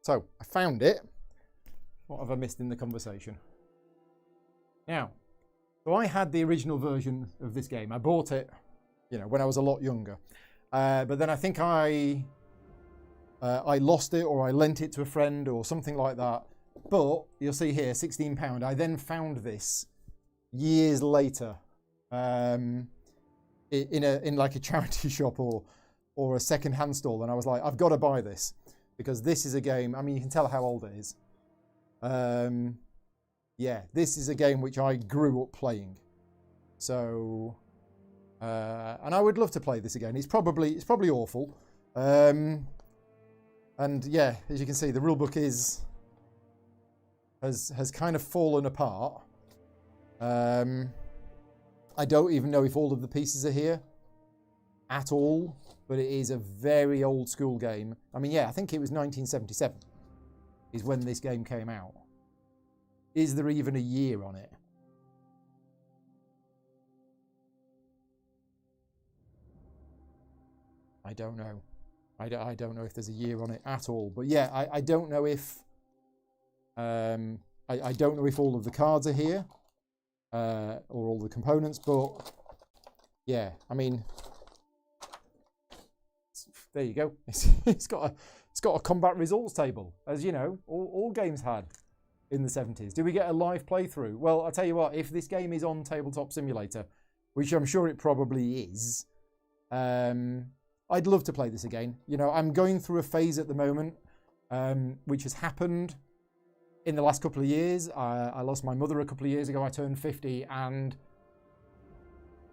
So I found it. What have I missed in the conversation? Now, so I had the original version of this game. I bought it, you know, when I was a lot younger. But then I think I lost it, or I lent it to a friend or something like that. But you'll see here, £16. I then found this years later in like a charity shop or a second-hand stall, and I was like, I've got to buy this because this is a game. I mean, you can tell how old it is. Yeah, this is a game which I grew up playing. So, and I would love to play this again. It's probably awful. And yeah, as you can see, the rulebook has kind of fallen apart. I don't even know if all of the pieces are here at all, but it is a very old school game. I mean, yeah, I think it was 1977 is when this game came out. Is there even a year on it? I don't know. I don't know if there's a year on it at all. But yeah, I don't know if I don't know if all of the cards are here or all the components. But yeah, I mean, there you go. It's got a combat results table, as you know, all games had in the 70s. Do we get a live playthrough? Well, I'll tell you what, if this game is on Tabletop Simulator, which I'm sure it probably is, I'd love to play this again. You know, I'm going through a phase at the moment, which has happened in the last couple of years. I lost my mother a couple of years ago. I turned 50, and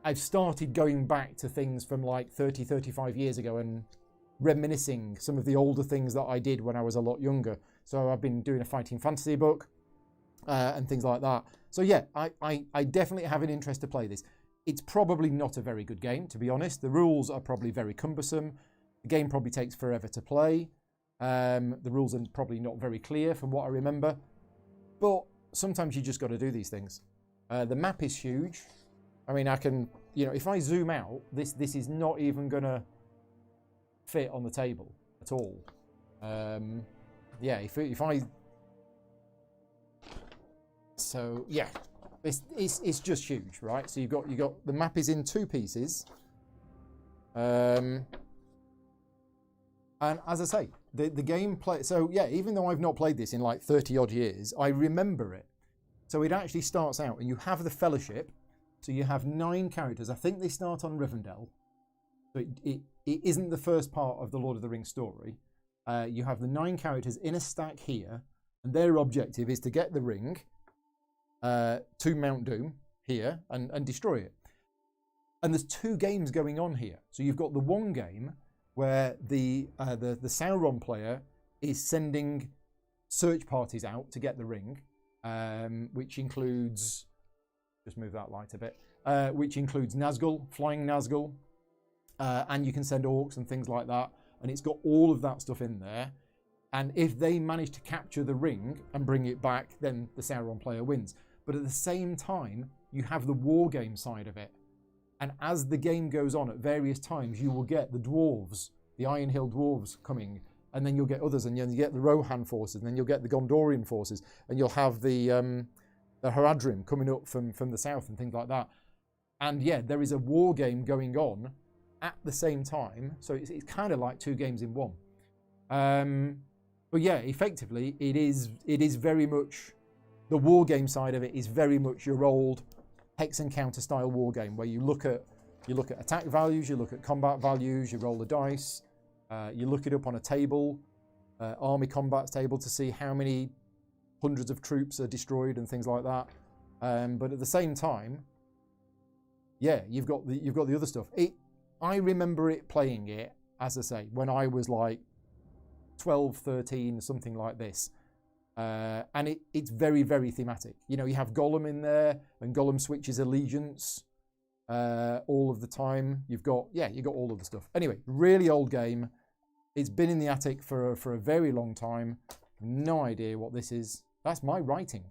I've started going back to things from like 30, 35 years ago and reminiscing some of the older things that I did when I was a lot younger. So I've been doing a fighting fantasy book and things like that. So yeah, I definitely have an interest to play this. It's probably not a very good game, to be honest. The rules are probably very cumbersome. The game probably takes forever to play. The rules are probably not very clear from what I remember. But sometimes you just got to do these things. The map is huge. I mean, I can, you know, if I zoom out, this is not even going to fit on the table at all. Yeah, if I... So, yeah. It's just huge, right? So you got the map is in two pieces, and as I say, the gameplay. So yeah, even though I've not played this in like 30 odd years, I remember it. So it actually starts out, and you have the Fellowship. So you have 9 characters. I think they start on Rivendell. So it isn't the first part of the Lord of the Rings story. You have the 9 characters in a stack here, and their objective is to get the ring to Mount Doom here and destroy it. And there's 2 games going on here. So you've got the one game where the Sauron player is sending search parties out to get the ring, which includes, just move that light a bit, which includes Nazgul, flying Nazgul, and you can send orcs and things like that. And it's got all of that stuff in there. And if they manage to capture the ring and bring it back, then the Sauron player wins. But at the same time, you have the war game side of it. And as the game goes on, at various times, you will get the dwarves, the Iron Hill dwarves coming, and then you'll get others, and you get the Rohan forces, and then you'll get the Gondorian forces, and you'll have the Haradrim coming up from the south and things like that. And yeah, there is a war game going on at the same time, so it's kind of like 2 games in one. But yeah, effectively, it is very much, the war game side of it is very much your old hex and counter style war game, where you look at attack values, you look at combat values, you roll the dice, you look it up on a table, army combat table, to see how many hundreds of troops are destroyed and things like that. But at the same time, yeah, you've got the other stuff. I remember playing it, as I say, when I was like 12, 13, something like this. And it's very, very thematic. You know, you have Gollum in there, and Gollum switches allegiance all of the time. You've got all of the stuff. Anyway, really old game. It's been in the attic for a very long time. No idea what this is. That's my writing.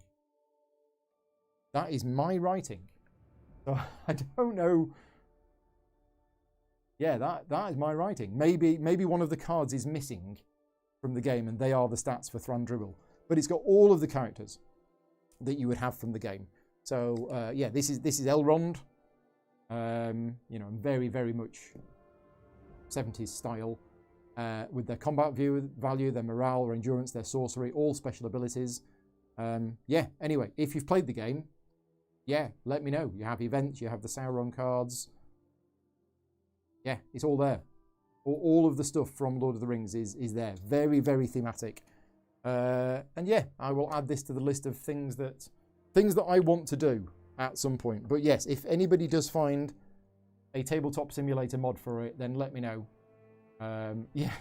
That is my writing. So I don't know. Yeah, that is my writing. Maybe one of the cards is missing, from the game, and they are the stats for Thranduil. But it's got all of the characters that you would have from the game. So yeah, this is Elrond. You know, very, very much 70s style, with their combat value, their morale, their endurance, their sorcery, all special abilities. Yeah, anyway, if you've played the game, yeah, let me know. You have events, you have the Sauron cards. Yeah, it's all there. All of the stuff from Lord of the Rings is there. Very, very thematic. And yeah, I will add this to the list of things that I want to do at some point. But yes, if anybody does find a tabletop simulator mod for it, then let me know. Yeah,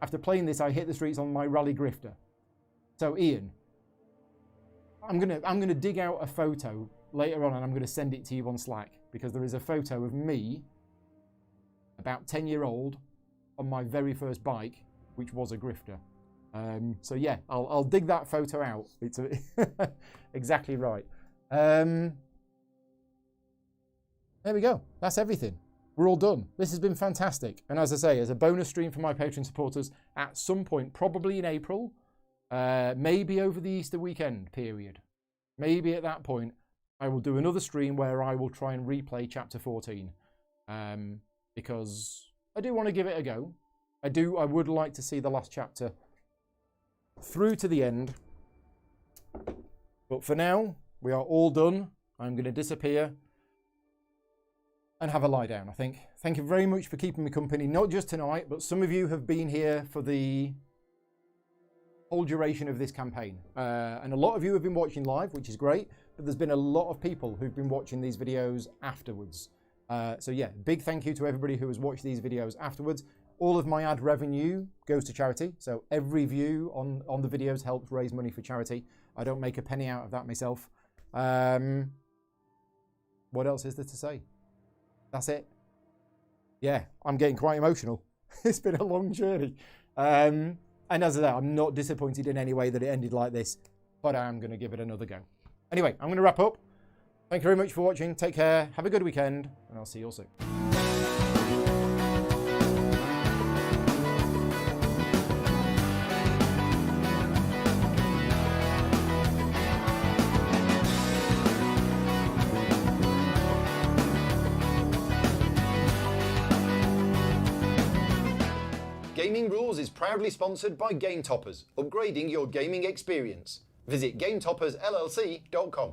after playing this, I hit the streets on my Rally Grifter. So Ian, I'm gonna dig out a photo later on, and I'm gonna send it to you on Slack, because there is a photo of me, about 10-year-old, on my very first bike, which was a Grifter. So yeah, I'll dig that photo out. It's exactly right. There we go. That's everything. We're all done. This has been fantastic. And as I say, as a bonus stream for my Patreon supporters, at some point, probably in April, maybe over the Easter weekend period, maybe at that point, I will do another stream where I will try and replay Chapter 14. Because I do want to give it a go. I would like to see the last chapter through to the end. But for now, we are all done. I'm going to disappear and have a lie down, I think. Thank you very much for keeping me company, not just tonight, but some of you have been here for the whole duration of this campaign. And a lot of you have been watching live, which is great, but there's been a lot of people who've been watching these videos afterwards. So yeah, big thank you to everybody who has watched these videos afterwards. All of my ad revenue goes to charity, so every view on the videos helps raise money for charity. I don't make a penny out of that myself. What else is there to say? That's it. Yeah, I'm getting quite emotional. It's been a long journey. And as I say, I'm not disappointed in any way that it ended like this, but I am going to give it another go. Anyway, I'm going to wrap up. Thank you very much for watching. Take care. Have a good weekend, and I'll see you all soon. Gaming Rules is proudly sponsored by Game Toppers, upgrading your gaming experience. Visit GameToppersLLC.com.